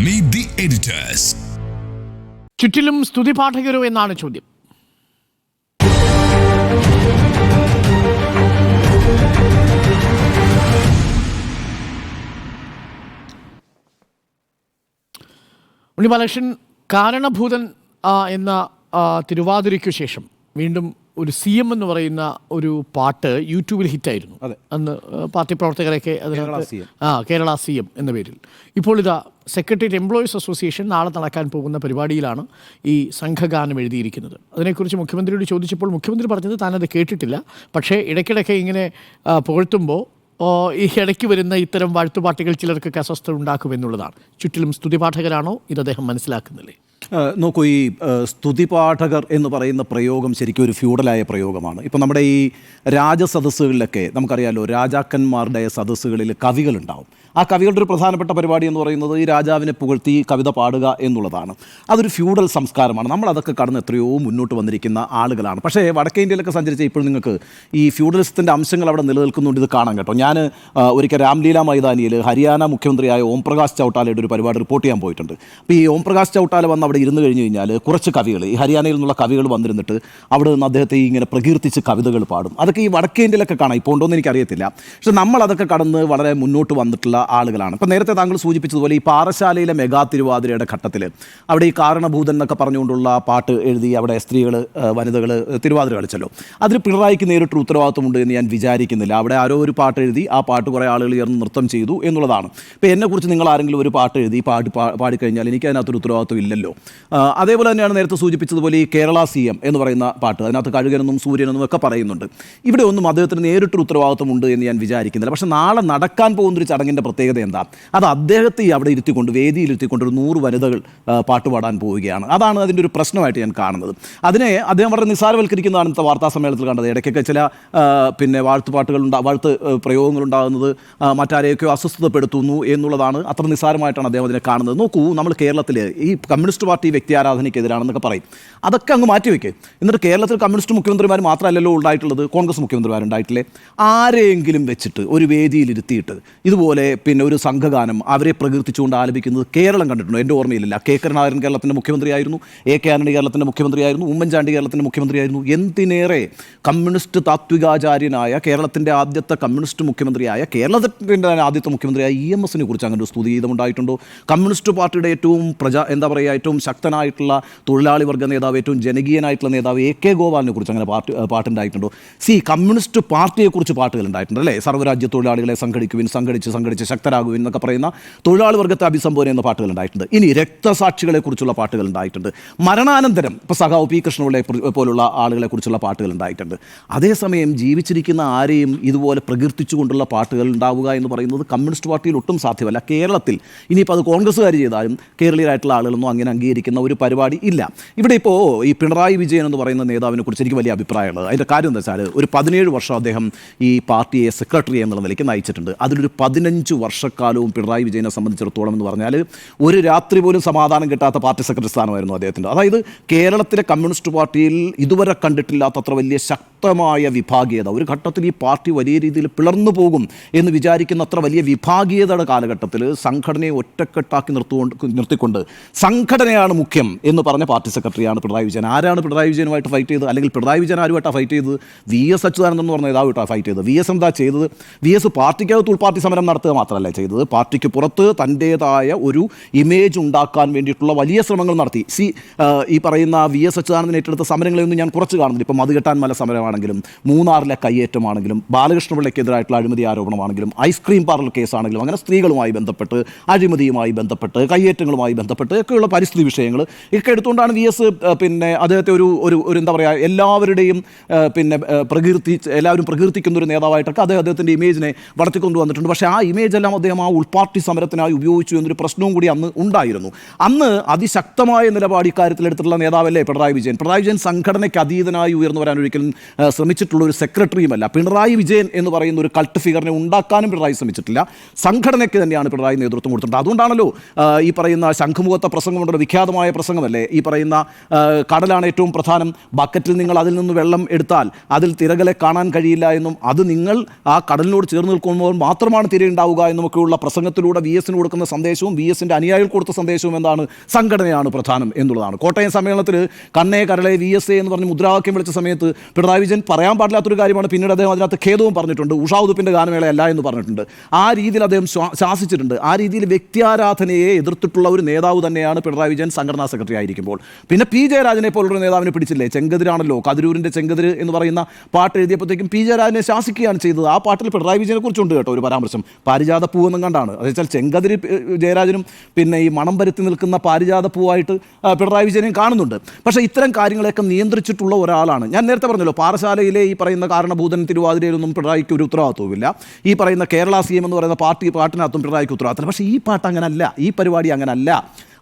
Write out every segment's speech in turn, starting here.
Meet the editors. ചുറ്റിലും സ്തുതിപാഠകരോ എന്നാണ് ചോദ്യം. ഉണ്ണിബാലകൃഷ്ണൻ, കാരണഭൂതൻ എന്ന തിരുവാതിരയ്ക്കു ശേഷം വീണ്ടും ഒരു CM എന്ന് പറയുന്ന ഒരു പാട്ട് യൂട്യൂബിൽ ഹിറ്റായിരുന്നു. അന്ന് പാർട്ടി പ്രവർത്തകരൊക്കെ അതിനകത്ത് കേരള CM എന്ന പേരിൽ. ഇപ്പോൾ ഇതാ സെക്രട്ടേറിയറ്റ് എംപ്ലോയീസ് അസോസിയേഷൻ നാളെ നടക്കാൻ പോകുന്ന പരിപാടിയിലാണ് ഈ സംഘഗാനം എഴുതിയിരിക്കുന്നത്. അതിനെക്കുറിച്ച് മുഖ്യമന്ത്രിയോട് ചോദിച്ചപ്പോൾ മുഖ്യമന്ത്രി പറഞ്ഞത് താനത് കേട്ടിട്ടില്ല, പക്ഷേ ഇടയ്ക്കിടയ്ക്ക് ഇങ്ങനെ പുകഴ്ത്തുമ്പോൾ ഈ ഇടയ്ക്ക് വരുന്ന ഇത്തരം വാഴ്ത്തുപാട്ടുകൾ ചിലർക്കൊക്കെ അസ്വസ്ഥത ഉണ്ടാക്കുമെന്നുള്ളതാണ്. ചുറ്റിലും സ്തുതിപാഠകരാണോ ഇത് അദ്ദേഹം മനസ്സിലാക്കുന്നില്ലേ? നോക്കൂ, ഈ സ്തുതിപാഠകർ എന്ന് പറയുന്ന പ്രയോഗം ശരിക്കും ഒരു ഫ്യൂഡലായ പ്രയോഗമാണ്. ഇപ്പോൾ നമ്മുടെ ഈ രാജസദസ്സുകളിലൊക്കെ നമുക്കറിയാമല്ലോ, രാജാക്കന്മാരുടെ സദസ്സുകളിൽ കവികളുണ്ടാവും. ആ കവികളുടെ ഒരു പ്രധാനപ്പെട്ട പരിപാടി എന്ന് പറയുന്നത് ഈ രാജാവിനെ പുകഴ്ത്തി കവിത പാടുക എന്നുള്ളതാണ്. അതൊരു ഫ്യൂഡൽ സംസ്കാരമാണ്. നമ്മളതൊക്കെ കടന്ന് എത്രയോ മുന്നോട്ട് വന്നിരിക്കുന്ന ആളുകളാണ്. പക്ഷേ വടക്കേ ഇന്ത്യയിലൊക്കെ സഞ്ചരിച്ച ഇപ്പോൾ നിങ്ങൾക്ക് ഈ ഫ്യൂഡലിസത്തിൻ്റെ അംശങ്ങൾ അവിടെ നിലനിൽക്കുന്നുണ്ട്. ഇത് കാണാൻ കേട്ടോ. ഞാൻ ഒരിക്കൽ രാംലീല മൈതാനിയിൽ ഹരിയാന മുഖ്യമന്ത്രിയായ ഓം പ്രകാശ് ചൗട്ടാലയുടെ ഒരു പരിപാടി റിപ്പോർട്ട് ചെയ്യാൻ പോയിട്ടുണ്ട്. അപ്പോൾ ഈ ഓം പ്രകാശ് ചൗട്ടാല വന്ന് അവിടെ ഇരുന്ന് കഴിഞ്ഞ് കഴിഞ്ഞാൽ കുറച്ച് കവികൾ, ഈ ഹരിയാനയിൽ നിന്നുള്ള കവികൾ വന്നിരുന്നിട്ട് അവിടെ നിന്ന് അദ്ദേഹത്തെ ഇങ്ങനെ പ്രകീർത്തിച്ച് കവിതകൾ പാടും. അതൊക്കെ ഈ വടക്കേ ഇന്ത്യയിലൊക്കെ കാണാം. ഇപ്പോൾ ഉണ്ടോയെന്ന് എനിക്കറിയത്തില്ല. പക്ഷേ നമ്മളതൊക്കെ കടന്ന് വളരെ മുന്നോട്ട് വന്നിട്ടുള്ള ആളുകളാണ്. ഇപ്പം നേരത്തെ താങ്കൾ സൂചിപ്പിച്ചതുപോലെ ഈ പാറശാലയിലെ മെഗാ തിരുവാതിരയുടെ ഘട്ടത്തിൽ അവിടെ ഈ കാരണഭൂതൻ എന്നൊക്കെ പറഞ്ഞുകൊണ്ടുള്ള പാട്ട് എഴുതി അവിടെ സ്ത്രീകൾ, വനിതകൾ തിരുവാതിര കളിച്ചല്ലോ. അതിൽ പിണറായിക്ക് നേരിട്ട് ഉത്തരവാദിത്വമുണ്ട് എന്ന് ഞാൻ വിചാരിക്കുന്നില്ല. അവിടെ ആരോ ഒരു പാട്ട് എഴുതി, ആ പാട്ട് കുറേ ആളുകൾ ചേർന്ന് നൃത്തം ചെയ്തു എന്നുള്ളതാണ്. ഇപ്പോൾ എന്നെക്കുറിച്ച് നിങ്ങൾ ആരെങ്കിലും ഒരു പാട്ട് എഴുതി പാടിക്കഴിഞ്ഞാൽ എനിക്ക് അതിനകത്തൊരു ഉത്തരവാദിത്വം ഇല്ലല്ലോ. അതേപോലെ തന്നെയാണ് നേരത്തെ സൂചിപ്പിച്ചതുപോലെ ഈ കേരള CM എന്ന് പറയുന്ന പാട്ട്, അതിനകത്ത് കഴുകനെന്നും സൂര്യനെന്നും ഒക്കെ പറയുന്നുണ്ട്. ഇവിടെ ഒന്നും അദ്ദേഹത്തിന് നേരിട്ടൊരു ഉത്തരവാദിത്വമുണ്ട് എന്ന് ഞാൻ വിചാരിക്കുന്നില്ല. പക്ഷേ നാളെ നടക്കാൻ പോകുന്നൊരു ചടങ്ങിൻ്റെ പ്രത്യേകത എന്താ? അത് അദ്ദേഹത്തെ അവിടെ ഇരുത്തിക്കൊണ്ട്, വേദിയിൽ ഇരുത്തിക്കൊണ്ട് ഒരു 100 വനിതകൾ പാട്ട് പാടാൻ പോവുകയാണ്. അതാണ് അതിൻ്റെ ഒരു പ്രശ്നമായിട്ട് ഞാൻ കാണുന്നത്. അതിനെ അദ്ദേഹം വളരെ നിസ്സാരവൽക്കരിക്കുന്നതാണ് ഇന്നത്തെ വാർത്താ സമ്മേളനത്തിൽ കണ്ടത്. ഇടയ്ക്കൊക്കെ ചില വാഴ്ത്ത് പ്രയോഗങ്ങളുണ്ടാകുന്നത് മറ്റാരെയൊക്കെയോ അസ്വസ്ഥതപ്പെടുത്തുന്നു എന്നുള്ളതാണ്. അത്ര നിസ്സാരമായിട്ടാണ് അദ്ദേഹം അതിനെ കാണുന്നത്. നോക്കൂ, നമ്മൾ കേരളത്തിൽ ഈ കമ്മ്യൂണിസ്റ്റ് പാർട്ടി വ്യക്തി ആരാധനയ്ക്കെതിരാണെന്നൊക്കെ പറയും. അതൊക്കെ അങ്ങ് മാറ്റിവെക്കുക. എന്നിട്ട് കേരളത്തിൽ കമ്മ്യൂണിസ്റ്റ് മുഖ്യമന്ത്രിമാർ മാത്രമല്ലല്ലോ ഉണ്ടായിട്ടുള്ളത്, കോൺഗ്രസ് മുഖ്യമന്ത്രിമാരുണ്ടായിട്ടില്ലേ? ആരെയെങ്കിലും വെച്ചിട്ട് ഒരു വേദിയിലിരുത്തിയിട്ട് ഇതുപോലെ ഒരു സംഘഗാനം അവരെ പ്രകീർത്തിച്ചുകൊണ്ട് ആലപിക്കുന്നത് കേരളം കണ്ടിട്ടുണ്ടോ? എൻ്റെ ഓർമ്മയിലില്ല. കെ കരുണാകരൻ കേരളത്തിൻ്റെ മുഖ്യമന്ത്രിയായിരുന്നു, AK ആന്റണി കേരളത്തിൻ്റെ മുഖ്യമന്ത്രിയായിരുന്നു, ഉമ്മൻചാണ്ടി കേരളത്തിൻ്റെ മുഖ്യമന്ത്രിയായിരുന്നു. എന്തിനേറെ കമ്മ്യൂണിസ്റ്റ് താത്വികാചാര്യനായ കേരളത്തിൻ്റെ ആദ്യത്തെ കമ്മ്യൂണിസ്റ്റ് മുഖ്യമന്ത്രിയായ, കേരളത്തിൻ്റെ ആദ്യത്തെ മുഖ്യമന്ത്രിയായ EMS കുറിച്ച് അങ്ങനെ ഒരു സ്തുതിഗീതം ഉണ്ടായിട്ടുണ്ടോ? കമ്മ്യൂണിസ്റ്റ് പാർട്ടിയുടെ ഏറ്റവും ഏറ്റവും ശക്തനായിട്ടുള്ള തൊഴിലാളി വർഗ്ഗ നേതാവ്, ഏറ്റവും ജനകീയനായിട്ടുള്ള നേതാവ് AK ഗോപാലിനെ കുറിച്ച് അങ്ങനെ പാട്ടുണ്ടായിട്ടുണ്ടോ? കമ്മ്യൂണിസ്റ്റ് പാർട്ടിയെക്കുറിച്ച് പാട്ടുകൾ ഉണ്ടായിട്ടുണ്ട് അല്ലേ? സർവ്വരാജ്യ തൊഴിലാളികളെ സംഘടിച്ച് ശക്തരാകുവിൻ എന്നൊക്കെ പറയുന്ന തൊഴിലാളി വർഗ്ഗത്തെ അഭിസംബോധന എന്ന പാട്ടുകൾ ഉണ്ടായിട്ടുണ്ട്. ഇനി രക്തസാക്ഷികളെ കുറിച്ചുള്ള പാട്ടുകൾ ഉണ്ടായിട്ടുണ്ട്. മരണാനന്തരം ഇപ്പോൾ സഖാവ് P കൃഷ്ണപിള്ളയെ പോലുള്ള ആളുകളെ കുറിച്ചുള്ള പാട്ടുകൾ ഉണ്ടായിട്ടുണ്ട്. അതേസമയം ജീവിച്ചിരിക്കുന്ന ആരെയും ഇതുപോലെ പ്രകീർത്തിച്ചുകൊണ്ടുള്ള പാട്ടുകൾ ഉണ്ടാവുക എന്ന് പറയുന്നത് കമ്മ്യൂണിസ്റ്റ് പാർട്ടിയിൽ ഒട്ടും സാധ്യമല്ല. കേരളത്തിൽ ഇനിയിപ്പോൾ അത് കോൺഗ്രസ്സുകാർ ചെയ്താലും കേരളീയരായിട്ടുള്ള ആളുകളൊന്നും അങ്ങനെ അംഗീകരിക്കുന്ന ഒരു പരിപാടി ഇല്ല. ഇവിടെ ഇപ്പോൾ ഈ പിണറായി വിജയൻ എന്ന് പറയുന്ന നേതാവിനെ കുറിച്ച് എനിക്ക് വലിയ അഭിപ്രായമുള്ളത്. അതിൻ്റെ കാര്യം എന്താ വെച്ചാൽ, ഒരു 17 വർഷം അദ്ദേഹം ഈ പാർട്ടിയെ സെക്രട്ടറി എന്നുള്ള നിലയ്ക്ക് നയിച്ചിട്ടുണ്ട്. അതിലൊരു 15 വർഷക്കാലവും പിണറായി വിജയനെ സംബന്ധിച്ചിടത്തോളം എന്ന് പറഞ്ഞാൽ ഒരു രാത്രി പോലും സമാധാനം കിട്ടാത്ത പാർട്ടി സെക്രട്ടറി സ്ഥാനമായിരുന്നു അദ്ദേഹത്തിൻ്റെ. അതായത് കേരളത്തിലെ കമ്മ്യൂണിസ്റ്റ് പാർട്ടിയിൽ ഇതുവരെ കണ്ടിട്ടില്ലാത്തത്ര വലിയ ശക്തമായ വിഭാഗീയത, ഒരു ഘട്ടത്തിൽ ഈ പാർട്ടി വലിയ രീതിയിൽ പിളർന്നു പോകും എന്ന് വിചാരിക്കുന്ന അത്ര വലിയ വിഭാഗീയതയുടെ കാലഘട്ടത്തിൽ സംഘടനയെ ഒറ്റക്കെട്ടാക്കി നിർത്തിക്കൊണ്ട് സംഘടനയാണ് മുഖ്യം എന്ന് പറഞ്ഞ പാർട്ടി സെക്രട്ടറിയാണ് പിണറായി വിജയൻ. ആരാണ് പിണറായി വിജയനുമായിട്ട് ഫൈറ്റ് ചെയ്തത്? അല്ലെങ്കിൽ പിണറായി വിജയൻ ആരുമായിട്ടാണ് ഫൈറ്റ് ചെയ്തത്? VS അച്യുതാനന്ദൻ എന്ന് പറഞ്ഞ നേതാവായിട്ടാണ് ഫൈറ്റ് ചെയ്തത്. VS എന്താ ചെയ്തത്? VS പാർട്ടിക്കകത്ത് ഉൾപാർട്ടി സമരം നടത്തുക മാത്രമല്ല ചെയ്തത്, പാർട്ടിക്ക് പുറത്ത് തൻ്റേതായ ഒരു ഇമേജ് ഉണ്ടാക്കാൻ വേണ്ടിയിട്ടുള്ള വലിയ ശ്രമങ്ങൾ നടത്തി. ഈ പറയുന്ന VS അച്യുതാനന്ദൻ ഏറ്റെടുത്ത സമരങ്ങളെയൊന്നും ഞാൻ കുറച്ച് കാണുന്നില്ല. ഇപ്പോൾ മധുകെട്ടാൻമല സമരമാണെങ്കിലും, മൂന്നാറിലെ കയ്യേറ്റമാണെങ്കിലും, ബാലകൃഷ്ണപിള്ളയ്ക്കെതിരായിട്ടുള്ള അഴിമതി ആരോപണമാണെങ്കിലും, ഐസ്ക്രീം പാർലർ കേസാണെങ്കിലും, അങ്ങനെ സ്ത്രീകളുമായി ബന്ധപ്പെട്ട്, അഴിമതിയുമായി ബന്ധപ്പെട്ട്, കയ്യേറ്റങ്ങളുമായി ബന്ധപ്പെട്ട് ഒക്കെയുള്ള പരിസ്ഥിതി വിഷയങ്ങൾ ഒക്കെ എടുത്തുകൊണ്ടാണ് VS അദ്ദേഹത്തെ ഒരു എന്താ പറയുക, എല്ലാവരുടെയും എല്ലാവരും പ്രകീർത്തിക്കുന്ന ഒരു നേതാവായിട്ടൊക്കെ അദ്ദേഹത്തിൻ്റെ ഇമേജിനെ വളർത്തിക്കൊണ്ടുവന്നിട്ടുണ്ട്. പക്ഷേ ആ ഇമേജ് എല്ലാം അദ്ദേഹം ആ ഉൾപാർട്ടി സമരത്തിനായി ഉപയോഗിച്ചു എന്നൊരു പ്രശ്നവും കൂടി അന്ന് ഉണ്ടായിരുന്നു. അന്ന് അതിശക്തമായ നിലപാട് ഇക്കാര്യത്തിലെടുത്തിട്ടുള്ള നേതാവല്ലേ പിണറായി വിജയൻ. പിണറായി വിജയൻ സംഘടനയ്ക്ക് അതീതനായി ഉയർന്നു വരാൻ ഒരിക്കലും ശ്രമിച്ചിട്ടുള്ള ഒരു സെക്രട്ടറിയുമല്ല. പിണറായി വിജയൻ എന്ന് പറയുന്ന ഒരു കൾട്ട് ഫിഗറിനെ ഉണ്ടാക്കാനും പിണറായി ശ്രമിച്ചിട്ടില്ല. സംഘടനയ്ക്ക് തന്നെയാണ് പിണറായി നേതൃത്വം കൊടുത്തിട്ടുണ്ട്. അതുകൊണ്ടാണല്ലോ ഈ പറയുന്ന ശംഖുമുഖത്തെ പ്രസംഗം കൊണ്ടുള്ള വിഖ്യാതമായ പ്രസംഗമല്ലേ ഈ പറയുന്ന കടലാണ് ഏറ്റവും പ്രധാനം, ബക്കറ്റിൽ നിങ്ങൾ അതിൽ നിന്ന് വെള്ളം എടുത്താൽ അതിൽ തിരകളെ കാണാൻ കഴിയില്ല എന്നും അത് നിങ്ങൾ ആ കടലിനോട് ചേർന്ന് നിൽക്കുമ്പോൾ മാത്രമാണ് തിരയുണ്ടാവുക എന്നുമൊക്കെയുള്ള പ്രസംഗത്തിലൂടെ വി എസിന് കൊടുക്കുന്ന സന്ദേശവും വി എസിൻ്റെ അനുയായികൾ കൊടുത്ത സന്ദേശവും എന്താണ്? സംഘടനയാണ് പ്രധാനം എന്നുള്ളതാണ്. കോട്ടയം സമ്മേളനത്തിൽ കണ്ണേ കരളെ വി എസ് എ എന്ന് പറഞ്ഞ് മുദ്രാവാക്യം വിളിച്ച സമയത്ത് പിണറായി വിജയൻ പറയാൻ പാടില്ലാത്തൊരു കാര്യമാണ്. പിന്നീട് അദ്ദേഹം അതിനകത്ത് ഖേദവും പറഞ്ഞിട്ടുണ്ട്, ഉഷാ ഉതുപ്പിൻ്റെ ഗാനമേളയല്ല എന്ന് പറഞ്ഞിട്ടുണ്ട്. ആ രീതിയിൽ അദ്ദേഹം ശാസിച്ചിട്ടുണ്ട്. ആ രീതിയിൽ വ്യക്തിയാരാധനയെ എതിർത്തിട്ടുള്ള ഒരു നേതാവ് തന്നെയാണ് പിണറായി വിജയൻ സംഘടനാ സെക്രട്ടറി ആയിരിക്കുമ്പോൾ. പിന്നെ പി ജയരാജനെ പോലൊരു നേതാവിനെ പിടിച്ചില്ലേ, ചെങ്കതിരാണല്ലോ, കതിരൂരിൻ്റെ ചെങ്കതിര് എന്ന് പറയുന്ന പാട്ട് എഴുതിയപ്പോഴത്തേക്കും പി ജയരാജനെ ശാസിക്കുകയാണ് ചെയ്തത്. ആ പാട്ടിൽ പിണറായി വിജയനെ കുറിച്ചുണ്ട് കേട്ടോ ഒരു പരാമർശം, പാരിജാത പൂവെന്നും കണ്ടാണ്. അത് വെച്ചാൽ ചെങ്കതിരി ജയരാജനും പിന്നെ ഈ മണം പരുത്തി നിൽക്കുന്ന പാരിജാത പൂവായിട്ട് പിണറായി വിജയനെയും കാണുന്നുണ്ട്. പക്ഷേ ഇത്തരം കാര്യങ്ങളെയൊക്കെ നിയന്ത്രിച്ചിട്ടുള്ള ഒരാളാണ്. ഞാൻ നേരത്തെ പറഞ്ഞല്ലോ, പാറശാലയിലെ ഈ പറയുന്ന കാരണഭൂതൻ തിരുവാതിരയിലൊന്നും പിണറായിക്ക് ഒരു ഉത്തരവാദിത്വമില്ല. ഈ പറയുന്ന കേരള സി എം എന്ന് പറയുന്ന പാട്ടിനകത്തും പിണറായിക്ക് ഉത്തരവാദിത്തമില്ല. പക്ഷേ ഈ പാട്ട് അങ്ങനല്ല, ഈ പരിപാടി അങ്ങനല്ല.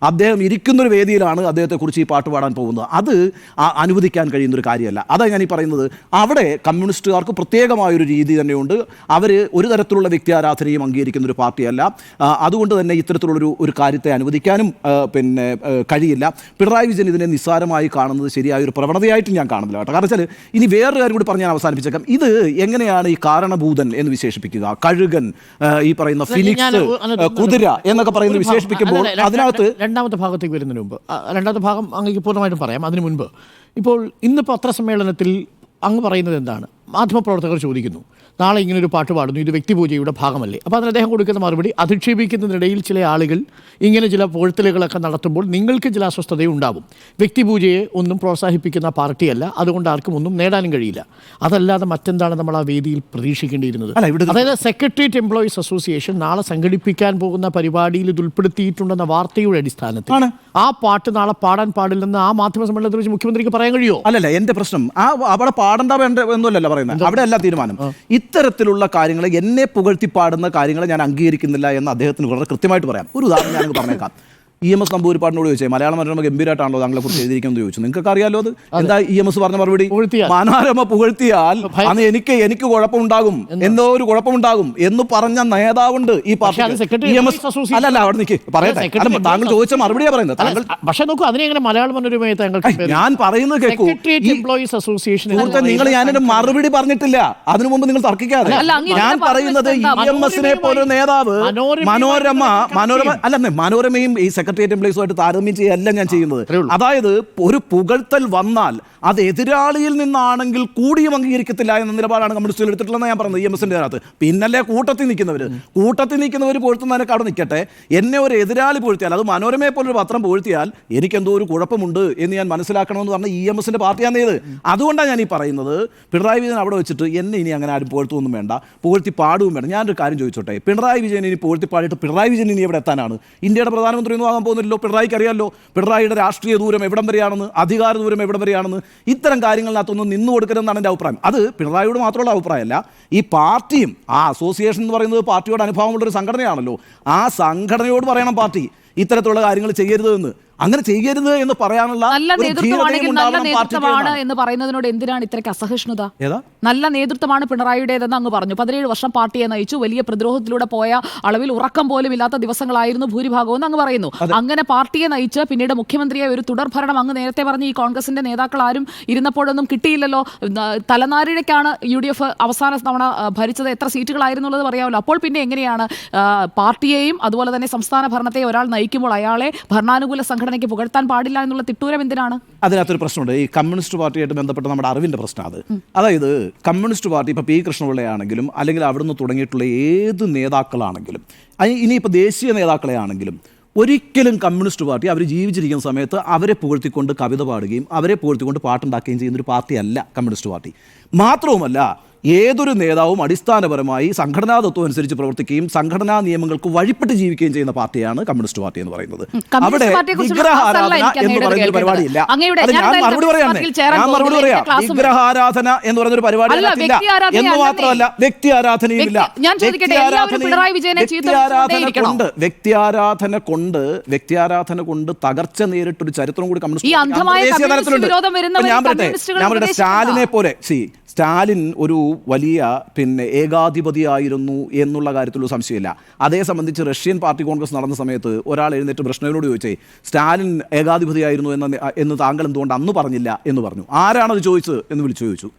അദ്ദേഹം ഇരിക്കുന്നൊരു വേദിയിലാണ് അദ്ദേഹത്തെക്കുറിച്ച് ഈ പാട്ട് പാടാൻ പോകുന്നത്. അത് അനുവദിക്കാൻ കഴിയുന്നൊരു കാര്യമല്ല. അതാണ് ഞാൻ ഈ പറയുന്നത്. അവിടെ കമ്മ്യൂണിസ്റ്റുകാർക്ക് പ്രത്യേകമായൊരു രീതി തന്നെയുണ്ട്. അവർ ഒരു തരത്തിലുള്ള വ്യക്തി ആരാധനയും അംഗീകരിക്കുന്നൊരു പാർട്ടിയല്ല. അതുകൊണ്ട് തന്നെ ഇത്തരത്തിലുള്ളൊരു കാര്യത്തെ അനുവദിക്കാനും പിന്നെ കഴിയില്ല. പിണറായി വിജയൻ ഇതിനെ നിസ്സാരമായി കാണുന്നത് ശരിയായൊരു പ്രവണതയായിട്ട് ഞാൻ കാണുന്നില്ല കേട്ടോ. കാരണം വെച്ചാൽ ഇനി വേറൊരു കാര്യം കൂടി പറഞ്ഞ് ഞാൻ അവസാനിപ്പിച്ചേക്കാം. ഇത് എങ്ങനെയാണ് ഈ കാരണഭൂതൻ എന്ന് വിശേഷിപ്പിക്കുക, കഴുകൻ, ഈ പറയുന്ന ഫിനിക്സ്, കുതിര എന്നൊക്കെ പറയുന്നത് വിശേഷിപ്പിക്കുമ്പോൾ അതിനകത്ത് രണ്ടാമത്തെ ഭാഗത്തേക്ക് വരുന്നതിന് മുമ്പ്, രണ്ടാമത്തെ ഭാഗം അങ്ങേക്ക് പൂർണ്ണമായിട്ടും പറയാം. അതിനു മുൻപ് ഇപ്പോൾ ഇന്ന് പത്രസമ്മേളനത്തിൽ അങ്ങ് പറയുന്നത് എന്താണ്? മാധ്യമപ്രവർത്തകർ ചോദിക്കുന്നു, നാളെ ഇങ്ങനൊരു പാട്ട് പാടുന്നു, ഇത് വ്യക്തിപൂജയുടെ ഭാഗമല്ലേ? അപ്പോൾ അതിന് അദ്ദേഹം കൊടുക്കുന്ന മറുപടി, അധിക്ഷേപിക്കുന്നതിനിടയിൽ ചില ആളുകൾ ഇങ്ങനെ ചില പുകഴ്ത്തലുകളൊക്കെ നടത്തുമ്പോൾ നിങ്ങൾക്ക് ചില അസ്വസ്ഥതയുണ്ടാവും. വ്യക്തിപൂജയെ ഒന്നും പ്രോത്സാഹിപ്പിക്കുന്ന പാർട്ടിയല്ല, അതുകൊണ്ട് ആർക്കും ഒന്നും നേടാനും കഴിയില്ല. അതല്ലാതെ മറ്റെന്താണ് നമ്മൾ ആ വേദിയിൽ പ്രതീക്ഷിക്കേണ്ടിയിരുന്നത്? അതായത് സെക്രട്ടേറിയറ്റ് എംപ്ലോയീസ് അസോസിയേഷൻ നാളെ സംഘടിപ്പിക്കാൻ പോകുന്ന പരിപാടിയിൽ ഇത് ഉൾപ്പെടുത്തിയിട്ടുണ്ടെന്ന വാർത്തയുടെ അടിസ്ഥാനത്തിൽ ആ പാട്ട് നാളെ പാടാൻ പാടില്ലെന്ന് ആ മാധ്യമ സമ്മേളനത്തിൽ വെച്ച് മുഖ്യമന്ത്രിക്ക് പറയാൻ കഴിയുമോ? അല്ലല്ല, എന്റെ പ്രശ്നം അവിടെ പാടണ്ട വേണ്ട എന്നല്ല പറയുന്നത്, അവിടെ അല്ല തീരുമാനം. ഇത്തരത്തിലുള്ള കാര്യങ്ങൾ, എന്നെ പുകഴ്ത്തി പാടുന്ന കാര്യങ്ങൾ ഞാൻ അംഗീകരിക്കുന്നില്ല എന്ന് അദ്ദേഹത്തിന് വളരെ കൃത്യമായിട്ട് പറയാം. ഒരു ഉദാഹരണം ഞാൻ പറഞ്ഞേക്കാം. EMS നമ്പൂതിരിപ്പാടിനോട് ചോദിച്ചേ, മലയാള മനോരമ ഗംഭീരമായിട്ടാണല്ലോ താങ്കളെ കുറിച്ച് എഴുതിയിരിക്കുന്നത് ചോദിച്ചു. നിങ്ങൾക്ക് അറിയാലോ അത് എന്താ EMS പറഞ്ഞ മറുപടി? മനോരമ പുകഴ്ത്തിയാൽ അന്ന് എനിക്ക് കുഴപ്പമുണ്ടാകും, എന്തോ ഒരു കുഴപ്പമുണ്ടാകും എന്ന് പറഞ്ഞ നേതാവുണ്ട് ഈ പാർട്ടി. അല്ലല്ല, അവിടെ നിൽക്ക് പറയട്ടെ, താങ്കൾ ചോദിച്ച മറുപടിയാ പറയുന്നത്. പക്ഷേ നോക്കൂ, അതിനെങ്ങനെ മലയാള മനോരമയെ ഞാൻ പറയുന്നത് കേൾക്കൂ. നിങ്ങൾ ഞാനൊരു മറുപടി പറഞ്ഞിട്ടില്ല, അതിനു മുമ്പ് നിങ്ങൾ തർക്കിക്കാതെ. ഞാൻ പറയുന്നത് EMS-നെ പോലൊരു നേതാവ് മനോരമയും ഈ സെക്രട്ടേറിയറ്റ് എംപ്ലോയീസുമായിട്ട് താരതമ്യം ചെയ്യല്ല ഞാൻ ചെയ്യുന്നത്. അതായത് ഒരു പുകഴ്ത്തൽ വന്നാൽ അത് എതിരാളിയിൽ നിന്നാണെങ്കിൽ കൂടിയും അംഗീകരിക്കത്തില്ല എന്ന നിലപാടാണ് കമ്മ്യൂണിസ്റ്റുകൾ എടുത്തിട്ടുള്ളതെന്ന് ഞാൻ പറഞ്ഞത്. EMS-ന്റെ അകത്ത് പിന്നല്ലേ കൂട്ടത്തിൽ നിൽക്കുന്നവർ പൊഴുത്തുന്നതിനൊക്കെ അവിടെ നിൽക്കട്ടെ. എന്നെ ഒരു എതിരാളി പൊഴുത്തിയാൽ, അത് മനോരമയെ പോലൊരു പത്രം പൊഴുത്തിയാൽ എനിക്കെന്തോ ഒരു കുഴപ്പമുണ്ട് എന്ന് ഞാൻ മനസ്സിലാക്കണമെന്ന് പറഞ്ഞ EMS-ന്റെ പാർട്ടിയാണ് ഇത്. അതുകൊണ്ടാണ് ഞാൻ ഈ പറയുന്നത്, പിണറായി വിജയൻ അവിടെ വെച്ചിട്ട് എന്നെ ഇനി അങ്ങനെ ആരും പുകഴ്ത്തൊന്നും വേണ്ട, പുകഴ്ത്തി പാടുകയും വേണ്ട. ഞാനൊരു കാര്യം ചോദിച്ചോട്ടെ, പിണറായി വിജയൻ ഇനി പുകഴ്ത്തി പാടിയിട്ട് പിണറായി വിജയൻ ഇനി എവിടെ എത്താനാണ്? ഇന്ത്യയുടെ പ്രധാനമന്ത്രി ഒന്നും ആകാൻ പോകുന്നില്ലല്ലോ. പിണറായിക്ക് അറിയാമല്ലോ പിണറായിയുടെ രാഷ്ട്രീയ ദൂരം എവിടം വരെയാണെന്ന്, അധികാര ദൂരം എവിടം വരെയാണെന്ന്. ഇത്തരം കാര്യങ്ങളിനകത്തൊന്നും നിന്നു കൊടുക്കരുതെന്നാണ് എൻ്റെ അഭിപ്രായം. അത് പിണറായിയോട് മാത്രമുള്ള അഭിപ്രായമല്ല, ഈ പാർട്ടിയും ആ അസോസിയേഷൻ എന്ന് പറയുന്നത് പാർട്ടിയോട് അനുഭവമുള്ളൊരു സംഘടനയാണല്ലോ. ആ സംഘടനയോട് പറയണം പാർട്ടി ഇത്തരത്തിലുള്ള കാര്യങ്ങൾ ചെയ്യരുത് എന്ന്. അങ്ങനെ ചെയ്യരുത് എന്ന് പറയാനുള്ള നല്ല നേതൃത്വമാണ് എന്ന് പറയുന്നതിനോട് എന്തിനാണ് ഇത്രയ്ക്ക് അസഹിഷ്ണുത? നല്ല നേതൃത്വമാണ് പിണറായിയുടേതെന്ന് അങ്ങ് പറഞ്ഞു. 17 വർഷം പാർട്ടിയെ നയിച്ചു, വലിയ പ്രതിരോധത്തിലൂടെ പോയ അളവിൽ ഉറക്കം പോലും ഇല്ലാത്ത ദിവസങ്ങളായിരുന്നു ഭൂരിഭാഗവും എന്ന് അങ്ങ് പറയുന്നു. അങ്ങനെ പാർട്ടിയെ നയിച്ച് പിന്നീട് മുഖ്യമന്ത്രിയെ ഒരു തുടർഭരണം, അങ്ങ് നേരത്തെ പറഞ്ഞ് ഈ കോൺഗ്രസിന്റെ നേതാക്കൾ ആരും ഇരുന്നപ്പോഴൊന്നും കിട്ടിയില്ലല്ലോ. തലനാരിഴയ്ക്കാണ് UDF അവസാന തവണ ഭരിച്ചത്. എത്ര സീറ്റുകളായിരുന്നുള്ളത് പറയാമല്ലോ. അപ്പോൾ പിന്നെ എങ്ങനെയാണ് പാർട്ടിയെയും അതുപോലെ തന്നെ സംസ്ഥാന ഭരണത്തെയും ഒരാൾ നയിക്കുമ്പോൾ അയാളെ ഭരണാനുകൂല സംഘടനയ്ക്ക് പുകഴ്ത്താൻ പാടില്ല എന്നുള്ള തിട്ടൂരം എന്തിനാണ്? അതിനകത്തൊരു പ്രശ്നമുണ്ട്. ഈ കമ്മ്യൂണിസ്റ്റ് പാർട്ടിയായിട്ട് ബന്ധപ്പെട്ട നമ്മുടെ അറിവിൻ്റെ പ്രശ്നം അത്. അതായത് കമ്മ്യൂണിസ്റ്റ് പാർട്ടി ഇപ്പോൾ P കൃഷ്ണപിള്ളയാണെങ്കിലും അല്ലെങ്കിൽ അവിടുന്ന് തുടങ്ങിയിട്ടുള്ള ഏത് നേതാക്കളാണെങ്കിലും, ഇനിയിപ്പോൾ ദേശീയ നേതാക്കളെ ആണെങ്കിലും, ഒരിക്കലും കമ്മ്യൂണിസ്റ്റ് പാർട്ടി അവർ ജീവിച്ചിരിക്കുന്ന സമയത്ത് അവരെ പുകഴ്ത്തിക്കൊണ്ട് കവിത പാടുകയും അവരെ പുകഴ്ത്തിക്കൊണ്ട് പാട്ടുണ്ടാക്കുകയും ചെയ്യുന്നൊരു പാർട്ടിയല്ല കമ്മ്യൂണിസ്റ്റ് പാർട്ടി. മാത്രവുമല്ല, ഏതൊരു നേതാവും അടിസ്ഥാനപരമായി സംഘടനാ തത്വം അനുസരിച്ച് പ്രവർത്തിക്കുകയും സംഘടനാ നിയമങ്ങൾക്ക് വഴിപ്പെട്ട് ജീവിക്കുകയും ചെയ്യുന്ന പാർട്ടിയാണ് കമ്മ്യൂണിസ്റ്റ് പാർട്ടി എന്ന് പറയുന്നത്. അവിടെ വിഗ്രഹാരാധന എന്ന് പറയുന്ന ഒരു പരിപാടിയില്ല. ഞാൻ മറുപടി പറയാം. വിഗ്രഹാരാധന എന്ന് പറയുന്ന ഒരു പരിപാടി എന്ന് മാത്രമല്ല, വ്യക്തി ആരാധനയുമില്ല. വ്യക്തിയാരാധന കൊണ്ട് തകർച്ച നേരിട്ടൊരു ചരിത്രം കൂടി കമ്മ്യൂണിസ്റ്റ്. ഞാൻ പറയട്ടെ, സ്റ്റാലിനെ പോലെ സ്റ്റാലിൻ ഒരു വലിയ ഏകാധിപതിയായിരുന്നു എന്നുള്ള കാര്യത്തിലൊരു സംശയമില്ല. അതേ സംബന്ധിച്ച് റഷ്യൻ പാർട്ടി കോൺഗ്രസ് നടന്ന സമയത്ത് ഒരാൾ എഴുന്നേറ്റ് ബ്രഷ്നോയോട് ചോദിച്ചേ സ്റ്റാലിൻ ഏകാധിപതിയായിരുന്നു എന്ന് താങ്കൾ എന്തുകൊണ്ട് അന്ന് പറഞ്ഞില്ല എന്ന് പറഞ്ഞു. ആരാണത് ചോദിച്ചത് എന്ന് വിളിച്ചു ചോദിച്ചു.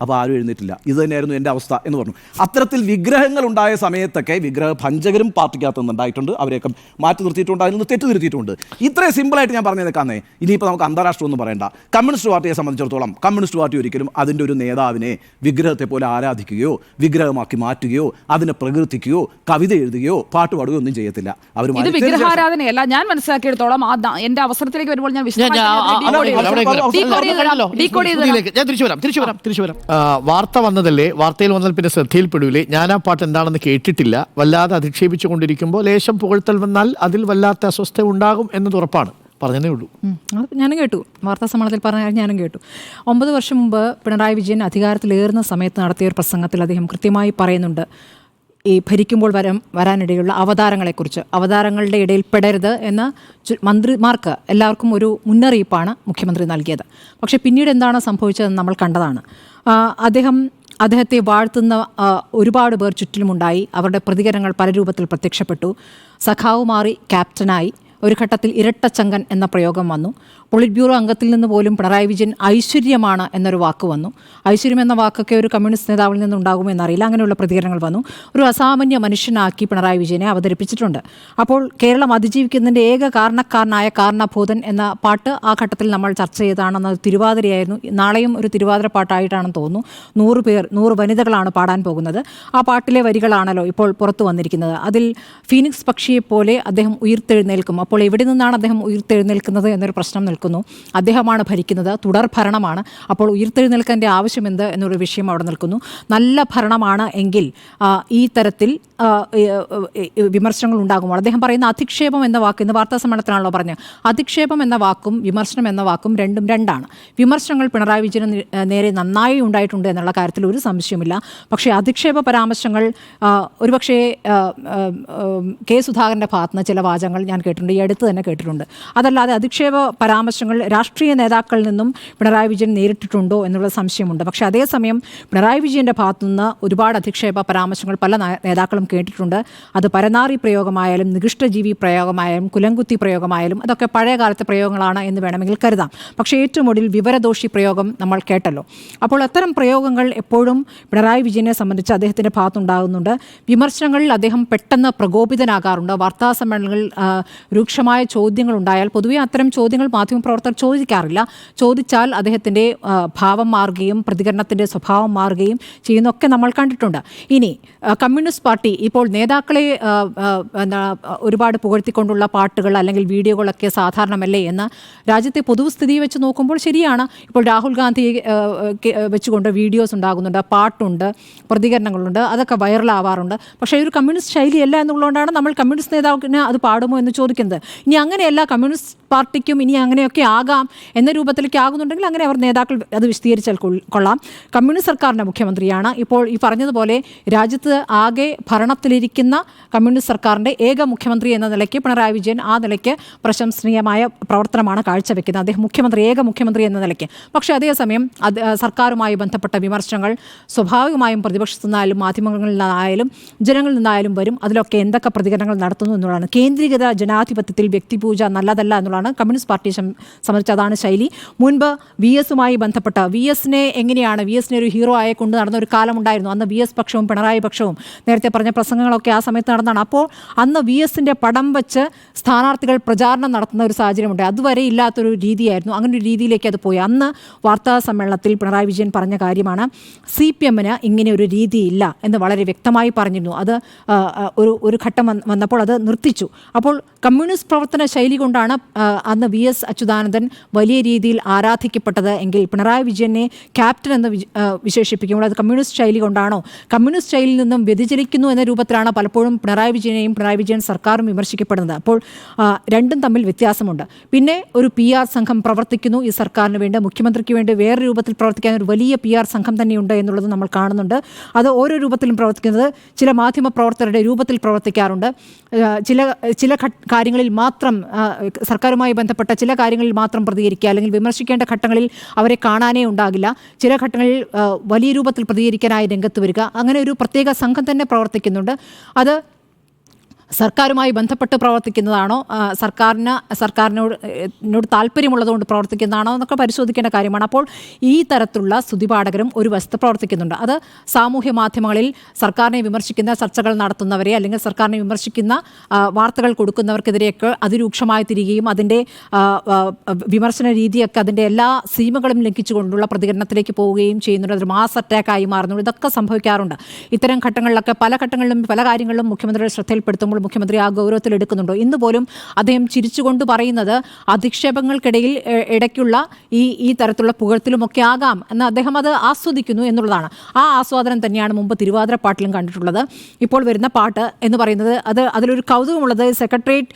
അപ്പോൾ ആരും എഴുന്നേറ്റില്ല. ഇത് തന്നെയായിരുന്നു എൻ്റെ അവസ്ഥ എന്ന് പറഞ്ഞു. അത്തരത്തിൽ വിഗ്രഹങ്ങൾ ഉണ്ടായ സമയത്തൊക്കെ വിഗ്രഹ ഭഞ്ജകരും പാർട്ടിക്കകത്ത് നിന്നുണ്ടായിട്ടുണ്ട്. അവരെയൊക്കെ മാറ്റി നിർത്തിയിട്ടുണ്ട്, അതിൽ നിന്ന് തെറ്റ് തിരുത്തിയിട്ടുണ്ട്. ഇത്രയും സിമ്പിളായിട്ട് ഞാൻ പറഞ്ഞു നിൽക്കാന്നേ. ഇനിയിപ്പോൾ നമുക്ക് അന്താരാഷ്ട്രം ഒന്നും പറയണ്ട. കമ്മ്യൂണിസ്റ്റ് പാർട്ടിയെ സംബന്ധിച്ചിടത്തോളം കമ്മ്യൂണിസ്റ്റ് പാർട്ടി ഒരിക്കലും അതിൻ്റെ ഒരു നേതാവിനെ വിഗ്രഹത്തെ പോലെ ആരാധിക്കുകയോ വിഗ്രഹമാക്കി മാറ്റുകയോ അതിനെ പ്രകീർത്തിക്കുകയോ കവിത എഴുതുകയോ പാട്ട് പാടുകയോ ഒന്നും ചെയ്യത്തില്ല. അവർ ഇത് വിഗ്രഹാരാധനയല്ല. ഞാൻ മനസ്സിലാക്കിയെടുത്തോളം എന്റെ അവസരത്തിലേക്ക് വരുമ്പോൾ ഞാൻ തിരിച്ചു വരാം. വാർത്ത വന്നതല്ലേ, വാർത്തയിൽ വന്നാൽ പിന്നെ ശ്രദ്ധയിൽപ്പെടൂലേ. ഞാൻ ആ പാട്ട് എന്താണെന്ന് കേട്ടിട്ടില്ല. വല്ലാതെ അധിക്ഷേപിച്ചു കൊണ്ടിരിക്കുമ്പോൾ ലേശം പുകഴ്ത്തൽ വന്നാൽ അതിൽ വല്ലാത്ത അസ്വസ്ഥ ഉണ്ടാകും എന്നത് ഉറപ്പാണ്. പറഞ്ഞതേ ഉള്ളൂ. ഞാനും കേട്ടു, വാർത്താ സമ്മേളനത്തിൽ പറഞ്ഞ ഞാനും കേട്ടു. 9 വർഷം മുമ്പ് പിണറായി വിജയൻ അധികാരത്തിലേറുന്ന സമയത്ത് നടത്തിയ ഒരു പ്രസംഗത്തിൽ അദ്ദേഹം കൃത്യമായി പറയുന്നുണ്ട് ഈ ഭരിക്കുമ്പോൾ വരാനിടയുള്ള അവതാരങ്ങളെക്കുറിച്ച്. അവതാരങ്ങളുടെ ഇടയിൽ പെടരുത് എന്ന മന്ത്രിമാർക്ക് എല്ലാവർക്കും ഒരു മുന്നറിയിപ്പാണ് മുഖ്യമന്ത്രി നൽകിയത്. പക്ഷേ പിന്നീട് എന്താണ് സംഭവിച്ചതെന്ന് നമ്മൾ കണ്ടതാണ്. അദ്ദേഹത്തെ വാഴ്ത്തുന്ന ഒരുപാട് പേർ ചുറ്റിലുമുണ്ടായി. അവരുടെ പ്രതികരണങ്ങൾ പല രൂപത്തിൽ പ്രത്യക്ഷപ്പെട്ടു. സഖാവ് മാറി ക്യാപ്റ്റനായി. ഒരു ഘട്ടത്തിൽ ഇരട്ടച്ചങ്കൻ എന്ന പ്രയോഗം വന്നു. പോളിറ്റ് ബ്യൂറോ അംഗത്തിൽ നിന്ന് പോലും പിണറായി വിജയൻ ഐശ്വര്യമാണ് എന്നൊരു വാക്ക് വന്നു. ഐശ്വര്യം എന്ന വാക്കൊക്കെ ഒരു കമ്മ്യൂണിസ്റ്റ് നേതാവിൽ നിന്നുണ്ടാകുമെന്നറിയില്ല. അങ്ങനെയുള്ള പ്രതികരണങ്ങൾ വന്നു. ഒരു അസാമാന്യ മനുഷ്യനാക്കി പിണറായി വിജയനെ അവതരിപ്പിച്ചിട്ടുണ്ട്. അപ്പോൾ കേരളം അതിജീവിക്കുന്നതിൻ്റെ ഏക കാരണക്കാരനായ കാരണഭൂതൻ എന്ന പാട്ട് ആ ഘട്ടത്തിൽ നമ്മൾ ചർച്ച ചെയ്തതാണെന്നത് തിരുവാതിരയായിരുന്നു. നാളെയും ഒരു തിരുവാതിര പാട്ടായിട്ടാണെന്ന് തോന്നുന്നു. 100 വനിതകളാണ് പാടാൻ പോകുന്നത്. ആ പാട്ടിലെ വരികളാണല്ലോ ഇപ്പോൾ പുറത്തു വന്നിരിക്കുന്നത്. അതിൽ ഫീനിക്സ് പക്ഷിയെപ്പോലെ അദ്ദേഹം ഉയർത്തെഴുന്നേൽക്കും. അപ്പോൾ എവിടെ നിന്നാണ് അദ്ദേഹം ഉയർത്തെഴുന്നേൽക്കുന്നത് എന്നൊരു പ്രശ്നം നിൽക്കുന്നു. അദ്ദേഹമാണ് ഭരിക്കുന്നത്, തുടർ ഭരണമാണ്. അപ്പോൾ ഉയർത്തെഴുന്നേൽക്കേണ്ട ആവശ്യമെന്ത് എന്നൊരു വിഷയം അവിടെ നിൽക്കുന്നു. നല്ല ഭരണമാണ് എങ്കിൽ ഈ തരത്തിൽ വിമർശനങ്ങൾ ഉണ്ടാകുമ്പോൾ അദ്ദേഹം പറയുന്ന അധിക്ഷേപം എന്ന വാക്ക് ഇന്ന് വാർത്താ സമ്മേളനത്തിലാണല്ലോ പറഞ്ഞത്. അധിക്ഷേപം എന്ന വാക്കും വിമർശനം എന്ന വാക്കും രണ്ടാണ്. വിമർശനങ്ങൾ പിണറായി വിജയന് നേരെ നന്നായി ഉണ്ടായിട്ടുണ്ട് എന്നുള്ള കാര്യത്തിൽ ഒരു സംശയമില്ല. പക്ഷേ അധിക്ഷേപ പരാമർശങ്ങൾ ഒരുപക്ഷേ കെ സുധാകരൻ്റെ ഭാഗത്തുനിന്ന് ചില വാചകങ്ങൾ ഞാൻ കേട്ടിട്ടുണ്ട്, ഈ അടുത്ത് തന്നെ കേട്ടിട്ടുണ്ട്. അതല്ലാതെ അധിക്ഷേപ പരാമർശങ്ങൾ രാഷ്ട്രീയ നേതാക്കളിൽ നിന്നും പിണറായി വിജയൻ നേരിട്ടിട്ടുണ്ടോ എന്നുള്ള സംശയമുണ്ട്. പക്ഷേ അതേസമയം പിണറായി വിജയൻ്റെ ഭാഗത്തുനിന്ന് ഒരുപാട് അധിക്ഷേപ പരാമർശങ്ങൾ പല നേതാക്കളും കേട്ടിട്ടുണ്ട്. അത് പരനാറി പ്രയോഗമായാലും നികൃഷ്ടജീവി പ്രയോഗമായാലും കുലംകുത്തി പ്രയോഗമായാലും അതൊക്കെ പഴയ കാലത്തെ പ്രയോഗങ്ങളാണ് എന്ന് വേണമെങ്കിൽ കരുതാം. പക്ഷേ ഏറ്റവും ഒടുവിൽ വിവരദോഷി പ്രയോഗം നമ്മൾ കേട്ടല്ലോ. അപ്പോൾ അത്തരം പ്രയോഗങ്ങൾ എപ്പോഴും പിണറായി വിജയനെ സംബന്ധിച്ച് അദ്ദേഹത്തിൻ്റെ ഭാഗത്തുണ്ടാകുന്നുണ്ട്. വിമർശനങ്ങളിൽ അദ്ദേഹം പെട്ടെന്ന് പ്രകോപിതനാകാറുണ്ട്. വാർത്താ സമ്മേളനങ്ങളിൽ രൂക്ഷമായ ചോദ്യങ്ങൾ ഉണ്ടായാൽ പൊതുവെ അത്തരം ചോദ്യങ്ങൾ മാധ്യമപ്രവർത്തകർ ചോദിക്കാറില്ല. ചോദിച്ചാൽ അദ്ദേഹത്തിൻ്റെ ഭാവം മാറുകയും പ്രതികരണത്തിൻ്റെ സ്വഭാവം മാറുകയും ചെയ്യുന്നതൊക്കെ നമ്മൾ കണ്ടിട്ടുണ്ട്. ഇനി കമ്മ്യൂണിസ്റ്റ് പാർട്ടി ഇപ്പോൾ നേതാക്കളെ ഒരുപാട് പുകഴ്ത്തിക്കൊണ്ടുള്ള പാട്ടുകൾ അല്ലെങ്കിൽ വീഡിയോകളൊക്കെ സാധാരണമല്ലേ എന്ന് രാജ്യത്തെ പൊതുസ്ഥിതി വെച്ച് നോക്കുമ്പോൾ ശരിയാണ്. ഇപ്പോൾ രാഹുൽ ഗാന്ധി വെച്ചുകൊണ്ട് വീഡിയോസ് ഉണ്ടാകുന്നുണ്ട്, പാട്ടുണ്ട്, പ്രതികരണങ്ങളുണ്ട്, അതൊക്കെ വൈറലാവാറുണ്ട്. പക്ഷേ ഒരു കമ്മ്യൂണിസ്റ്റ് ശൈലിയല്ല എന്നുള്ളതുകൊണ്ടാണ് നമ്മൾ കമ്മ്യൂണിസ്റ്റ് നേതാവിന് അത് പാടുമോ എന്ന് ചോദിക്കുന്നത്. ഇനി അങ്ങനെയല്ല, കമ്മ്യൂണിസ്റ്റ് പാർട്ടിക്കും ഇനി അങ്ങനെയൊക്കെ ആകാം എന്ന രൂപത്തിലേക്ക് ആകുന്നുണ്ടെങ്കിൽ അങ്ങനെ അവർ നേതാക്കൾ അത് വിശദീകരിച്ചാൽ കൊള്ളാം. കമ്മ്യൂണിസ്റ്റ് സർക്കാരിൻ്റെ മുഖ്യമന്ത്രിയാണ്. ഇപ്പോൾ ഈ പറഞ്ഞതുപോലെ രാജ്യത്ത് ആകെ ഭരണത്തിലിരിക്കുന്ന കമ്മ്യൂണിസ്റ്റ് സർക്കാരിൻ്റെ ഏക മുഖ്യമന്ത്രി എന്ന നിലയ്ക്ക് പിണറായി വിജയൻ ആ നിലയ്ക്ക് പ്രശംസനീയമായ പ്രവർത്തനമാണ് കാഴ്ചവെക്കുന്നത്. അദ്ദേഹം ഏക മുഖ്യമന്ത്രി എന്ന നിലയ്ക്ക്. പക്ഷേ അതേസമയം സർക്കാരുമായി ബന്ധപ്പെട്ട വിമർശനങ്ങൾ സ്വാഭാവികമായും പ്രതിപക്ഷത്തു നിന്നായാലും മാധ്യമങ്ങളിൽ നിന്നായാലും ജനങ്ങളിൽ നിന്നായാലും വരും. അതിലൊക്കെ എന്തൊക്കെ പ്രതികരണങ്ങൾ നടത്തുന്നു എന്നുള്ളതാണ്. കേന്ദ്രീകൃത ജനാധിപത്യത്തിൽ വ്യക്തിപൂജ നല്ലതല്ല എന്നുള്ളതാണ് കമ്മ്യൂണിസ്റ്റ് പാർട്ടിയെ സംബന്ധിച്ച് അതാണ് ശൈലി. മുൻപ് VS-മായി ബന്ധപ്പെട്ട VS-നെ ഒരു ഹീറോ ആയി കൊണ്ട് നടന്ന ഒരു കാലമുണ്ടായിരുന്നു. അന്ന് VS പക്ഷവും പിണറായി പക്ഷവും നേരത്തെ പറഞ്ഞ പ്രസംഗങ്ങളൊക്കെ ആ സമയത്ത് നടന്നതാണ്. അപ്പോൾ അന്ന് VS-ന്റെ പടം വെച്ച് സ്ഥാനാർത്ഥികൾ പ്രചാരണം നടത്തുന്ന ഒരു സാഹചര്യമുണ്ട്. അതുവരെ ഇല്ലാത്തൊരു രീതിയായിരുന്നു. അങ്ങനെ ഒരു രീതിയിലേക്ക് അത് പോയി. അന്ന് വാർത്താ സമ്മേളനത്തിൽ പിണറായി വിജയൻ പറഞ്ഞ കാര്യമാണ് CPM-ന് ഇങ്ങനെ ഒരു രീതിയില്ല എന്ന് വളരെ വ്യക്തമായി പറഞ്ഞിരുന്നു. അത് ഒരു ഘട്ടം വന്നപ്പോൾ അത് നിർത്തിച്ചു. അപ്പോൾ കമ്മ്യൂണിസ്റ്റ് പ്രവർത്തന ശൈലി കൊണ്ടാണ് അന്ന് VS അച്യുതാനന്ദൻ വലിയ രീതിയിൽ ആരാധിക്കപ്പെട്ടത് എങ്കിൽ പിണറായി വിജയനെ ക്യാപ്റ്റൻ എന്ന് വിശേഷിപ്പിക്കുമ്പോൾ അത് കമ്മ്യൂണിസ്റ്റ് ശൈലി കൊണ്ടാണോ? കമ്മ്യൂണിസ്റ്റ് ശൈലിയിൽ നിന്നും വ്യതിചലിക്കുന്നു എന്ന രൂപത്തിലാണ് പലപ്പോഴും പിണറായി വിജയൻ സർക്കാരും വിമർശിക്കപ്പെടുന്നത്. അപ്പോൾ രണ്ടും തമ്മിൽ വ്യത്യാസമുണ്ട്. പിന്നെ ഒരു PR സംഘം പ്രവർത്തിക്കുന്നു ഈ സർക്കാരിന് വേണ്ടി, മുഖ്യമന്ത്രിക്ക് വേണ്ടി വേറെ രൂപത്തിൽ പ്രവർത്തിക്കാൻ ഒരു വലിയ PR സംഘം തന്നെയുണ്ട് എന്നുള്ളത് നമ്മൾ കാണുന്നുണ്ട്. അത് ഓരോ രൂപത്തിലും പ്രവർത്തിക്കുന്നത് ചില മാധ്യമ പ്രവർത്തകരുടെ രൂപത്തിൽ പ്രവർത്തിക്കാറുണ്ട്. ചില കാര്യങ്ങളിൽ മാത്രം സർക്കാരുമായി ബന്ധപ്പെട്ട ചില കാര്യങ്ങൾ കാര്യങ്ങളിൽ മാത്രം പ്രതികരിക്കുക, അല്ലെങ്കിൽ വിമർശിക്കേണ്ട ഘട്ടങ്ങളിൽ അവരെ കാണാനേ ഉണ്ടാകില്ല, ചില ഘട്ടങ്ങളിൽ വലിയ രൂപത്തിൽ പ്രതികരിക്കാനായി രംഗത്ത് വരിക, അങ്ങനെ ഒരു പ്രത്യേക സംഘം തന്നെ പ്രവർത്തിക്കുന്നുണ്ട്. അത് സർക്കാരുമായി ബന്ധപ്പെട്ട് പ്രവർത്തിക്കുന്നതാണോ, സർക്കാരിനോട് താല്പര്യമുള്ളതുകൊണ്ട് പ്രവർത്തിക്കുന്നതാണോ എന്നൊക്കെ പരിശോധിക്കേണ്ട കാര്യമാണ്. അപ്പോൾ ഈ തരത്തിലുള്ള സ്തുതിപാഠകരും ഒരു വശത്ത് പ്രവർത്തിക്കുന്നുണ്ട്. അത് സാമൂഹ്യ മാധ്യമങ്ങളിൽ സർക്കാരിനെ വിമർശിക്കുന്ന ചർച്ചകൾ നടത്തുന്നവരെ, അല്ലെങ്കിൽ സർക്കാരിനെ വിമർശിക്കുന്ന വാർത്തകൾ കൊടുക്കുന്നവർക്കെതിരെയൊക്കെ അതിരൂക്ഷമായി തിരികുകയും അതിൻ്റെ വിമർശന രീതിയൊക്കെ അതിൻ്റെ എല്ലാ സീമകളും ലംഘിച്ചുകൊണ്ടുള്ള പ്രതികരണത്തിലേക്ക് പോവുകയും ചെയ്യുന്നുണ്ട്. അതൊരു മാസ് അറ്റാക്കായി മാറുന്നു. ഇതൊക്കെ സംഭവിക്കാറുണ്ട്. ഇത്തരം ഘട്ടങ്ങളിലൊക്കെ പല ഘട്ടങ്ങളിലും പല കാര്യങ്ങളിലും മുഖ്യമന്ത്രിയുടെ ശ്രദ്ധയിൽപ്പെടുത്തുമ്പോൾ മുഖ്യമന്ത്രി ആ ഗൗരവത്തിൽ എടുക്കുന്നുണ്ടോ? ഇന്ന് പോലും അദ്ദേഹം ചിരിച്ചുകൊണ്ട് പറയുന്നത് അധിക്ഷേപങ്ങൾക്കിടയിൽ ഇടയ്ക്കുള്ള ഈ തരത്തിലുള്ള പുകഴ്ത്തലുമൊക്കെ ആകാം എന്ന് അദ്ദേഹം അത് ആസ്വദിക്കുന്നു എന്നുള്ളതാണ്. ആ ആസ്വാദനം തന്നെയാണ് മുമ്പ് തിരുവാതിര പാട്ടിലും കണ്ടിട്ടുള്ളത്. ഇപ്പോൾ വരുന്ന പാട്ട് എന്ന് പറയുന്നത് അതിലൊരു കൗതുകമുള്ളത് സെക്രട്ടേറിയറ്റ്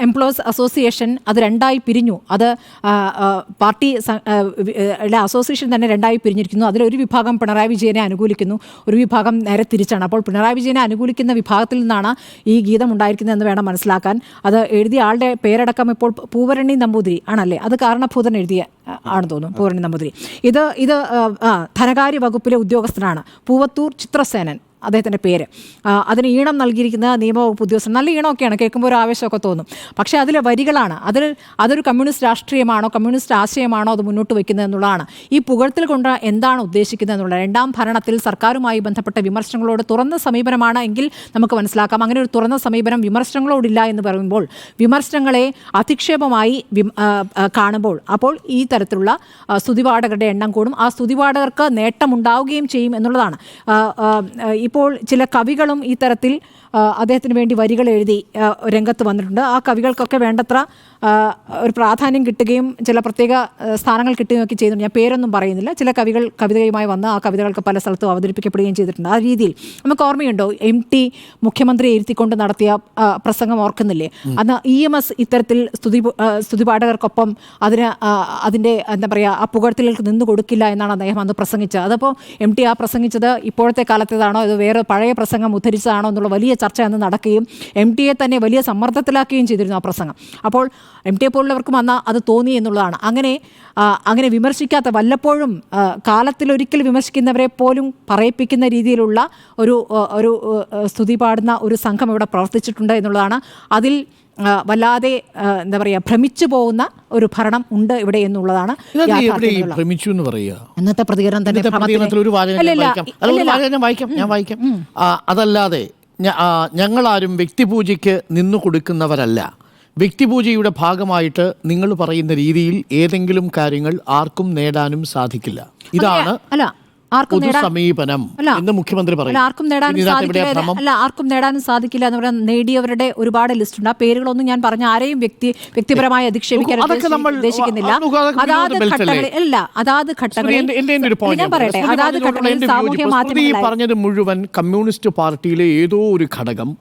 എംപ്ലോയീസ് അസോസിയേഷൻ അത് രണ്ടായി പിരിഞ്ഞു. അത് പാർട്ടി അസോസിയേഷൻ തന്നെ രണ്ടായി പിരിഞ്ഞിരിക്കുന്നു. അതിലൊരു വിഭാഗം പിണറായി വിജയനെ അനുകൂലിക്കുന്നു, ഒരു വിഭാഗം നേരെ തിരിച്ചാണ്. അപ്പോൾ പിണറായി വിജയനെ അനുകൂലിക്കുന്ന വിഭാഗത്തിൽ നിന്നാണ് ഈ ഗീതം ഉണ്ടായിരിക്കുന്നതെന്ന് വേണം മനസ്സിലാക്കാൻ. അത് എഴുതിയ ആളുടെ പേരടക്കം ഇപ്പോൾ പൂവരണി നമ്പൂതിരി ആണല്ലേ, അത് കാരണഭൂതൻ എഴുതിയ ആണെന്ന് തോന്നുന്നു, പൂവരണി നമ്പൂതിരി. ഇത് ധനകാര്യ വകുപ്പിലെ ഉദ്യോഗസ്ഥനാണ്, പൂവത്തൂർ ചിത്രസേനൻ അദ്ദേഹത്തിൻ്റെ പേര്. അതിന് ഈണം നൽകിയിരിക്കുന്ന നിയമവകുപ്പ് ഉദ്യോഗസ്ഥൻ. നല്ല ഈണമൊക്കെയാണ്, കേൾക്കുമ്പോൾ ഒരു ആവേശമൊക്കെ തോന്നും. പക്ഷേ അതിലെ വരികളാണ് അതൊരു കമ്മ്യൂണിസ്റ്റ് രാഷ്ട്രീയമാണോ, കമ്മ്യൂണിസ്റ്റ് ആശയമാണോ അത് മുന്നോട്ട് വയ്ക്കുന്നത് എന്നുള്ളതാണ്. ഈ പുകഴ്ത്തൽ കൊണ്ട് എന്താണ് ഉദ്ദേശിക്കുന്നത് എന്നുള്ളത്. രണ്ടാം ഭരണത്തിൽ സർക്കാരുമായി ബന്ധപ്പെട്ട വിമർശനങ്ങളോട് തുറന്ന സമീപനമാണ് എങ്കിൽ നമുക്ക് മനസ്സിലാക്കാം. അങ്ങനെ ഒരു തുറന്ന സമീപനം വിമർശനങ്ങളോടില്ല എന്ന് പറയുമ്പോൾ, വിമർശനങ്ങളെ അധിക്ഷേപമായി കാണുമ്പോൾ, അപ്പോൾ ഈ തരത്തിലുള്ള സ്തുതിപാഠകരുടെ എണ്ണം കൂടും. ആ സ്തുതിപാഠകർക്ക് നേട്ടമുണ്ടാവുകയും ചെയ്യും എന്നുള്ളതാണ്. ഇപ്പോൾ ചില കവികളും ഈ തരത്തിൽ അദ്ദേഹത്തിന് വേണ്ടി വരികൾ എഴുതി രംഗത്ത് വന്നിട്ടുണ്ട്. ആ കവികൾക്കൊക്കെ വേണ്ടത്ര ഒരു പ്രാധാന്യം കിട്ടുകയും ചില പ്രത്യേക സ്ഥാനങ്ങൾ കിട്ടുകയും ഒക്കെ ചെയ്യുന്നുണ്ട്. ഞാൻ പേരൊന്നും പറയുന്നില്ല. ചില കവികൾ കവിതയുമായി വന്ന് ആ കവിതകൾക്ക് പല സ്ഥലത്തും അവതരിപ്പിക്കപ്പെടുകയും ചെയ്തിട്ടുണ്ട്. ആ രീതിയിൽ നമുക്ക് ഓർമ്മയുണ്ടോ, MT മുഖ്യമന്ത്രിയെ ഇരുത്തിക്കൊണ്ട് നടത്തിയ പ്രസംഗം ഓർക്കുന്നില്ലേ? അന്ന് EMS ഇത്തരത്തിൽ സ്തുതിപാഠകർക്കൊപ്പം അതിൻ്റെ എന്താ പറയുക, ആ പുകഴ്ത്തലുകൾക്ക് നിന്ന് കൊടുക്കില്ല എന്നാണ് അദ്ദേഹം അന്ന് പ്രസംഗിച്ചത്. അതപ്പോൾ MT ആ പ്രസംഗിച്ചത് ഇപ്പോഴത്തെ കാലത്തേതാണോ, ഇത് വേറെ പഴയ പ്രസംഗം ഉദ്ധരിച്ചതാണോ എന്നുള്ള വലിയ ചർച്ച അന്ന് നടക്കുകയും MTയെ തന്നെ വലിയ സമ്മർദ്ദത്തിലാക്കുകയും ചെയ്തിരുന്നു ആ പ്രസംഗം. അപ്പോൾ MTയെ പോലുള്ളവർക്കും അന്ന് അത് തോന്നി എന്നുള്ളതാണ്. അങ്ങനെ വിമർശിക്കാത്ത, വല്ലപ്പോഴും കാലത്തിലൊരിക്കൽ വിമർശിക്കുന്നവരെ പോലും പറയിപ്പിക്കുന്ന രീതിയിലുള്ള ഒരു സ്തുതി പാടുന്ന ഒരു സംഘം ഇവിടെ പ്രവർത്തിച്ചിട്ടുണ്ട് എന്നുള്ളതാണ്. അതിൽ വല്ലാതെ എന്താ പറയുക, ഭ്രമിച്ചു പോകുന്ന ഒരു ഭരണം ഉണ്ട് ഇവിടെ എന്നുള്ളതാണ്. ഇന്നത്തെ പ്രതികരണം തന്നെ ഞാൻ വായിക്കാം. അതല്ലാതെ ഞങ്ങളാരും വ്യക്തിപൂജയ്ക്ക് നിന്നു കൊടുക്കുന്നവരല്ല. വ്യക്തിപൂജയുടെ ഭാഗമായിട്ട് നിങ്ങൾ പറയുന്ന രീതിയിൽ ഏതെങ്കിലും കാര്യങ്ങൾ ആർക്കും നേടാനും സാധിക്കില്ല. ഇതാണ് സമീപനം എന്ന് മുഖ്യമന്ത്രി പറയുന്നു. ആർക്കും നേടാനും സാധിക്കില്ല എന്ന് പറയാൻ നേടിയവരുടെ ഒരുപാട് ലിസ്റ്റ് ഉണ്ട്. ആ പേരുകളൊന്നും ഞാൻ പറഞ്ഞ ആരെയും വ്യക്തിപരമായി അധിക്ഷേപിക്കാൻ ഉദ്ദേശിക്കുന്നില്ല. അതാത് ഘട്ടങ്ങളിൽ സാമൂഹ്യ മാധ്യമങ്ങൾ പറഞ്ഞത് മുഴുവൻ കമ്മ്യൂണിസ്റ്റ് പാർട്ടിയിലെ ഏതോ ഒരു ഘടകം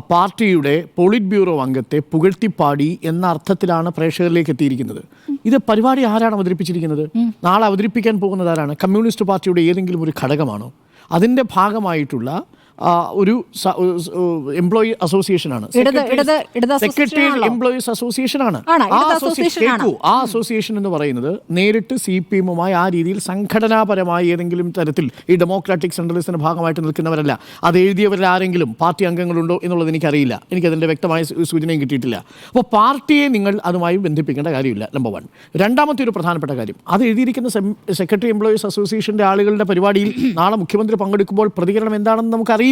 പാർട്ടിയുടെ പോളിറ്റ് ബ്യൂറോ അംഗത്തെ പുകഴ്ത്തിപ്പാടി എന്ന അർത്ഥത്തിലാണ് പ്രേക്ഷകരിലേക്ക് എത്തിയിരിക്കുന്നത്. ഇത് പരിപാടി ആരാണ് അവതരിപ്പിച്ചിരിക്കുന്നത്? നാളെ അവതരിപ്പിക്കാൻ പോകുന്നത് ആരാണ്? കമ്മ്യൂണിസ്റ്റ് പാർട്ടിയുടെ ഏതെങ്കിലും ഒരു ഘടകമാണോ? അതിൻ്റെ ഭാഗമായിട്ടുള്ള ഒരു എംപ്ലോയി അസോസിയേഷനാണ്, സെക്രട്ടേറിയറ്റ് എംപ്ലോയീസ് അസോസിയേഷനാണ്. ആ അസോസിയേഷൻ എന്ന് പറയുന്നത് നേരിട്ട് CPM-മായി ആ രീതിയിൽ സംഘടനാപരമായി ഏതെങ്കിലും തരത്തിൽ ഈ ഡെമോക്രാറ്റിക് സെൻട്രലിസത്തിന്റെ ഭാഗമായിട്ട് നിൽക്കുന്നവരല്ല. അത് എഴുതിയവരിൽ ആരെങ്കിലും പാർട്ടി അംഗങ്ങളുണ്ടോ എന്നുള്ളത് എനിക്കറിയില്ല, എനിക്കതിൻ്റെ വ്യക്തമായ സൂചനയും കിട്ടിയിട്ടില്ല. അപ്പോൾ പാർട്ടിയെ നിങ്ങൾ അതുമായി ബന്ധിപ്പിക്കേണ്ട കാര്യമില്ല, നമ്പർ 1. രണ്ടാമത്തെ ഒരു പ്രധാനപ്പെട്ട കാര്യം, അത് എഴുതിയിരിക്കുന്ന സെക്രട്ടറി എംപ്ലോയീസ് അസോസിയേഷൻ്റെ ആളുകളുടെ പരിപാടിയിൽ നാളെ മുഖ്യമന്ത്രി പങ്കെടുക്കുമ്പോൾ പ്രതികരണം എന്താണെന്ന് നമുക്കറിയില്ല.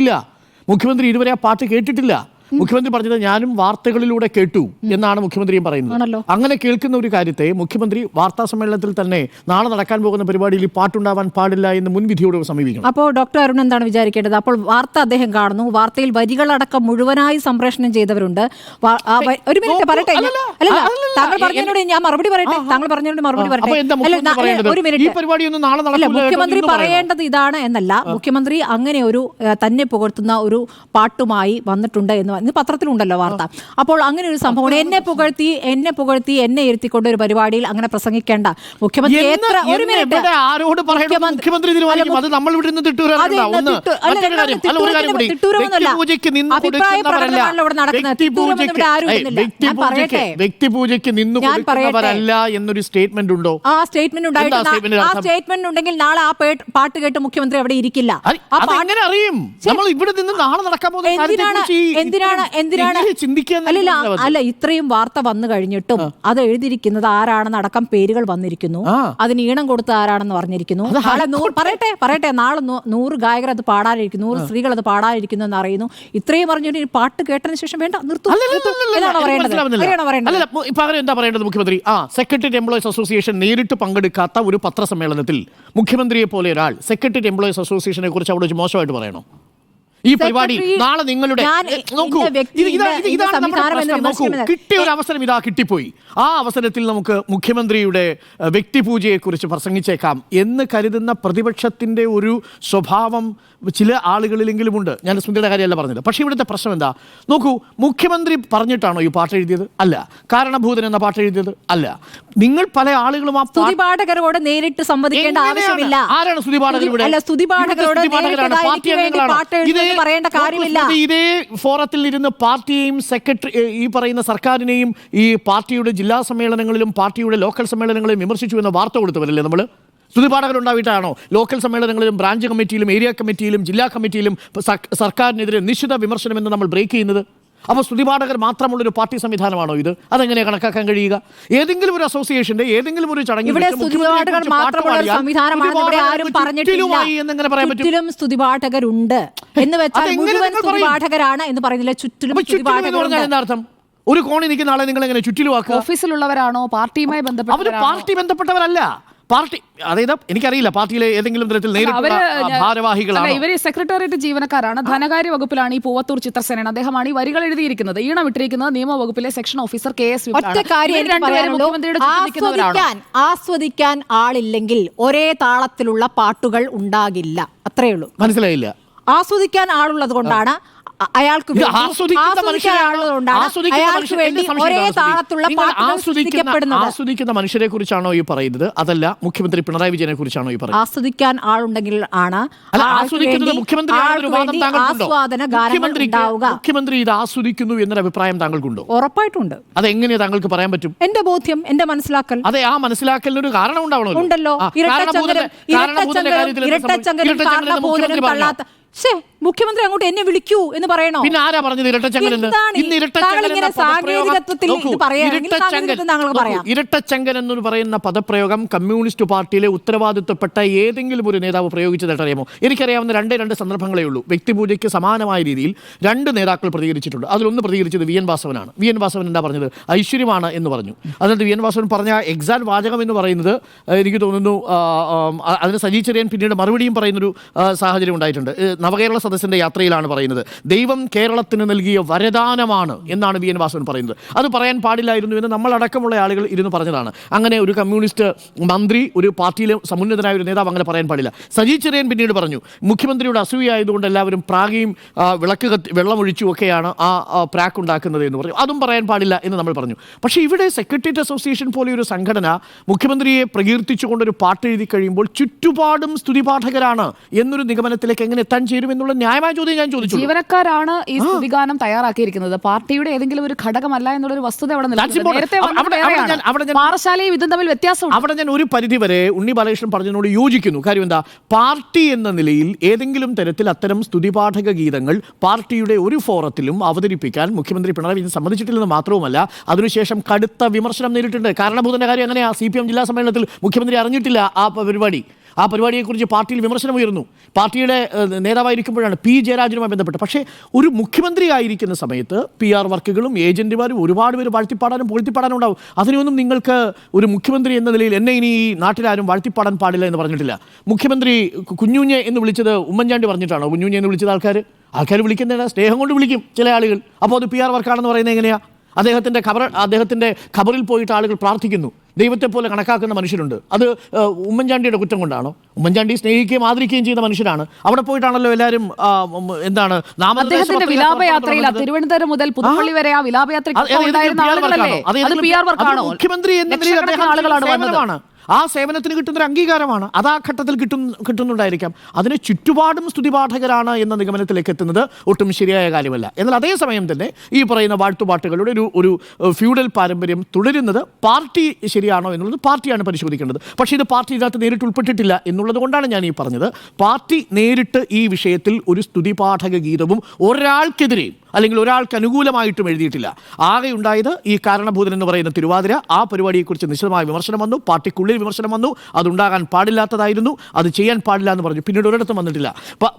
മുഖ്യമന്ത്രി ഇതുവരെ ആ പാട്ട് കേട്ടിട്ടില്ല. മുഖ്യമന്ത്രി പറഞ്ഞത് ഞാനും വാർത്തകളിലൂടെ കേട്ടു എന്നാണ് മുഖ്യമന്ത്രിയും പറയുന്നത്. അങ്ങനെ കേൾക്കുന്ന ഒരു കാര്യത്തെ മുഖ്യമന്ത്രി വാർത്താ സമ്മേളനത്തിൽ തന്നെ നാളെ നടക്കാൻ പോകുന്ന പരിപാടിയിൽ പാട്ടുണ്ടാവാൻ പാടില്ല എന്ന് മുൻവിധിയോട് സമീപിക്കണം. അപ്പോൾ ഡോക്ടർ അരുൺ എന്താണ് വിചാരിക്കേണ്ടത്? അപ്പോൾ വാർത്ത അദ്ദേഹം കാണുന്നു, വാർത്തയിൽ വരികളടക്കം മുഴുവനായി സംപ്രേഷണം ചെയ്തവരുണ്ട്. ഒരു മിനിറ്റ് പറയട്ടെ, താങ്കൾ പറഞ്ഞതിനോട് ഞാൻ മറുപടി പറയട്ടെ. താങ്കൾ പറഞ്ഞതിനോട് മറുപടി പറയട്ടെ. ഒരു മിനിറ്റ്. മുഖ്യമന്ത്രി പറയേണ്ടത് ഇതാണ് എന്നല്ല, മുഖ്യമന്ത്രി അങ്ങനെ ഒരു തന്നെ പുകഴ്ത്തുന്ന ഒരു പാട്ടുമായി വന്നിട്ടുണ്ട് എന്ന് ഇന്ന് പത്രത്തിലുണ്ടല്ലോ വാർത്ത. അപ്പോൾ അങ്ങനെ ഒരു സംഭവം എന്നെ പുകഴ്ത്തി എന്നെ ഇരുത്തിക്കൊണ്ട് ഒരു പരിപാടിയിൽ അങ്ങനെ പ്രസംഗിക്കേണ്ട മുഖ്യമന്ത്രി വ്യക്തിപൂജയ്ക്ക് നിന്നു കൊടുക്കുന്നവരല്ല എന്നൊരു സ്റ്റേറ്റ്മെന്റ് ഉണ്ടോ? ആ സ്റ്റേറ്റ്മെന്റ് ഉണ്ടായിരുന്നു. ആ സ്റ്റേറ്റ്മെന്റ് ഉണ്ടെങ്കിൽ നാളെ ആ പാട്ട് കേട്ട് മുഖ്യമന്ത്രി അവിടെ ഇരിക്കില്ല. അതെങ്ങനെ അറിയും? നമ്മൾ ഇവിടെ നിന്ന് നാളെ നടക്കാൻ പോകുന്ന അല്ല ഇത്രയും വാർത്ത വന്നു കഴിഞ്ഞിട്ടും അത് എഴുതിയിരിക്കുന്നത് ആരാണെന്നടക്കം പേരുകൾ വന്നിരിക്കുന്നു. അതിന് ഈണം കൊടുത്ത ആരാണെന്ന് പറഞ്ഞിരിക്കുന്നു. പറയട്ടെ നാളെ 100 ഗായകർ അത് പാടാനിരിക്കുന്നു, 100 സ്ത്രീകൾ അത് പാടാനിരിക്കുന്നു എന്ന് അറിയുന്നു. ഇത്രയും പറഞ്ഞിട്ട് ഈ പാട്ട് കേട്ടതിന് ശേഷം വേണ്ട നിർത്തും. എന്താ പറയേണ്ടത് മുഖ്യമന്ത്രി? സെക്രട്ടേറിയറ്റ് എംപ്ലോയീസ് അസോസിയേഷൻ നേരിട്ട് പങ്കെടുക്കാത്ത ഒരു പത്രസമ്മേളനത്തിൽ മുഖ്യമന്ത്രിയെ പോലെ ഒരാൾ സെക്രട്ടേറിയറ്റ് എംപ്ലോയീസ് അസോസിയേഷനെ കുറിച്ച് അവിടെ വെച്ച് മോശമായിട്ട് പറയണോ? ഈ പരിപാടി നാളെ നിങ്ങളുടെ നോക്കൂ, ഇതാണ് നമ്മുടെ പ്രശ്നം. നോക്കൂ, കിട്ടിയ ഒരു അവസരം കിട്ടിപ്പോയി. ആ അവസരത്തിൽ നമുക്ക് മുഖ്യമന്ത്രിയുടെ വ്യക്തിപൂജയെക്കുറിച്ച് പ്രസംഗിച്ചേക്കാം എന്ന് കരുതുന്ന പ്രതിപക്ഷത്തിന്റെ ഒരു സ്വഭാവം ചില ആളുകളിലെങ്കിലും ഉണ്ട്. ഞാൻ സ്മൃതിയുടെ കാര്യമല്ല പറഞ്ഞത്. പക്ഷേ ഇവിടുത്തെ പ്രശ്നം എന്താ? നോക്കൂ, മുഖ്യമന്ത്രി പറഞ്ഞിട്ടാണോ ഈ പാട്ട് എഴുതിയത്? അല്ല. കാരണഭൂതൻ എന്ന പാട്ട് എഴുതിയത്? അല്ല. നിങ്ങൾ പല ആളുകളും ആ സ്തുതിപാഠകരോട് നേരിട്ട് സംവദിക്കേണ്ട ആവശ്യമില്ല. ആരാണ് സ്തുതിപാഠകർ? പറയേണ്ട കാര്യമില്ല. ഇതേ ഫോറത്തിൽ ഇരുന്ന് പാർട്ടിയെയും സെക്രട്ടറി ഈ പറയുന്ന സർക്കാരിനെയും ഈ പാർട്ടിയുടെ ജില്ലാ സമ്മേളനങ്ങളിലും പാർട്ടിയുടെ ലോക്കൽ സമ്മേളനങ്ങളിലും വിമർശിച്ചു എന്ന വാർത്ത കൊടുത്തവരല്ലേ നമ്മൾ? സ്തുതിപാഠകരുണ്ടായിട്ടാണോ ലോക്കൽ സമ്മേളനങ്ങളിലും ബ്രാഞ്ച് കമ്മിറ്റിയിലും ഏരിയ കമ്മിറ്റിയിലും ജില്ലാ കമ്മിറ്റിയിലും സർക്കാരിനെതിരെ നിശ്ചിത വിമർശനമെന്ന് നമ്മൾ ബ്രേക്ക് ചെയ്യുന്നത്? അപ്പോൾ സ്തുതിപാഠകർ മാത്രമുള്ളൊരു പാർട്ടി സംവിധാനമാണോ ഇത്? അതെങ്ങനെ കണക്കാക്കാൻ കഴിയുക? ഏതെങ്കിലും ഒരു അസോസിയേഷന്റെ ഏതെങ്കിലും ഒരു ചടങ്ങിൽ സ്തുതിപാഠകരുണ്ട് എന്ന് വെച്ചാൽ മുഴുവൻ സ്തുതിപാഠകരാണ് എന്ന് പറയുന്നില്ല. ചുറ്റിലും എന്താർത്ഥം? ഒരു കോണിൽ നിൽക്കുന്ന ആളെ നിങ്ങൾ എങ്ങനെ ചുറ്റിലുമാക്കുക? ഓഫീസിലുള്ളവരാണോ? പാർട്ടിയുമായി അവർ പാർട്ടി ബന്ധപ്പെട്ടവരല്ല. പാർട്ടി അതായത് എനിക്കറിയില്ല പാർട്ടിയിലെ ഏതെങ്കിലും തരത്തിൽ ഭാരവാഹികളാണ് ഇവർ. സെക്രട്ടേറിയറ്റ് ജീവനക്കാരാണ്. ധനകാര്യ വകുപ്പിലാണ് ഈ പൂവത്തൂർ ചിത്രസേനൻ. അദ്ദേഹമാണ് ഈ വരികൾ എഴുതിയിരിക്കുന്നത്. ഈണം ഇട്ടിരിക്കുന്നത് നിയമവകുപ്പിലെ സെക്ഷൻ ഓഫീസർ KS. ആസ്വദിക്കാൻ ആളില്ലെങ്കിൽ ഒരേ താളത്തിലുള്ള പാട്ടുകൾ ഉണ്ടാകില്ല. അത്രയേ ഉള്ളൂ. മനസ്സിലായില്ല. ആസ്വദിക്കാൻ ആളുള്ളത് കൊണ്ടാണ് അയാൾക്ക് ആസ്വദിക്കുന്ന മനുഷ്യരെ കുറിച്ചാണോ ഈ പറയുന്നത്? അതല്ല മുഖ്യമന്ത്രി പിണറായി വിജയനെ കുറിച്ചാണോ ഈ പറയുന്നത്? ആസ്വദിക്കാൻ ആളുണ്ടെങ്കിൽ ആണ് മുഖ്യമന്ത്രി ഇത് ആസ്വദിക്കുന്നു എന്നൊരു അഭിപ്രായം താങ്കൾക്കുണ്ടോ? ഉറപ്പായിട്ടുണ്ട്. അതെങ്ങനെയാ താങ്കൾക്ക് പറയാൻ പറ്റും? എന്റെ ബോധ്യം, എന്റെ മനസ്സിലാക്കൽ. അതെ, ആ മനസ്സിലാക്കലിന് ഒരു കാരണം ഉണ്ടല്ലോ. മുഖ്യമന്ത്രി അങ്ങോട്ട് എന്നെ വിളിക്കൂ എന്ന് പറയണോ? പിന്നെ ആരാ പറഞ്ഞത് ഇരട്ടച്ചങ്കൻ? ഇരട്ടച്ചങ്കൻ എന്ന് പറയുന്ന പദപ്രയോഗം കമ്മ്യൂണിസ്റ്റ് പാർട്ടിയിലെ ഉത്തരവാദിത്വപ്പെട്ട ഏതെങ്കിലും ഒരു നേതാവ് പ്രയോഗിച്ചതായിട്ട് അറിയാമോ? എനിക്കറിയാവുന്ന രണ്ട് സന്ദർഭങ്ങളേ ഉള്ളൂ. വ്യക്തിപൂജയ്ക്ക് സമാനമായ രീതിയിൽ 2 നേതാക്കൾ പ്രതികരിച്ചിട്ടുണ്ട്. അതിലൊന്ന് പ്രതികരിച്ചത് VN വാസവനാണ്. VN വാസവൻ എന്താ പറഞ്ഞത്? ഐശ്വര്യമാണ് എന്ന് പറഞ്ഞു. അതിനകത്ത് VN വാസവൻ പറഞ്ഞ എക്സാക്ട് വാചകം എന്ന് പറയുന്നത് എനിക്ക് തോന്നുന്നു അതിന് സജി ചെറിയാൻ പിന്നീട് മറുപടിയും പറയുന്നൊരു സാഹചര്യം ഉണ്ടായിട്ടുണ്ട്. നവകേരള സദസ്സിന്റെ യാത്രയിലാണ് പറയുന്നത്. ദൈവം കേരളത്തിന് നൽകിയ വരദാനമാണ് എന്നാണ് VN വാസവൻ പറയുന്നത്. അത് പറയാൻ പാടില്ലായിരുന്നു എന്ന് നമ്മളടക്കമുള്ള ആളുകൾ ഇരുന്ന് പറഞ്ഞതാണ്. അങ്ങനെ ഒരു കമ്മ്യൂണിസ്റ്റ് മന്ത്രി, ഒരു പാർട്ടിയിലെ സമുന്നതനായ ഒരു നേതാവ് അങ്ങനെ പറയാൻ പാടില്ല. സജി ചെറിയാൻ പിന്നീട് പറഞ്ഞു, മുഖ്യമന്ത്രിയുടെ അസൂയായതുകൊണ്ട് എല്ലാവരും പ്രാഗയും വെള്ളമൊഴിച്ചും ഒക്കെയാണ് ആ പ്രാക്ക് ഉണ്ടാക്കുന്നത് എന്ന് പറഞ്ഞു. അതും പറയാൻ പാടില്ല എന്ന് നമ്മൾ പറഞ്ഞു. പക്ഷേ ഇവിടെ സെക്രട്ടേറിയറ്റ് അസോസിയേഷൻ പോലെ ഒരു സംഘടന മുഖ്യമന്ത്രിയെ പ്രകീർത്തിച്ചുകൊണ്ടൊരു പാട്ട് എഴുതി കഴിയുമ്പോൾ ചുറ്റുപാടും സ്തുതിപാഠകരാണ് എന്നൊരു നിഗമനത്തിലേക്ക് എങ്ങനെ എത്താൻ ചേരും എന്നുള്ള ന്യായമായ ചോദ്യം ഞാൻ ചോദിച്ചു. ജീവനക്കാരാണ് ഈ സ്തുതിഗാനം തയ്യാറാക്കിയിരിക്കുന്നത്. പാർട്ടിയുടെ ഏതെങ്കിലും ഒരു ഘടകമല്ല എന്നുള്ളൊരു വസ്തുത അവിടെ പാറശാലയും ഇതും തമ്മിൽ വ്യത്യാസം. അവിടെ ഞാൻ ഒരു പരിധി വരെ ഉണ്ണി ബാലകൃഷ്ണൻ പറഞ്ഞതിനോട് യോജിക്കുന്നു. കാര്യം എന്താ? പാർട്ടി എന്ന നിലയിൽ ഏതെങ്കിലും തരത്തിൽ അത്തരം സ്തുതിപാഠക ഗീതങ്ങൾ പാർട്ടിയുടെ ഒരു ഫോറത്തിലും അവതരിപ്പിക്കാൻ മുഖ്യമന്ത്രി പിണറായി വിജയൻ സമ്മതിച്ചിട്ടില്ലെന്ന് മാത്രവുമല്ല, അതിനുശേഷം കടുത്ത വിമർശനം നേരിട്ടുണ്ട്. കാരണഭൂതന്റെ കാര്യം അങ്ങനെയാ. CPM ജില്ലാ സമ്മേളനത്തിൽ മുഖ്യമന്ത്രി അറിഞ്ഞിട്ടില്ല ആ പരിപാടിയെക്കുറിച്ച് പാർട്ടിയിൽ വിമർശനം ഉയർന്നു. പാർട്ടിയുടെ നേതാവായിരിക്കുമ്പോഴാണ് P ജയരാജനുമായി ബന്ധപ്പെട്ട്. പക്ഷേ ഒരു മുഖ്യമന്ത്രി ആയിരിക്കുന്ന സമയത്ത് PR വർക്കുകളും ഏജന്റുമാരും ഒരുപാട് പേര് വാഴ്ത്തിപ്പാടാനും പൊഴുത്തിപ്പാടാനും ഉണ്ടാവും. അതിനൊന്നും നിങ്ങൾക്ക് ഒരു മുഖ്യമന്ത്രി എന്ന നിലയിൽ എന്നെ ഇനി ഈ നാട്ടിലാരും വാഴ്ത്തിപ്പാടാൻ പാടില്ല എന്ന് പറഞ്ഞിട്ടില്ല. മുഖ്യമന്ത്രി കുഞ്ഞുഞ്ഞെ എന്ന് വിളിച്ചത് ഉമ്മൻചാണ്ടി പറഞ്ഞിട്ടാണോ കുഞ്ഞുഞ്ഞെ എന്ന് വിളിച്ചത്? ആൾക്കാർ വിളിക്കുന്നതിന് സ്നേഹം കൊണ്ട് വിളിക്കും ചില ആളുകൾ. അപ്പോൾ അത് PR വർക്കാണെന്ന് പറയുന്നത് എങ്ങനെയാ? അദ്ദേഹത്തിൻ്റെ ഖബറിൽ പോയിട്ട് ആളുകൾ പ്രാർത്ഥിക്കുന്നു. ദൈവത്തെ പോലെ കണക്കാക്കുന്ന മനുഷ്യരുണ്ട്. അത് ഉമ്മൻചാണ്ടിയുടെ കുറ്റം കൊണ്ടാണോ? ഉമ്മൻചാണ്ടി സ്നേഹിക്കുകയും ആദരിക്കുകയും ചെയ്ത മനുഷ്യരാണ്. അവിടെ പോയിട്ടാണല്ലോ എല്ലാവരും എന്താണ് അദ്ദേഹത്തിന്റെ വിലാപയാത്രയിൽ തിരുവനന്തപുരം മുതൽ പുതുപ്പള്ളി വരെ ആ വിലാപയാത്രയ്ക്ക് മുഖ്യമന്ത്രി എന്ന നിലയിൽ ആളുകളാണ്. ആ സേവനത്തിന് കിട്ടുന്നൊരു അംഗീകാരമാണ്. അത് ആ ഘട്ടത്തിൽ കിട്ടുന്നുണ്ടായിരിക്കാം. അതിന് ചുറ്റുപാടും സ്തുതിപാഠകരാണ് എന്ന നിഗമനത്തിലേക്ക് എത്തുന്നത് ഒട്ടും ശരിയായ കാര്യമല്ല. എന്നാൽ അതേസമയം തന്നെ ഈ പറയുന്ന വാഴ്ത്തുപാട്ടുകളുടെ ഒരു ഫ്യൂഡൽ പാരമ്പര്യം തുടരുന്നത് പാർട്ടി ശരിയാണോ എന്നുള്ളത് പാർട്ടിയാണ് പരിശോധിക്കേണ്ടത്. പക്ഷേ ഇത് പാർട്ടി ഇതിനകത്ത് നേരിട്ട് ഉൾപ്പെട്ടിട്ടില്ല എന്നുള്ളത് കൊണ്ടാണ് ഞാൻ ഈ പറഞ്ഞത്. പാർട്ടി നേരിട്ട് ഈ വിഷയത്തിൽ ഒരു സ്തുതിപാഠക ഗീതവും ഒരാൾക്കെതിരെയും അല്ലെങ്കിൽ ഒരാൾക്ക് അനുകൂലമായിട്ടും എഴുതിയിട്ടില്ല. ആകെ ഉണ്ടായത് ഈ കാരണഭൂതൻ എന്ന് പറയുന്ന തിരുവാതിര. ആ പരിപാടിയെക്കുറിച്ച് നിശ്ചിതമായ വിമർശനം വന്നു, പാർട്ടിക്കുള്ളിൽ വിമർശനം വന്നു. അതുണ്ടാകാൻ പാടില്ലാത്തതായിരുന്നു, അത് ചെയ്യാൻ പാടില്ല എന്ന് പറഞ്ഞു. പിന്നീട് ഒരിടത്തും വന്നിട്ടില്ല.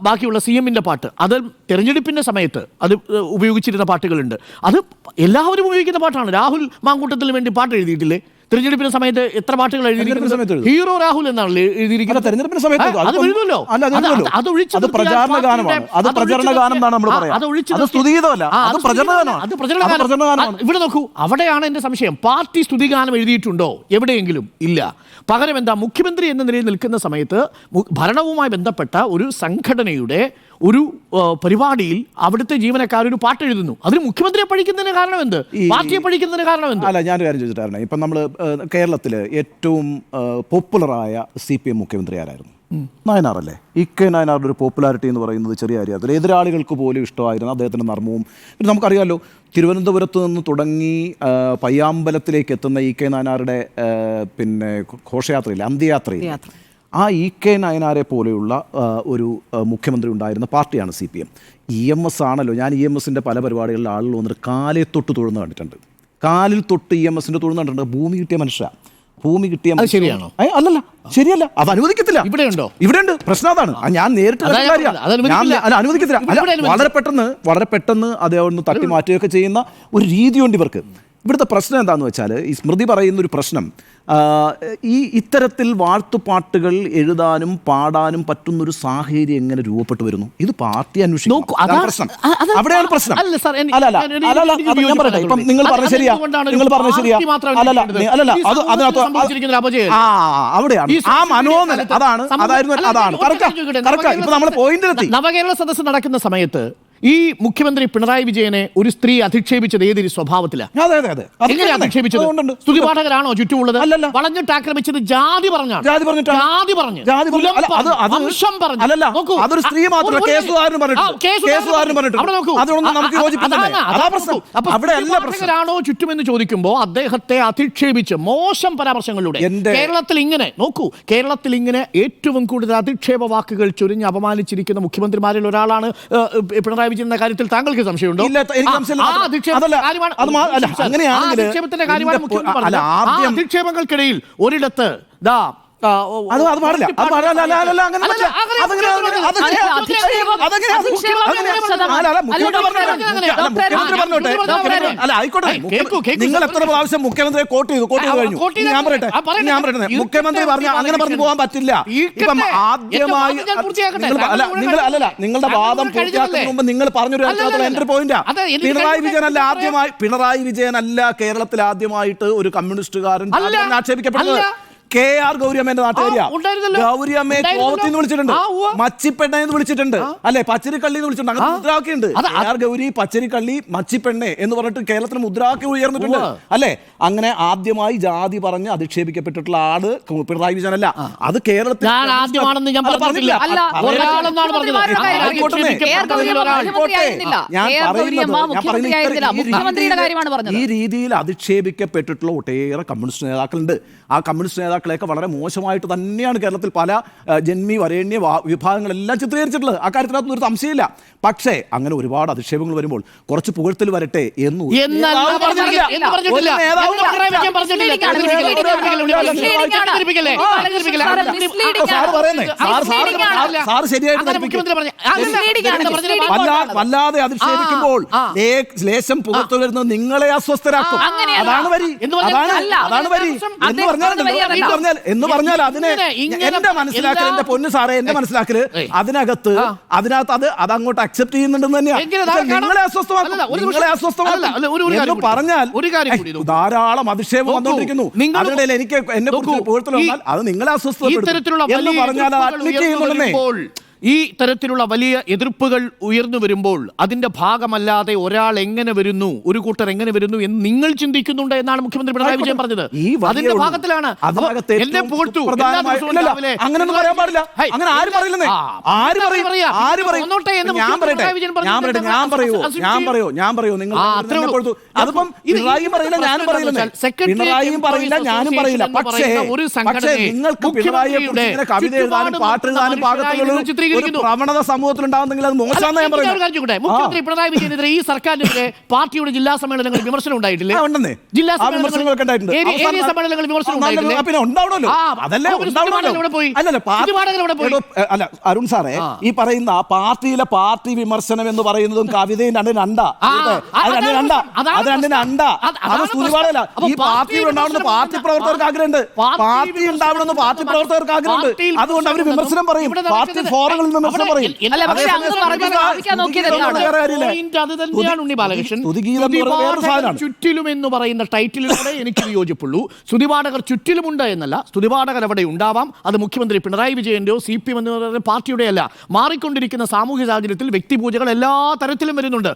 ബാക്കിയുള്ള CM-ന്റെ പാട്ട്, അത് തെരഞ്ഞെടുപ്പിൻ്റെ സമയത്ത് അത് ഉപയോഗിച്ചിരുന്ന പാട്ടുകളുണ്ട്. അത് എല്ലാവരും ഉപയോഗിക്കുന്ന പാട്ടാണ്. രാഹുൽ മാങ്കൂട്ടത്തിന് വേണ്ടി പാട്ട് എഴുതിയിട്ടില്ലേ? തെരഞ്ഞെടുപ്പിന്റെ സമയത്ത് എത്ര പാട്ടുകൾ എഴുതിയിരിക്കുന്നത്? ഹീറോ രാഹുൽ എന്നാണല്ലോ എഴുതിയിരിക്കുന്നത്. തെരഞ്ഞെടുപ്പിന്റെ സമയത്ത് ഇവിടെ നോക്കൂ, അവിടെയാണ് എന്റെ സംശയം. പാർട്ടി സ്തുതിഗാനം എഴുതിയിട്ടുണ്ടോ? എവിടെയെങ്കിലും ഇല്ല. പകരം എന്താ, മുഖ്യമന്ത്രി എന്ന നിലയിൽ നിൽക്കുന്ന സമയത്ത് ഭരണവുമായി ബന്ധപ്പെട്ട ഒരു സംഘടനയുടെ ഒരു പരിപാടിയിൽ അവിടുത്തെ ജീവനക്കാർ ഒരു പാട്ട് എഴുതുന്നു. അതിന് മുഖ്യമന്ത്രിയെ പഴിക്കുന്നതിന് കാരണം എന്ത്? പാർട്ടിയെ പഴിക്കുന്നതിന് കാരണം എന്ത്? അല്ല, ഞാനൊരു കാര്യം ചോദിച്ചിട്ടായിരുന്നു. ഇപ്പം നമ്മൾ കേരളത്തിൽ ഏറ്റവും പോപ്പുലറായ CPM മുഖ്യമന്ത്രി ആരായിരുന്നു? നയനാറല്ലേ. EK നയനാറുടെ ഒരു പോപ്പുലാരിറ്റി എന്ന് പറയുന്നത് ചെറിയ കാര്യത്തിൽ എതിരാളികൾക്ക് പോലും ഇഷ്ടമായിരുന്നു അദ്ദേഹത്തിൻ്റെ നർമ്മവും. പിന്നെ നമുക്കറിയാമല്ലോ, തിരുവനന്തപുരത്ത് നിന്ന് തുടങ്ങി പയ്യാമ്പലത്തിലേക്ക് എത്തുന്ന EK നയനാറുടെ പിന്നെ ഘോഷയാത്രയിൽ, അന്ത്യയാത്രയിൽ ആ EK നയനാരെ പോലെയുള്ള ഒരു മുഖ്യമന്ത്രി ഉണ്ടായിരുന്ന പാർട്ടിയാണ് CPM. EMS ആണല്ലോ. ഞാൻ EMSൻ്റെ പല പരിപാടികളിൽ ആളുകൾ വന്നിട്ട് കാലിൽ തൊട്ട് തൊഴുന്ന കണ്ടിട്ടുണ്ട്. കാലിൽ തൊട്ട് EMSൻ്റെ തൊഴുന്ന കണ്ടിട്ടുണ്ട്. ഭൂമി കിട്ടിയ മനുഷ്യ, ഭൂമി കിട്ടിയ ശരിയാണോ? അല്ലല്ല, ശരിയല്ല. അത് അനുവദിക്കത്തില്ല. ഇവിടെയുണ്ടോ? ഇവിടെയുണ്ട്. പ്രശ്നം അതാണ്. ഞാൻ നേരിട്ട് അനുവദിക്കത്തില്ല. വളരെ പെട്ടെന്ന് അദ്ദേഹം തട്ടി മാറ്റുകയൊക്കെ ചെയ്യുന്ന ഒരു രീതിയുണ്ട് ഇവർക്ക്. ഇവിടുത്തെ പ്രശ്നം എന്താണെന്ന് വെച്ചാൽ, ഈ സ്മൃതി പറയുന്ന ഒരു പ്രശ്നം, ഇത്തരത്തിൽ വാഴ്ത്തുപാട്ടുകൾ എഴുതാനും പാടാനും പറ്റുന്നൊരു സാഹചര്യം എങ്ങനെ രൂപപ്പെട്ടു വരുന്നു? ഇത് പാർട്ടി അന്വേഷിക്കും. അവിടെയാണ് പ്രശ്നം. ഇപ്പം നിങ്ങൾ പറഞ്ഞ ശരിയാ, അവിടെയാണ് ആ മനോനില. അതാണ് ഇപ്പൊ നമ്മളെ പോയിന്റിലെത്തി. നവകേരള സദസ്സ് നടക്കുന്ന സമയത്ത് ഈ മുഖ്യമന്ത്രി പിണറായി വിജയനെ ഒരു സ്ത്രീ അധിക്ഷേപിച്ചത് ഏതൊരു സ്വഭാവത്തിലാണ്? എങ്ങനെ അധിക്ഷേപിച്ചത്? സ്തുതിപാഠകരാണോ ചുറ്റുമുള്ളത്? വളഞ്ഞിട്ട് ആക്രമിച്ചത് ജാതി പറഞ്ഞാണ്. ാണോ ചുറ്റുമെന്ന് ചോദിക്കുമ്പോൾ അദ്ദേഹത്തെ അധിക്ഷേപിച്ച് മോശം പരാമർശങ്ങളിലൂടെ കേരളത്തിൽ ഇങ്ങനെ ഏറ്റവും കൂടുതൽ അധിക്ഷേപ വാക്കുകൾ ചൊരിഞ്ഞ് അപമാനിച്ചിരിക്കുന്ന മുഖ്യമന്ത്രിമാരിൽ ഒരാളാണ് പിണറായി വിജയൻ എന്ന കാര്യത്തിൽ താങ്കൾക്ക് സംശയമുണ്ടോ? അധിക്ഷേപങ്ങൾക്കിടയിൽ ഒരിടത്ത് നിങ്ങൾ എത്ര പ്രാവശ്യം മുഖ്യമന്ത്രിയെ കോട്ട് ചെയ്തു കഴിഞ്ഞു? ഞാൻ പറയട്ടെ, മുഖ്യമന്ത്രി പറഞ്ഞ അങ്ങനെ പറഞ്ഞു പോകാൻ പറ്റില്ല. ഇപ്പം ആദ്യമായി നിങ്ങളുടെ വാദം പൂർത്തിയാക്കുന്നതിന് മുമ്പ് നിങ്ങൾ പറഞ്ഞൊരു എൻട്രി പോയിന്റാ. പിണറായി വിജയനല്ല കേരളത്തിൽ ആദ്യമായിട്ട് ഒരു കമ്മ്യൂണിസ്റ്റുകാരൻ ആക്ഷേപിക്കപ്പെട്ടത്. KR ഗൗരിയമ്മേന്റെ നാട്ടുകാരിയാ. ഗൗരിയമ്മയെ കോവത്തിൽ നിന്ന് വിളിച്ചിട്ടുണ്ട്, മച്ചിപ്പെണ്ണെ എന്ന് വിളിച്ചിട്ടുണ്ട്, അല്ലെ പച്ചരിക്കള്ളി എന്ന് വിളിച്ചിട്ടുണ്ട്. അങ്ങനെ മുദ്രാവാക്യുണ്ട്. KR ഗൗരി, പച്ചരിക്കള്ളി, മച്ചിപ്പെണ്ണെ എന്ന് പറഞ്ഞിട്ട് കേരളത്തിൽ മുദ്രാവാക്യം ഉയർന്നിട്ടുണ്ട്, അല്ലെ? അങ്ങനെ ആദ്യമായി ജാതി പറഞ്ഞ് അധിക്ഷേപിക്കപ്പെട്ടിട്ടുള്ള ആള് പിണറായി വിജയനല്ല. അത് കേരളത്തിൽ ഈ രീതിയിൽ അധിക്ഷേപിക്കപ്പെട്ടിട്ടുള്ള ഒട്ടേറെ കമ്മ്യൂണിസ്റ്റ് നേതാക്കളുണ്ട്. ആ കമ്മ്യൂണിസ്റ്റ് നേതാക്കളെയൊക്കെ വളരെ മോശമായിട്ട് തന്നെയാണ് കേരളത്തിൽ പല ജന്മി വരേണ്യ വിഭാഗങ്ങളെല്ലാം ചിത്രീകരിച്ചിട്ടുള്ളത്. ആ കാര്യത്തിനകത്തൊന്നും ഒരു സംശയമില്ല. പക്ഷേ അങ്ങനെ ഒരുപാട് അധിക്ഷേപങ്ങൾ വരുമ്പോൾ കുറച്ച് പുകഴ്ത്തൽ വരട്ടെ എന്ന് വല്ലാതെ അധിക്ഷേപിക്കുമ്പോൾ ലേശം പുകഴ്ത്തൽ വരുന്നത് നിങ്ങളെ അസ്വസ്ഥരാക്കും. അതാണ് വരി എന്ന് പറഞ്ഞാൽ പറഞ്ഞാൽ അതിനെ എന്റെ മനസ്സിലാക്കൽ, എന്റെ പൊന്നു സാറേ, എന്റെ മനസ്സിലാക്കല് അതിനകത്ത് അത് അങ്ങോട്ട് അക്സെപ്റ്റ് ചെയ്യുന്നുണ്ടെന്ന് തന്നെയാണ്. നിങ്ങളെ അസ്വസ്ഥമാക്കും പറഞ്ഞാൽ ധാരാളം അധിക്ഷേപം വന്നുകൊണ്ടിരിക്കുന്നു. അതിനിടയിൽ എനിക്ക് എന്നെ കുറിച്ച് പുകഴ്ത്തൽ വന്നാൽ അത് നിങ്ങളെ അസ്വസ്ഥപ്പെടുത്തും എന്ന് പറഞ്ഞാൽ അത് അഡ്മിറ്റ് ചെയ്യുന്നുണ്ടെന്നേ. ഈ തരത്തിലുള്ള വലിയ എതിർപ്പുകൾ ഉയർന്നു വരുമ്പോൾ അതിന്റെ ഭാഗമല്ലാതെ ഒരാൾ എങ്ങനെ വരുന്നു, ഒരു കൂട്ടർ എങ്ങനെ വരുന്നു എന്ന് നിങ്ങൾ ചിന്തിക്കുന്നുണ്ട് എന്നാണ് മുഖ്യമന്ത്രി പിണറായി വിജയൻ പറഞ്ഞത്. അതിന്റെ ഭാഗത്തിലാണ് എന്നെ പുകഴ്ത്തു. അങ്ങനെയൊന്നും പറയാൻ പാടില്ല. അങ്ങനെ ആര് പറയില്ലെന്നേ? ആര് പറയും? ഞാൻ പറയൂ നിങ്ങൾ അതിപ്പം പിണറായിയും പറയില്ല, ഞാനും പറയില്ല, പിണറായിയും പറയില്ല, ഞാനും പറയില്ല. പക്ഷേ നിങ്ങൾക്ക് പിണറായിയെ കുറിച്ച് കവിത എഴുതാനും പാട്ട് എഴുതാനും പാകത്തിലുള്ള പ്രവണത സമൂഹത്തിൽ ഉണ്ടാവുന്നെങ്കിൽ അത് മോശമാണെന്ന് ഞാൻ പറയുന്നത്. മുഖ്യമന്ത്രി പിണറായി വിജയനെതിരെ ഈ സർക്കാരിനെതിരെ പാർട്ടിയുടെ ജില്ലാ സമ്മേളനങ്ങളിൽ വിമർശനം ഉണ്ടായിട്ടില്ലേ? ജില്ലാ സമ്മേളനങ്ങളൊക്കെ ഉണ്ടായിട്ടുണ്ട്. പിന്നെ ഉണ്ടാവണല്ലോ. അല്ല അരുൺ സാറേ, ഈ പറയുന്ന പാർട്ടിയിലെ പാർട്ടി വിമർശനം എന്ന് പറയുന്നതും കവിതയും രണ്ടിന് അണ്ട. അത് സ്തുതിപാടല്ല. ഈ പാർട്ടി ഉണ്ടാവണമെന്ന് പാർട്ടി പ്രവർത്തകർക്ക് ആഗ്രഹമുണ്ട്. പാർട്ടി ഉണ്ടാവണമെന്ന് പാർട്ടി പ്രവർത്തകർക്ക് ആഗ്രഹമുണ്ട്. അതുകൊണ്ട് അവർ വിമർശനം പറയും. പാർട്ടി ഫോറങ്ങളിൽ വിമർശനം പറയും. ചുറ്റിലും എന്ന് പറയുന്ന ടൈറ്റിലൂടെ എനിക്ക് യോജിപ്പുള്ളൂ. സ്തുതിപാഠകർ ചുറ്റിലുമുണ്ട് എന്നല്ല, സ്തുതിപാഠകർ അവിടെ ഉണ്ടാവാം. അത് മുഖ്യമന്ത്രി പിണറായി വിജയന്റെയോ CPM എന്ന് പറയുന്ന പാർട്ടിയുടെ അല്ല. മാറിക്കൊണ്ടിരിക്കുന്ന സാമൂഹ്യ സാഹചര്യത്തിൽ വ്യക്തിപൂജകൾ എല്ലാ തരത്തിലും വരുന്നുണ്ട്.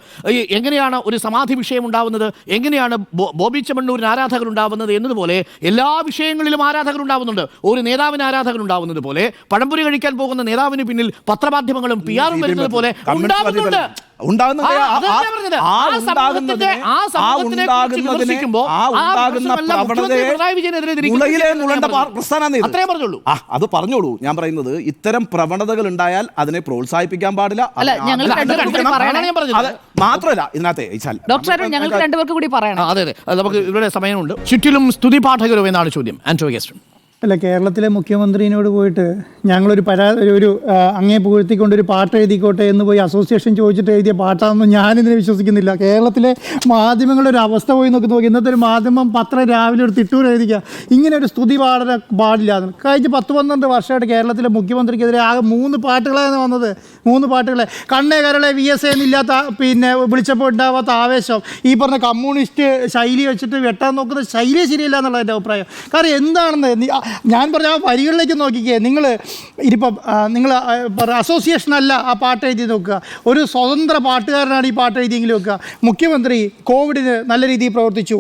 എങ്ങനെയാണ് ഒരു സമാധി വിഷയം ഉണ്ടാവുന്നത്, എങ്ങനെയാണ് ബോബി ചെമ്മണ്ണൂരിന് ആരാധകർ ഉണ്ടാവുന്നത് എന്നതുപോലെ എല്ലാ വിഷയങ്ങളിലും ആരാധകർ ഉണ്ടാവുന്നുണ്ട്. ഒരു നേതാവിന് ആരാധകർ ഉണ്ടാവുന്നത് പോലെ, പഴംപൊരി കഴിക്കാൻ പോകുന്ന നേതാവിന് പിന്നിൽ പത്രമാധ്യമങ്ങളും PR വരുന്നത് പോലെ ഉണ്ടാവുന്നുണ്ട്. അത് പറഞ്ഞോളൂ. ഞാൻ പറയുന്നത് ഇത്തരം പ്രവണതകൾ ഉണ്ടായാൽ അതിനെ പ്രോത്സാഹിപ്പിക്കാൻ പാടില്ല. മാത്രമല്ല ഇതിനകത്തെ ഞങ്ങൾക്ക് രണ്ടുപേർക്ക് കൂടി പറയണം. അതെ നമുക്ക് ഇവിടെ സമയമുണ്ട്. ചുറ്റിലും സ്തുതി പാഠകരോ എന്നാണ് ചോദ്യം. ആന്റോ ഗസ്റ്റൻ. അല്ല, കേരളത്തിലെ മുഖ്യമന്ത്രിയോട് പോയിട്ട് ഞങ്ങളൊരു ഒരു അങ്ങേ പുകഴ്ത്തിക്കൊണ്ടൊരു പാട്ട് എഴുതിക്കോട്ടെ എന്ന് പോയി അസോസിയേഷൻ ചോദിച്ചിട്ട് എഴുതിയ പാട്ടാണെന്ന് ഞാനിതിനെ വിശ്വസിക്കുന്നില്ല. കേരളത്തിലെ മാധ്യമങ്ങളുടെ ഒരു അവസ്ഥ പോയി നോക്കി. ഇന്നത്തെ ഒരു മാധ്യമം പത്രം രാവിലെ ഒരു തിട്ടൂർ എഴുതിക്കുക ഇങ്ങനെ ഒരു സ്തുതി പാടില്ല. കഴിഞ്ഞ 10-12 വർഷമായിട്ട് കേരളത്തിലെ മുഖ്യമന്ത്രിക്കെതിരെ ആകെ 3 പാട്ടുകളാണ് വന്നത്. 3 പാട്ടുകളെ കണ്ണേ കരളെ VS എന്നില്ലാത്ത പിന്നെ വിളിച്ചപ്പോൾ ഉണ്ടാവാത്ത ആവേശം, ഈ പറഞ്ഞ കമ്മ്യൂണിസ്റ്റ് ശൈലി വെച്ചിട്ട് വെട്ടാൻ നോക്കുന്ന ശൈലി ശരിയല്ല എന്നുള്ള എൻ്റെ അഭിപ്രായം. കാരണം എന്താണെന്ന് ഞാൻ പറഞ്ഞ ആ വരികളിലേക്ക് നോക്കിക്കേ. ഇതിപ്പം നിങ്ങൾ അസോസിയേഷൻ അല്ല ആ പാട്ട് എഴുതി നോക്കുക. ഒരു സ്വതന്ത്ര പാട്ടുകാരനാണ് ഈ പാട്ട് എഴുതിയെങ്കിലും വെക്കുക. മുഖ്യമന്ത്രി കോവിഡിന് നല്ല രീതിയിൽ പ്രവർത്തിച്ചു,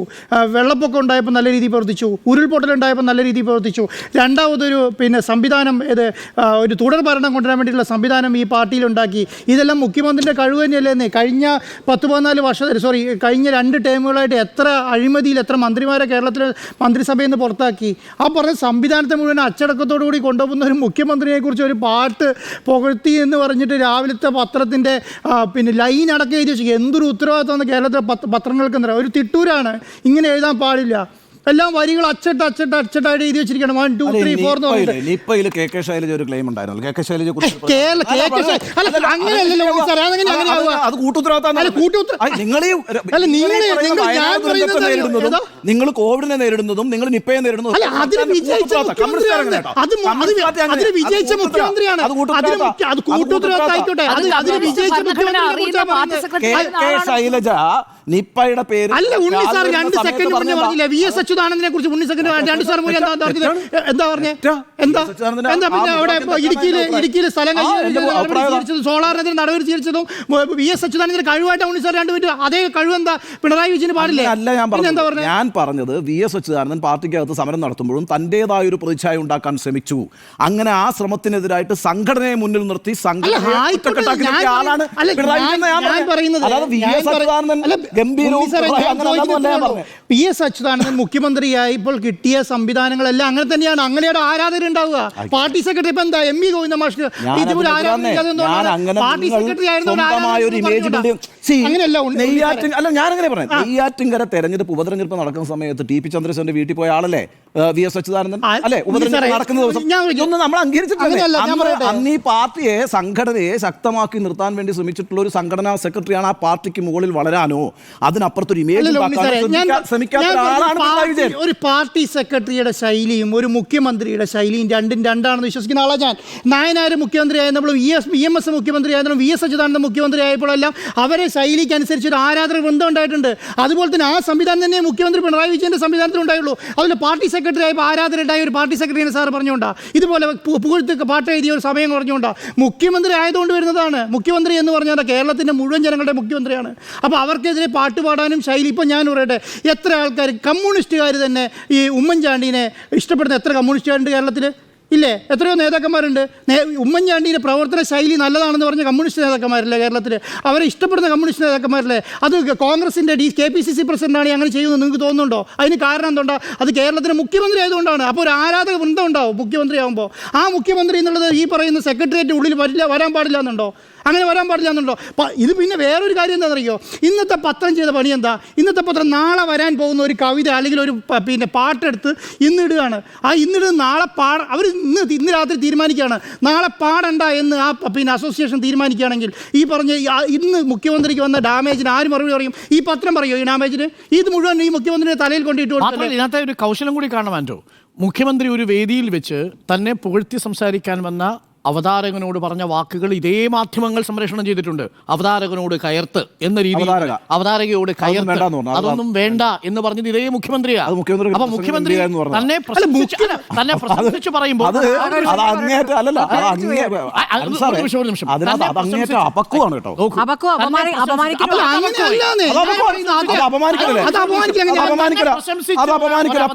വെള്ളപ്പൊക്കം ഉണ്ടായപ്പോൾ നല്ല രീതിയിൽ പ്രവർത്തിച്ചു, ഉരുൾപൊട്ടലുണ്ടായപ്പോൾ നല്ല രീതിയിൽ പ്രവർത്തിച്ചു. രണ്ടാമതൊരു സംവിധാനം ഒരു തുടർ ഭരണം കൊണ്ടുവരാൻ വേണ്ടിയിട്ടുള്ള സംവിധാനം ഈ പാർട്ടിയിലുണ്ടാക്കി. ഇതെല്ലാം മുഖ്യമന്ത്രിയുടെ കഴിവ് തന്നെയല്ലേ? കഴിഞ്ഞ 10-14 വർഷത്തിൽ കഴിഞ്ഞ 2 ടേമുകളായിട്ട് എത്ര അഴിമതിയിൽ എത്ര മന്ത്രിമാരെ കേരളത്തിലെ മന്ത്രിസഭയിൽ നിന്ന് പുറത്താക്കി. ആ പറഞ്ഞ സംവിധാനത്തെ മുഴുവൻ അച്ചടക്കത്തോടു കൂടി കൊണ്ടുപോകുന്ന ഒരു മുഖ്യമന്ത്രിയെക്കുറിച്ച് ഒരു പാട്ട് പുകഴ്ത്തി എന്ന് പറഞ്ഞിട്ട് രാവിലത്തെ പത്രത്തിൻ്റെ ലൈൻ അടക്കം എഴുതി വെച്ചു. എന്തൊരു ഉത്തരവാദിത്തമാണ് കേരളത്തിലെ പത്രങ്ങൾക്ക് എന്താ? ഒരു തിട്ടൂരാണ്. ഇങ്ങനെ എഴുതാൻ പാടില്ല. എല്ലാം വരികൾ അച്ചട്ടായിട്ട് എഴുതി വെച്ചിരിക്കണം. 1, 2, 3, 4 എന്ന് പറഞ്ഞിട്ട്. ഒരു ക്ലെയിം ഉണ്ടായിരുന്നു. നിങ്ങൾ കോവിഡിനെ നേരിടുന്നതും നിങ്ങൾ നിപ്പയെ നേരിടുന്നതും വിജയിച്ച മുഖ്യമന്ത്രിയാണ്. ശൈലജ നിപ്പയുടെ പേര് അല്ല ഉണ്ണി സാർ 2 സെക്കൻഡ് മുന്നേ പറഞ്ഞില്ല VS അച്യുതാനന്ദനെ കുറിച്ച്. ഉണ്ണി സെക്കൻഡ് 2 സാർ മുന്നേ എന്താ പറഞ്ഞേ? എന്താ പിന്നെ അവിടെ ഇടുക്കിയിലെ സ്ഥലം സോളാറിനെതിരെ നടപടി സ്വീകരിച്ചതും VS അച്യുതാനന്ദന്റെ കഴിവായിട്ട് ഉണ്ണി സാർ 2 മിനിറ്റ് അതേ കഴിവെന്താ പിണറായി വിജയന് പാടില്ലേ? ഞാൻ പറഞ്ഞത് VS അച്യുതാനന്ദൻ പാർട്ടിക്കകത്ത് സമരം നടത്തുമ്പോഴും തന്റേതായ ഒരു പ്രതിച്ഛായ ഉണ്ടാക്കാൻ ശ്രമിച്ചു. അങ്ങനെ ആ ശ്രമത്തിനെതിരായിട്ട് സംഘടനയെ മുന്നിൽ നിർത്തി ആളാണ് PS അച്യുതാനന്ദൻ മുഖ്യമന്ത്രിയായി ഇപ്പോൾ കിട്ടിയ സംവിധാനങ്ങളെല്ലാം അങ്ങനെ തന്നെയാണ്. അങ്ങനെയാണ് ആരാധകരുണ്ടാവുക. പാർട്ടി സെക്രട്ടറി ഇപ്പൊ എന്താ MV ഗോവിന്ദ മാഷ് ഇതുപോലെ പാർട്ടി സെക്രട്ടറി ഞാനങ്ങനെ പറയാം. നെയ്യാറ്റിൻകര തെരഞ്ഞെടുപ്പ് ഉപതെരഞ്ഞെടുപ്പ് നടക്കുന്ന സമയത്ത് TP ചന്ദ്രശേഖരന്റെ വീട്ടിൽ പോയ ആളല്ലേ വി.എസ്. അച്യുതാനന്ദൻ അല്ലെ സാറേ, ഉപതെരഞ്ഞെടുപ്പ് നടക്കുന്ന ദിവസം ഞാൻ ചോദിക്കാം. ഇതൊന്നും നമ്മൾ അംഗീകരിച്ചിട്ടില്ല. അങ്ങനെയല്ല, ഞാൻ പറയട്ടെ. അന്ന് ഈ പാർട്ടിയെ സംഘടനയെ ശക്തമാക്കി നിർത്താൻ വേണ്ടി ശ്രമിച്ചിട്ടുള്ള ഒരു സംഘടനാ സെക്രട്ടറിയാണ് ആ പാർട്ടിക്ക് മുകളിൽ വളരാനോ അതിനപ്പുറത്തൊരു ഇമേജ് അല്ലല്ലോ, ഉണ്ണി സാറേ, ശ്രമിക്കാത്ത ഞാൻ ആളാണ് പിണറായി വിജയൻ. ഒരു പാർട്ടി സെക്രട്ടറിയുടെ ശൈലിയും ഒരു മുഖ്യമന്ത്രിയുടെ ശൈലിയും രണ്ടാണെന്ന് വിശ്വസിക്കുന്ന ആളാണ് ഞാൻ. നായനാർ മുഖ്യമന്ത്രി ആയിരുന്നപ്പോൾ EMS മുഖ്യമന്ത്രി ആയിരുന്നു, V.S. അച്യുതാനന്ദൻ മുഖ്യമന്ത്രി ആയപ്പോഴെല്ലാം അവരെ ശൈലിക്ക് അനുസരിച്ച് ഒരു ആരാധന വൃന്ദം ഉണ്ടായിട്ടുണ്ട്. അതുപോലെ തന്നെ ആ സംവിധാനം തന്നെ മുഖ്യമന്ത്രി പിണറായി വിജയന്റെ സംവിധാനത്തിൽ ഉണ്ടായുള്ളൂ. അതിൽ പാർട്ടി സെക്രട്ടറി ആയപ്പോൾ ആരാധന ഉണ്ടായ ഒരു പാർട്ടി സെക്രട്ടറിനെ സാർ പറഞ്ഞുകൊണ്ടാ, ഇതുപോലെ പുകഴ്ത്തൊക്കെ പാട്ട് എഴുതിയ ഒരു സമയം പറഞ്ഞുകൊണ്ടാ. മുഖ്യമന്ത്രി ആയതുകൊണ്ട് വരുന്നതാണ്. മുഖ്യമന്ത്രി എന്ന് പറഞ്ഞാൽ കേരളത്തിൻ്റെ മുഴുവൻ ജനങ്ങളുടെ മുഖ്യമന്ത്രിയാണ്. അപ്പോൾ അവർക്കെതിരെ പാട്ട് പാടാനും ശൈലി. ഇപ്പം ഞാൻ പറയട്ടെ, എത്ര ആൾക്കാർ കമ്മ്യൂണിസ്റ്റുകാർ തന്നെ ഈ ഉമ്മൻചാണ്ടിനെ ഇഷ്ടപ്പെടുന്ന എത്ര കമ്മ്യൂണിസ്റ്റുകാരുണ്ട് കേരളത്തിൽ? ഇല്ലേ? എത്രയോ നേതാക്കന്മാരുണ്ട്. ഉമ്മൻചാണ്ടിയുടെ പ്രവർത്തന ശൈലി നല്ലതാണെന്ന് പറഞ്ഞ കമ്മ്യൂണിസ്റ്റ് നേതാക്കന്മാരില്ലേ കേരളത്തിൽ? അവരെ ഇഷ്ടപ്പെടുന്ന കമ്മ്യൂണിസ്റ്റ് നേതാക്കന്മാരില്ലേ? അത് കോൺഗ്രസിൻ്റെ KPCC പ്രസിഡന്റാണ് അങ്ങനെ ചെയ്യുന്നത് നിങ്ങൾക്ക് തോന്നുന്നുണ്ടോ? അതിന് കാരണം എന്തുകൊണ്ടാ? അത് കേരളത്തിലെ മുഖ്യമന്ത്രി ആയതുകൊണ്ടാണ്. അപ്പോൾ ഒരു ആരാധക വൃന്ദം ഉണ്ടാവും മുഖ്യമന്ത്രി ആകുമ്പോൾ. ആ മുഖ്യമന്ത്രി എന്നുള്ളത് ഈ പറയുന്ന സെക്രട്ടേറിയറ്റ് ഉള്ളിൽ വരാൻ പാടില്ല എന്നുണ്ടോ? അങ്ങനെ വരാൻ പാടില്ല എന്നുണ്ടോ? ഇത് പിന്നെ വേറൊരു കാര്യം എന്താണെന്നറിയോ? ഇന്നത്തെ പത്രം ചെയ്ത പണി എന്താ? ഇന്നത്തെ പത്രം നാളെ വരാൻ പോകുന്ന ഒരു കവിത അല്ലെങ്കിൽ ഒരു പാട്ടെടുത്ത് ഇന്നിടുകയാണ്. ആ ഇന്നിടുന്നത് നാളെ അവർ ഇന്ന് രാത്രി തീരുമാനിക്കുകയാണ് നാളെ പാടണ്ട എന്ന് ആ അസോസിയേഷൻ തീരുമാനിക്കുകയാണെങ്കിൽ ഈ പറഞ്ഞ ഇന്ന് മുഖ്യമന്ത്രിക്ക് വന്ന ഡാമേജിന് ആര് മറുപടി പറയും? ഈ പത്രം പറയോ ഈ ഡാമേജിന്? ഇത് മുഴുവൻ ഈ മുഖ്യമന്ത്രിയുടെ തലയിൽ കൊണ്ടിട്ട് കൊടുത്തു. ഇതിനകത്തെ ഒരു കൗശലം കൂടി കാണാമോ? മുഖ്യമന്ത്രി ഒരു വേദിയിൽ വെച്ച് തന്നെ പുകഴ്ത്തി സംസാരിക്കാൻ വന്ന അവതാരകനോട് പറഞ്ഞ വാക്കുകൾ ഇതേ മാധ്യമങ്ങൾ സംപ്രേഷണം ചെയ്തിട്ടുണ്ട്. അവതാരകനോട് കയർത്ത് എന്ന രീതിയിൽ, അവതാരകയോട് കയർത്ത് അതൊന്നും വേണ്ട എന്ന് പറഞ്ഞത് ഇതേ മുഖ്യമന്ത്രിയാണ്. അപ്പൊ മുഖ്യമന്ത്രി തന്നെ പ്രശംസിച്ച് പറയുമ്പോൾ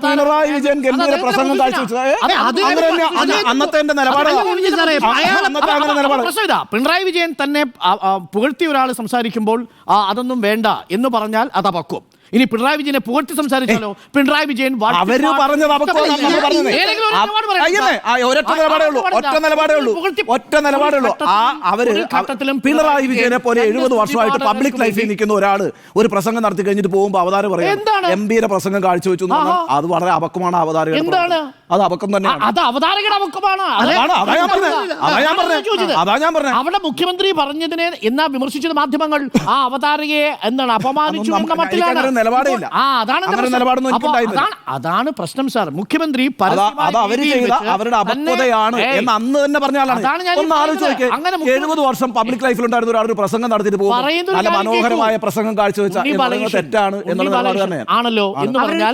പിണറായി വിജയൻ ഗംഭീര പ്രസംഗം കാഴ്ചവെച്ചത് അന്നത്തെ നിലപാട്. പിണറായി വിജയൻ തന്നെ പുകഴ്ത്തി ഒരാൾ സംസാരിക്കുമ്പോൾ അതൊന്നും വേണ്ട എന്ന് പറഞ്ഞാൽ അത് അപക്വം. ഇനി പിണറായി വിജയനെ പുകഴ്ത്തി സംസാരിച്ചാലോ പിണറായി വിജയൻ അവര് പറഞ്ഞത് ഒറ്റ നിലപാടേ ഉള്ളൂ. അവര് പിണറായി വിജയനെ പോലെ 70 വർഷമായിട്ട് പബ്ലിക് ലൈഫിൽ നിൽക്കുന്ന ഒരാള് ഒരു പ്രസംഗം നടത്തി കഴിഞ്ഞിട്ട് പോകുമ്പോൾ അവതാരം പറയാം എംപിയുടെ പ്രസംഗം കാഴ്ചവെച്ചു. അത് വളരെ അപക്വമാണ്. അവതാരക എന്താണ് അത് അപക്വം തന്നെയാണ്. അത് അവതാരകയുടെ അപക്വമാണ്. അവിടെ മുഖ്യമന്ത്രി പറഞ്ഞതിനെ എന്നാ വിമർശിച്ചത് മാധ്യമങ്ങൾ ആ അവതാരകയെ എന്താണ് അപമാനിച്ചു എന്ന മട്ടിലാണ്. അതാണ് പ്രശ്നം സാർ. മുഖ്യമന്ത്രി അവരുടെ അപക്വതയാണ് എന്ന് അന്ന് തന്നെ പറഞ്ഞ ആളാണ്. 70 വർഷം പബ്ലിക് ലൈഫിലുണ്ടായിരുന്ന ഒരാൾ ഒരു പ്രസംഗം നടത്തിയിട്ട് പോകും നല്ല മനോഹരമായ പ്രസംഗം കാഴ്ചവെച്ച തെറ്റാണ് എന്നുള്ള നിലപാട് തന്നെ ആണല്ലോ എന്ന് പറഞ്ഞാൽ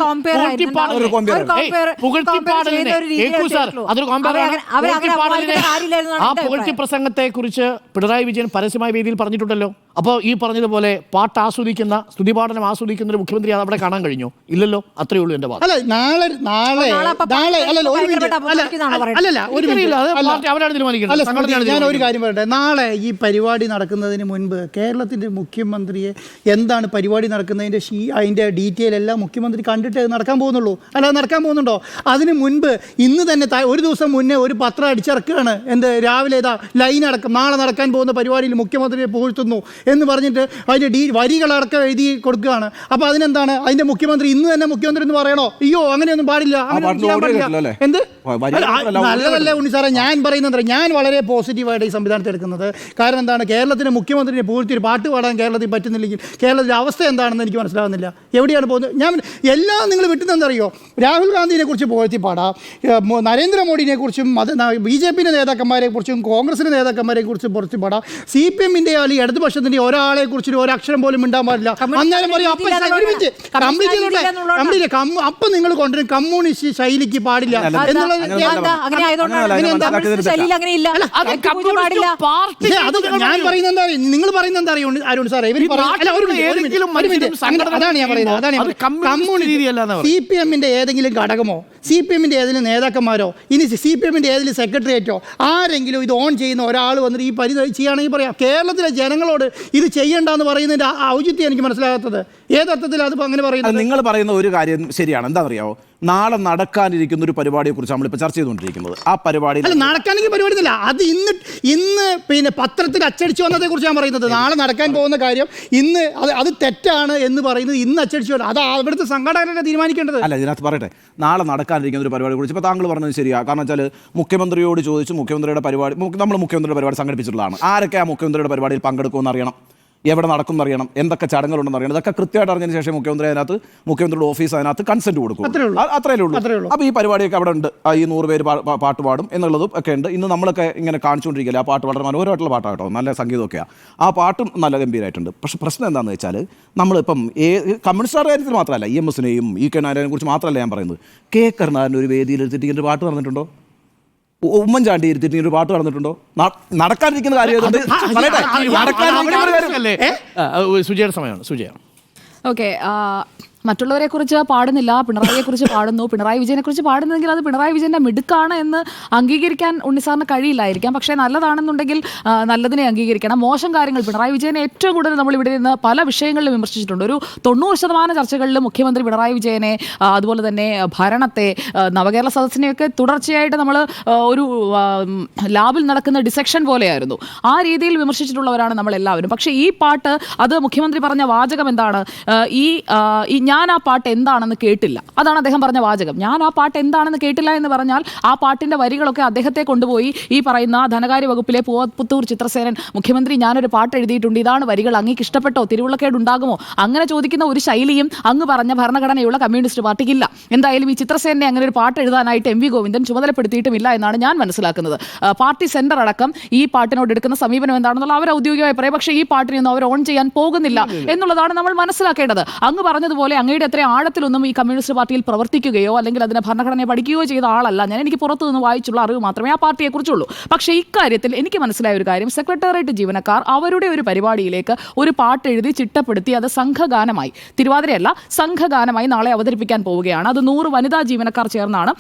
ആ പുകഴ്ത്തി പ്രസംഗത്തെ കുറിച്ച് പിണറായി വിജയൻ പരസ്യമായ വേദിയിൽ പറഞ്ഞിട്ടുണ്ടല്ലോ. അപ്പോൾ ഈ പറഞ്ഞതുപോലെ പാട്ട് ആസ്വദിക്കുന്ന സ്തുതിപാഠനം ആസ്വദിക്കുന്ന ഒരു മുഖ്യമന്ത്രി അത് അവിടെ കാണാൻ കഴിഞ്ഞോ? ഇല്ലല്ലോ. അത്രേ ഉള്ളൂ എന്റെ വാദം. ഞാൻ ഒരു കാര്യം പറയട്ടെ. നാളെ ഈ പരിപാടി നടക്കുന്നതിന് മുൻപ് കേരളത്തിന്റെ മുഖ്യമന്ത്രിയെ എന്താണ് പരിപാടി നടക്കുന്നതിന്റെ അതിന്റെ ഡീറ്റെയിൽ എല്ലാം മുഖ്യമന്ത്രി കണ്ടിട്ട് നടക്കാൻ പോകുന്നുള്ളൂ. അല്ലാതെ നടക്കാൻ പോകുന്നുണ്ടോ? അതിന് മുൻപ് ഇന്ന് തന്നെ ഒരു ദിവസം മുന്നേ ഒരു പത്രം അടിച്ചിറക്കുകയാണ്. എന്ത് രാവിലെ ലൈൻ അടക്കം നാളെ നടക്കാൻ പോകുന്ന പരിപാടിയിൽ മുഖ്യമന്ത്രിയെ പുകഴ്ത്തുന്നു എന്ന് പറഞ്ഞിട്ട് അതിൻ്റെ വരികളടക്കം എഴുതി കൊടുക്കുകയാണ്. അപ്പോൾ അതിനെന്താണ് അതിൻ്റെ മുഖ്യമന്ത്രി ഇന്ന് തന്നെ മുഖ്യമന്ത്രി എന്ന് പറയണോ? അയ്യോ അങ്ങനെയൊന്നും പാടില്ല, എന്ത് നല്ലതല്ലേ ഉണ്ണി സാറേ? ഞാൻ പറയുന്നത് ഞാൻ വളരെ പോസിറ്റീവായിട്ട് ഈ സംവിധാനത്തെ എടുക്കുന്നത്. കാരണം എന്താണ്, കേരളത്തിലെ മുഖ്യമന്ത്രിയെ പൂഴ്ത്തി ഒരു പാട്ട് പാടാൻ കേരളത്തിൽ പറ്റുന്നില്ലെങ്കിൽ കേരളത്തിലെ അവസ്ഥ എന്താണെന്ന് എനിക്ക് മനസ്സിലാകുന്നില്ല. എവിടെയാണ് പോകുന്നത്? ഞാൻ എല്ലാം നിങ്ങൾ വിട്ടുന്നറിയോ? രാഹുൽ ഗാന്ധിനെ കുറിച്ച് പുകഴ്ത്തി പാടാം, നരേന്ദ്രമോദിനെ കുറിച്ചും BJP നേതാക്കന്മാരെ കുറിച്ചും കോൺഗ്രസിന്റെ നേതാക്കന്മാരെ കുറിച്ചും പുറത്തു പാടാം, CPM-ന്റെ അല്ലെങ്കിൽ ഇടതുപക്ഷത്തിന്റെ ഒരാളെ കുറിച്ച് ഒരു അക്ഷരം പോലും മിണ്ടാൻ പാടില്ല. അന്നേരം പറയും അപ്പം നിങ്ങൾ കൊണ്ടുവരും കമ്മ്യൂണിസ്റ്റ് ശൈലിക്ക് പാടില്ല എന്നുള്ളത്. ഞാൻ പറയുന്നത് എന്താ, നിങ്ങൾ പറയുന്നത് എന്താ അറിയോ അരുൺ സാറേ? അതാണ് ഞാൻ പറയുന്നത്. CPM-ന്റെ ഏതെങ്കിലും ഘടകമോ CPM-ന്റെ ഏതെങ്കിലും നേതാക്കന്മാരോ ഇനി CPM-ന്റെ ഏതെങ്കിലും സെക്രട്ടേറിയറ്റോ ആരെങ്കിലും ഇത് ഓൺ ചെയ്യുന്ന ഒരാൾ വന്നിട്ട് ഈ ചെയ്യുകയാണെങ്കിൽ പറയാം കേരളത്തിലെ ജനങ്ങളോട് ഇത് ചെയ്യേണ്ടെന്ന് പറയുന്നതിൻ്റെ ഔചിത്യം എനിക്ക് മനസ്സിലാകാത്തത്. ഏതർത്ഥത്തിൽ അതിപ്പോൾ അങ്ങനെ പറയുന്നത്? നിങ്ങൾ പറയുന്ന ഒരു കാര്യം ശരിയാണ്. എന്താ അറിയാമോ, നാളെ നടക്കാനിരിക്കുന്ന ഒരു പരിപാടിയെക്കുറിച്ച് നമ്മളിപ്പോൾ ചർച്ച ചെയ്തുകൊണ്ടിരിക്കുന്നത്. ആ പരിപാടി നടക്കാനെങ്കിൽ പരിപാടി ഇല്ല, അത് ഇന്ന് പിന്നെ പത്രത്തിൽ അച്ചടിച്ചു വന്നതെ കുറിച്ച് ഞാൻ പറയുന്നത്. നാളെ നടക്കാൻ പോകുന്ന കാര്യം ഇന്ന് അത് തെറ്റാണ് എന്ന് പറയുന്നത് ഇന്ന് അച്ചടിച്ചു വരണം. അത് അവിടുത്തെ സംഘടന തീരുമാനിക്കേണ്ടത്. അല്ല, ഇതിനകത്ത് പറയട്ടെ, നാളെ നടക്കാനിരിക്കുന്ന ഒരു പരിപാടിയെ കുറിച്ച് ഇപ്പോൾ താങ്കൾ പറഞ്ഞത് ശരിയാണ്. കാരണം വെച്ചാൽ മുഖ്യമന്ത്രിയോട് ചോദിച്ചു, മുഖ്യമന്ത്രിയുടെ പരിപാടി നമ്മൾ മുഖ്യമന്ത്രിയുടെ പരിപാടി സംഘടിപ്പിച്ചിട്ടുള്ളതാണ്. ആരൊക്കെ ആ മുഖ്യമന്ത്രിയുടെ പരിപാടിയിൽ പങ്കെടുക്കുമെന്ന് അറിയണം, എവിടെ നടക്കുമെന്ന് അറിയണം, എന്തൊക്കെ ചടങ്ങുകളുണ്ടെന്ന് അറിയണം. ഇതൊക്കെ കൃത്യമായിട്ട് അറിഞ്ഞതിന് ശേഷം മുഖ്യമന്ത്രിയുടെ ഓഫീസ് അതിനകത്ത് കൺസെന്റ് കൊടുക്കും. അത്രയേ ഉള്ളൂ. അപ്പോൾ ഈ പരിപാടിയൊക്കെ അവിടെ ഉണ്ട്. ഈ 100 പേര് പാട്ട് പാടും എന്നുള്ളതും ഒക്കെ ഉണ്ട്. ഇന്ന് നമ്മളൊക്കെ ഇങ്ങനെ കാണിച്ചുകൊണ്ടിരിക്കില്ല. ആ പാട്ട് വളരെ മനോഹരമായിട്ടുള്ള പാട്ടാട്ടോ, നല്ല സംഗീതമൊക്കെയാണ്. ആ പാട്ടും നല്ല ഗംഭീരമായിട്ടുണ്ട്. പക്ഷേ പ്രശ്നം എന്താണെന്ന് വെച്ചാൽ നമ്മളിപ്പം കമ്മ്യൂണിസ്റ്റ് കാര്യത്തിൽ മാത്രമല്ല, EMSനെയും കെ നാരായണനെ കുറിച്ച് മാത്രമല്ല ഞാൻ പറയുന്നത്. കെ കരുണാകരൻ ഒരു വേദിയിൽ എടുത്തിട്ട് ഇങ്ങനെ പാട്ട് പറഞ്ഞിട്ടുണ്ടോ? ഉമ്മൻചാണ്ടി ഇരുത്തിട്ട് ഒരു പാട്ട് നടന്നിട്ടുണ്ടോ? നടക്കാനിരിക്കുന്ന കാര്യം സുജയുടെ സമയമാണ്. സുജയ, ഓക്കെ, മറ്റുള്ളവരെ കുറിച്ച് പാടുന്നില്ല, പിണറായിയെ കുറിച്ച് പാടുന്നു. പിണറായി വിജയനെ കുറിച്ച് പാടുന്നെങ്കിൽ അത് പിണറായി വിജയന്റെ മിടുക്കാണ് എന്ന് അംഗീകരിക്കാൻ ഉണ്ണിസാറിന് കഴിയില്ലായിരിക്കാം. പക്ഷേ നല്ലതാണെന്നുണ്ടെങ്കിൽ നല്ലതിനെ അംഗീകരിക്കണം. മോശം കാര്യങ്ങൾ പിണറായി വിജയനെ ഏറ്റവും കൂടുതൽ നമ്മൾ ഇവിടെ നിന്ന് പല വിഷയങ്ങളിലും വിമർശിച്ചിട്ടുണ്ട്. ഒരു 90% ചർച്ചകളിൽ മുഖ്യമന്ത്രി പിണറായി വിജയനെ, അതുപോലെ തന്നെ ഭരണത്തെ, നവകേരള സദസ്സിനെയൊക്കെ തുടർച്ചയായിട്ട് നമ്മൾ ഒരു ലാബിൽ നടക്കുന്ന ഡിസെക്ഷൻ പോലെയായിരുന്നു. ആ രീതിയിൽ വിമർശിച്ചിട്ടുള്ളവരാണ് നമ്മളെല്ലാവരും. പക്ഷേ ഈ പാട്ട്, അത് മുഖ്യമന്ത്രി പറഞ്ഞ വാചകം എന്താണ്? ഞാൻ ആ പാട്ട് എന്താണെന്ന് കേട്ടില്ല, അതാണ് അദ്ദേഹം പറഞ്ഞ വാചകം. ഞാൻ ആ പാട്ട് എന്താണെന്ന് കേട്ടില്ല എന്ന് പറഞ്ഞാൽ ആ പാട്ടിന്റെ വരികളൊക്കെ അദ്ദേഹത്തെ കൊണ്ടുപോയി ഈ പറയുന്ന ധനകാര്യ വകുപ്പിലെ പുത്തൂർ ചിത്രസേനൻ, മുഖ്യമന്ത്രി ഞാനൊരു പാട്ട് എഴുതിയിട്ടുണ്ട്, ഇതാണ് വരികൾ, അങ്ങേക്ക് ഇഷ്ടപ്പെട്ടോ, തിരുവുള്ളക്കേട് ഉണ്ടാകുമോ, അങ്ങനെ ചോദിക്കുന്ന ഒരു ശൈലിയും അങ്ങ് പറഞ്ഞ ഭരണഘടനയുള്ള കമ്മ്യൂണിസ്റ്റ് പാർട്ടിക്കില്ല. എന്തായാലും ഈ ചിത്രസേനനെ അങ്ങനെ ഒരു പാട്ട് എഴുതാനായിട്ട് MV ഗോവിന്ദൻ ചുമതലപ്പെടുത്തിയിട്ടുമില്ല എന്നാണ് ഞാൻ മനസ്സിലാക്കുന്നത്. പാർട്ടി സെന്റർ അടക്കം ഈ പാട്ടിനോട് എടുക്കുന്ന സമീപനം എന്താണെന്നുള്ള അവർ ഔദ്യോഗികമായി പറയും. പക്ഷേ ഈ പാട്ടിനൊന്നും അവർ ഓൺ ചെയ്യാൻ പോകുന്നില്ല എന്നുള്ളതാണ് നമ്മൾ മനസ്സിലാക്കേണ്ടത്. അങ്ങ് പറഞ്ഞതുപോലെ അങ്ങയുടെ അത്ര ആഴത്തിലൊന്നും ഈ കമ്മ്യൂണിസ്റ്റ് പാർട്ടിയിൽ പ്രവർത്തിക്കുകയോ അല്ലെങ്കിൽ അതിനെ ഭരണഘടനയെ പഠിക്കുകയോ ചെയ്ത ആളല്ല ഞാൻ. എനിക്ക് പുറത്തു നിന്ന് വായിച്ചുള്ള അറിവ് മാത്രമേ ആ പാർട്ടിയെക്കുറിച്ചുള്ളൂ. പക്ഷേ ഇക്കാര്യത്തിൽ എനിക്ക് മനസ്സിലായ ഒരു കാര്യം, സെക്രട്ടേറിയറ്റ് ജീവനക്കാർ അവരുടെ ഒരു പരിപാടിയിലേക്ക് ഒരു പാട്ട് എഴുതി ചിട്ടപ്പെടുത്തി അത് സംഘഗാനമായി, തിരുവാതിരയല്ല സംഘഗാനമായി നാളെ അവതരിപ്പിക്കാൻ പോവുകയാണ്. അത് 100 വനിതാ ജീവനക്കാർ ചേർന്നാണ്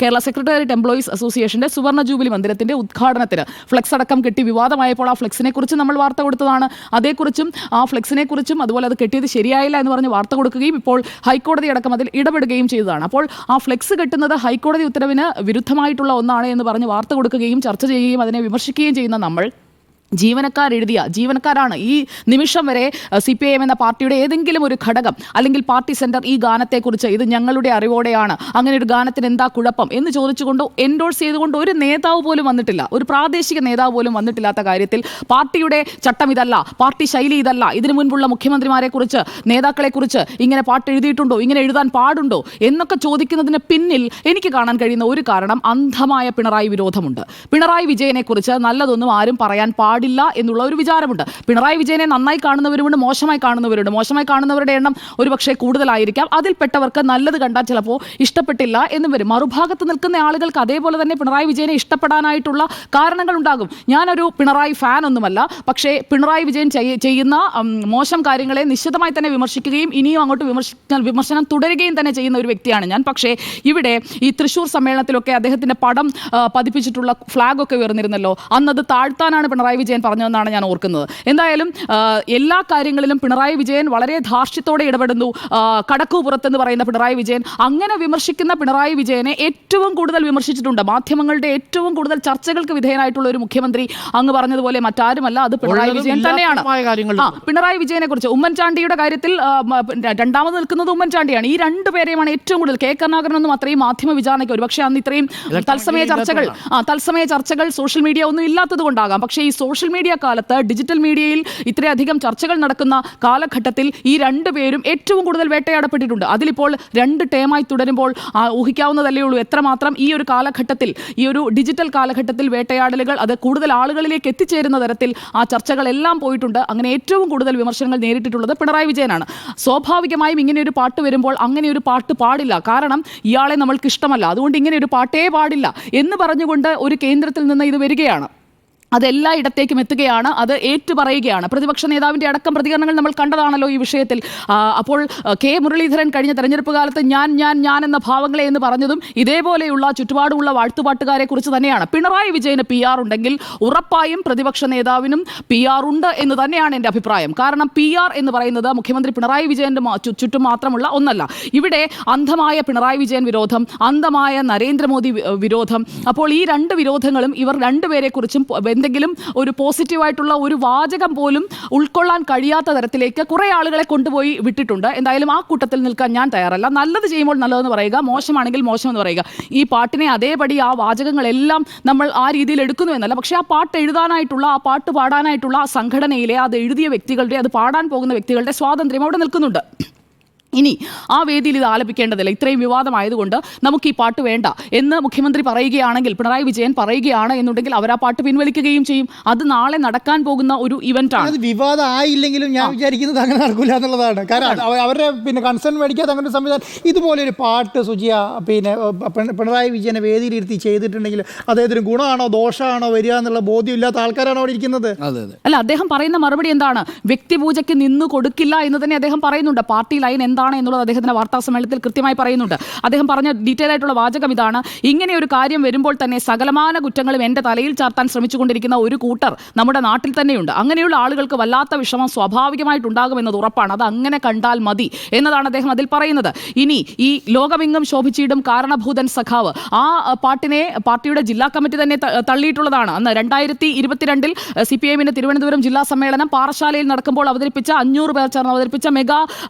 കേരള സെക്രട്ടേറിയറ്റ് എംപ്ലോയീസ് അസോസിയേഷന്റെ സുവർണ്ണ ജൂബിലി മന്ദിരത്തിന്റെ ഉദ്ഘാടനത്തിന് ഫ്ലെക്സ് അടക്കം കെട്ടി വിവാദമായപ്പോൾ ആ ഫ്ലെക്സിനെ കുറിച്ച് നമ്മൾ വാർത്ത കൊടുത്തതാണ്. അതേക്കുറിച്ചും ആ ഫ്ലെക്സിനെ കുറിച്ചും അതുപോലെ അത് കെട്ടിയത് ശരിയായില്ല എന്ന് പറഞ്ഞ് വാർത്ത കൊടുക്കുകയും ഇപ്പോൾ ഹൈക്കോടതി അടക്കം അതിൽ ഇടപെടുകയും ചെയ്തതാണ്. അപ്പോൾ ആ ഫ്ലെക്സ് കെട്ടുന്നത് ഹൈക്കോടതി ഉത്തരവിന് വിരുദ്ധമായിട്ടുള്ള ഒന്നാണ് എന്ന് പറഞ്ഞ് വാർത്ത കൊടുക്കുകയും ചർച്ച ചെയ്യുകയും അതിനെ വിമർശിക്കുകയും ചെയ്യുന്ന നമ്മൾ, ജീവനക്കാരാണ് ഈ നിമിഷം വരെ CPIM എന്ന പാർട്ടിയുടെ ഏതെങ്കിലും ഒരു ഘടകം അല്ലെങ്കിൽ പാർട്ടി സെന്റർ ഈ ഗാനത്തെക്കുറിച്ച് ഇത് ഞങ്ങളുടെ അറിവോടെയാണ്, അങ്ങനെ ഒരു ഗാനത്തിന് എന്താ കുഴപ്പം എന്ന് ചോദിച്ചുകൊണ്ട് എൻഡോഴ്സ് ചെയ്തുകൊണ്ട് ഒരു നേതാവ് പോലും വന്നിട്ടില്ല, ഒരു പ്രാദേശിക നേതാവ് പോലും വന്നിട്ടില്ലാത്ത കാര്യത്തിൽ പാർട്ടിയുടെ ചട്ടം ഇതല്ല, പാർട്ടി ശൈലി ഇതല്ല, ഇതിനു മുൻപുള്ള മുഖ്യമന്ത്രിമാരെ കുറിച്ച്, നേതാക്കളെ കുറിച്ച് ഇങ്ങനെ പാട്ട് എഴുതിയിട്ടുണ്ടോ, ഇങ്ങനെ എഴുതാൻ പാടുണ്ടോ എന്നൊക്കെ ചോദിക്കുന്നതിന് പിന്നിൽ എനിക്ക് കാണാൻ കഴിയുന്ന ഒരു കാരണം അന്ധമായ പിണറായി വിരോധമുണ്ട്. പിണറായി വിജയനെ കുറിച്ച് നല്ലതൊന്നും ആരും പറയാൻ പാടില്ല എന്നുള്ള ഒരു വിചാരമുണ്ട്. പിണറായി വിജയനെ നന്നായി കാണുന്നവരുമുണ്ട്, മോശമായി കാണുന്നവരുണ്ട്. മോശമായി കാണുന്നവരുടെ എണ്ണം ഒരുപക്ഷെ കൂടുതലായിരിക്കാം. അതിൽപ്പെട്ടവർക്ക് നല്ലത് കണ്ടാൽ ചിലപ്പോൾ ഇഷ്ടപ്പെട്ടില്ല എന്നും വരും. മറുഭാഗത്ത് നിൽക്കുന്ന ആളുകൾക്ക് അതേപോലെ തന്നെ പിണറായി വിജയനെ ഇഷ്ടപ്പെടാനായിട്ടുള്ള കാരണങ്ങൾ ഉണ്ടാകും. ഞാനൊരു പിണറായി ഫാൻ ഒന്നുമല്ല, പക്ഷേ പിണറായി വിജയൻ ചെയ്യുന്ന മോശം കാര്യങ്ങളെ നിശ്ചിതമായി തന്നെ വിമർശിക്കുകയും ഇനിയും അങ്ങോട്ട് വിമർശനം തുടരുകയും തന്നെ ചെയ്യുന്ന ഒരു വ്യക്തിയാണ് ഞാൻ. പക്ഷേ ഇവിടെ ഈ തൃശ്ശൂർ സമ്മേളനത്തിലൊക്കെ അദ്ദേഹത്തിന്റെ പടം പതിപ്പിച്ചിട്ടുള്ള ഫ്ലാഗൊക്കെ ഉയർന്നിരുന്നല്ലോ, അന്നത് താഴ്ത്താനാണ് പിണറായി വിജയൻ പറഞ്ഞതെന്നാണ് ഞാൻ ഓർക്കുന്നത്. എന്തായാലും എല്ലാ കാര്യങ്ങളിലും പിണറായി വിജയൻ വളരെ ധാർഷ്ട്യത്തോടെ ഇടപെടുന്നു. കടക്കു പുറത്തെന്ന് പറയുന്ന പിണറായി വിജയൻ, അങ്ങനെ വിമർശിക്കുന്ന പിണറായി വിജയനെ ഏറ്റവും കൂടുതൽ വിമർശിച്ചിട്ടുണ്ട്. മാധ്യമങ്ങളുടെ ഏറ്റവും കൂടുതൽ ചർച്ചകൾക്ക് വിധേയനായിട്ടുള്ള ഒരു മുഖ്യമന്ത്രി അങ്ങ് പറഞ്ഞതുപോലെ മറ്റാരുമല്ല, അത് പിണറായി വിജയൻ തന്നെയാണ്. പിണറായി വിജയനെ കുറിച്ച് ഉമ്മൻചാണ്ടിയുടെ കാര്യത്തിൽ രണ്ടാമത് നിൽക്കുന്നത് ഉമ്മൻചാണ്ടിയാണ്. ഈ രണ്ടുപേരെയുമാണ് ഏറ്റവും കൂടുതൽ. കെ കരുണാകരനൊന്നും അത്രയും മാധ്യമ വിചാരണയ്ക്ക് ഒരുപക്ഷെ അന്ന് ഇത്രയും തത്സമയ ചർച്ചകൾ സോഷ്യൽ മീഡിയ ഒന്നും ഇല്ലാത്തത് കൊണ്ടാകാം. പക്ഷേ ഈ സോഷ്യൽ മീഡിയ കാലത്ത്, ഡിജിറ്റൽ മീഡിയയിൽ ഇത്രയധികം ചർച്ചകൾ നടക്കുന്ന കാലഘട്ടത്തിൽ ഈ രണ്ടുപേരും ഏറ്റവും കൂടുതൽ വേട്ടയാടപ്പെട്ടിട്ടുണ്ട്. അതിലിപ്പോൾ 2 ടേമായി തുടരുമ്പോൾ ഊഹിക്കാവുന്നതല്ലേ ഉള്ളൂ എത്രമാത്രം ഈ ഒരു കാലഘട്ടത്തിൽ, ഈ ഒരു ഡിജിറ്റൽ കാലഘട്ടത്തിൽ വേട്ടയാടലുകൾ അത് കൂടുതൽ ആളുകളിലേക്ക് എത്തിച്ചേരുന്ന തരത്തിൽ ആ ചർച്ചകളെല്ലാം പോയിട്ടുണ്ട്. അങ്ങനെ ഏറ്റവും കൂടുതൽ വിമർശനങ്ങൾ നേരിട്ടിട്ടുള്ളത് പിണറായി വിജയനാണ്. സ്വാഭാവികമായും ഇങ്ങനെ ഒരു പാട്ട് വരുമ്പോൾ അങ്ങനെ ഒരു പാട്ട് പാടില്ല, കാരണം ഇയാളെ നമ്മൾക്ക് ഇഷ്ടമല്ല, അതുകൊണ്ട് ഇങ്ങനെ ഒരു പാട്ടേ പാടില്ല എന്ന് പറഞ്ഞുകൊണ്ട് ഒരു കേന്ദ്രത്തിൽ നിന്ന് ഇത് വരികയാണ്. അതെല്ലാ ഇടത്തേക്കും എത്തുകയാണ്, അത് ഏറ്റുപറയുകയാണ്. പ്രതിപക്ഷ നേതാവിന്റെ അടക്കം പ്രതികരണങ്ങൾ നമ്മൾ കണ്ടതാണല്ലോ ഈ വിഷയത്തിൽ. അപ്പോൾ കെ മുരളീധരൻ കഴിഞ്ഞ തെരഞ്ഞെടുപ്പ് കാലത്ത് ഞാൻ എന്ന ഭാവങ്ങളെ എന്ന് പറഞ്ഞതും ഇതേപോലെയുള്ള ചുറ്റുപാടുമുള്ള വാഴ്ത്തുപാട്ടുകാരെ കുറിച്ച് തന്നെയാണ്. പിണറായി വിജയന് PR ഉണ്ടെങ്കിൽ ഉറപ്പായും പ്രതിപക്ഷ നേതാവിനും PR ഉണ്ട് എന്ന് തന്നെയാണ് എൻ്റെ അഭിപ്രായം. കാരണം PR എന്ന് പറയുന്നത് മുഖ്യമന്ത്രി പിണറായി വിജയന്റെ ചുറ്റും മാത്രമുള്ള ഒന്നല്ല. ഇവിടെ അന്ധമായ പിണറായി വിജയൻ വിരോധം, അന്ധമായ നരേന്ദ്രമോദി വിരോധം. അപ്പോൾ ഈ രണ്ട് വിരോധങ്ങളും ഇവർ രണ്ടുപേരെ കുറിച്ചും എന്തെങ്കിലും ഒരു പോസിറ്റീവായിട്ടുള്ള ഒരു വാചകം പോലും ഉൾക്കൊള്ളാൻ കഴിയാത്ത തരത്തിലേക്ക് കുറെ ആളുകളെ കൊണ്ടുപോയി വിട്ടിട്ടുണ്ട്. എന്തായാലും ആ കൂട്ടത്തിൽ നിൽക്കാൻ ഞാൻ തയ്യാറല്ല. നല്ലത് ചെയ്യുമ്പോൾ നല്ലതെന്ന് പറയുക, മോശമാണെങ്കിൽ മോശം എന്ന് പറയുക. ഈ പാട്ടിനെ അതേപടി ആ വാചകങ്ങളെല്ലാം നമ്മൾ ആ രീതിയിൽ എടുക്കുന്നു എന്നല്ല, പക്ഷേ ആ പാട്ട് എഴുതാനായിട്ടുള്ള, ആ പാട്ട് പാടാനായിട്ടുള്ള ആ സംഘടനയിലെ, അത് എഴുതിയ വ്യക്തികളുടെ, അത് പാടാൻ പോകുന്ന വ്യക്തികളുടെ സ്വാതന്ത്ര്യം അവിടെ നിൽക്കുന്നുണ്ട്. ഇനി ആ വേദിയിൽ ഇത് ആലപിക്കേണ്ടതില്ല, ഇത്രയും വിവാദമായതുകൊണ്ട് നമുക്ക് ഈ പാട്ട് വേണ്ട എന്ന് മുഖ്യമന്ത്രി പറയുകയാണെങ്കിൽ, പിണറായി വിജയൻ പറയുകയാണ് എന്നുണ്ടെങ്കിൽ അവർ ആ പാട്ട് പിൻവലിക്കുകയും ചെയ്യും. അത് നാളെ നടക്കാൻ പോകുന്ന ഒരു ഇവന്റാണ്. വിവാദം ആയില്ലെങ്കിലും ഞാൻ വിചാരിക്കുന്നത് അങ്ങനെ നടക്കില്ല എന്നുള്ളതാണ്. കാരണം അവരുടെ കൺസേൺ മേടിക്കാതെ അങ്ങനെ ഒരു സംവിധാനം, ഇതുപോലെ ഒരു പാട്ട് സുജിയ പിണറായി വിജയനെ വേദിയിലിരുത്തി ചെയ്തിട്ടുണ്ടെങ്കിൽ അദ്ദേഹത്തിന് ഗുണമാണോ ദോഷമാണോ വരിക എന്നുള്ള ബോധ്യമില്ലാത്ത ആൾക്കാരാണ് അവിടെ ഇരിക്കുന്നത്. അല്ല, അദ്ദേഹം പറയുന്ന മറുപടി എന്താണ്? വ്യക്തിപൂജയ്ക്ക് നിന്നു കൊടുക്കില്ല എന്ന് തന്നെ അദ്ദേഹം പറയുന്നുണ്ട്. പാർട്ടി ലൈൻ എന്താണ് എന്നുള്ളത് അദ്ദേഹത്തിന്റെ വാർത്താ സമ്മേളനത്തിൽ കൃത്യമായി പറയുന്നുണ്ട്. അദ്ദേഹം പറഞ്ഞ ഡീറ്റെയിൽ ആയിട്ടുള്ള വാചകം ഇതാണ്: ഇങ്ങനെ ഒരു കാര്യം വരുമ്പോൾ തന്നെ സകലമാന കുറ്റങ്ങളും എന്റെ തലയിൽ ചാർത്താൻ ശ്രമിച്ചുകൊണ്ടിരിക്കുന്ന ഒരു കൂട്ടർ നമ്മുടെ നാട്ടിൽ തന്നെയുണ്ട്. അങ്ങനെയുള്ള ആളുകൾക്ക് വല്ലാത്ത വിഷമം സ്വാഭാവികമായിട്ടുണ്ടാകുമെന്നത് ഉറപ്പാണ്. അത് അങ്ങനെ കണ്ടാൽ മതി എന്നതാണ് അദ്ദേഹം അതിൽ പറയുന്നത്. ഇനി ഈ ലോകമെങ്ങും ശോഭിച്ചിടും കാരണഭൂതൻ സഖാവ്, ആ പാട്ടിനെ പാർട്ടിയുടെ ജില്ലാ കമ്മിറ്റി തന്നെ തള്ളിയിട്ടുള്ളതാണ്. അന്ന് 2022 CPIഎമ്മിന്റെ തിരുവനന്തപുരം ജില്ലാ സമ്മേളനം പാറശാലയിൽ നടക്കുമ്പോൾ അവതരിപ്പിച്ച 500 പേർ ചേർന്ന് അവതരിപ്പിച്ച മെഗാ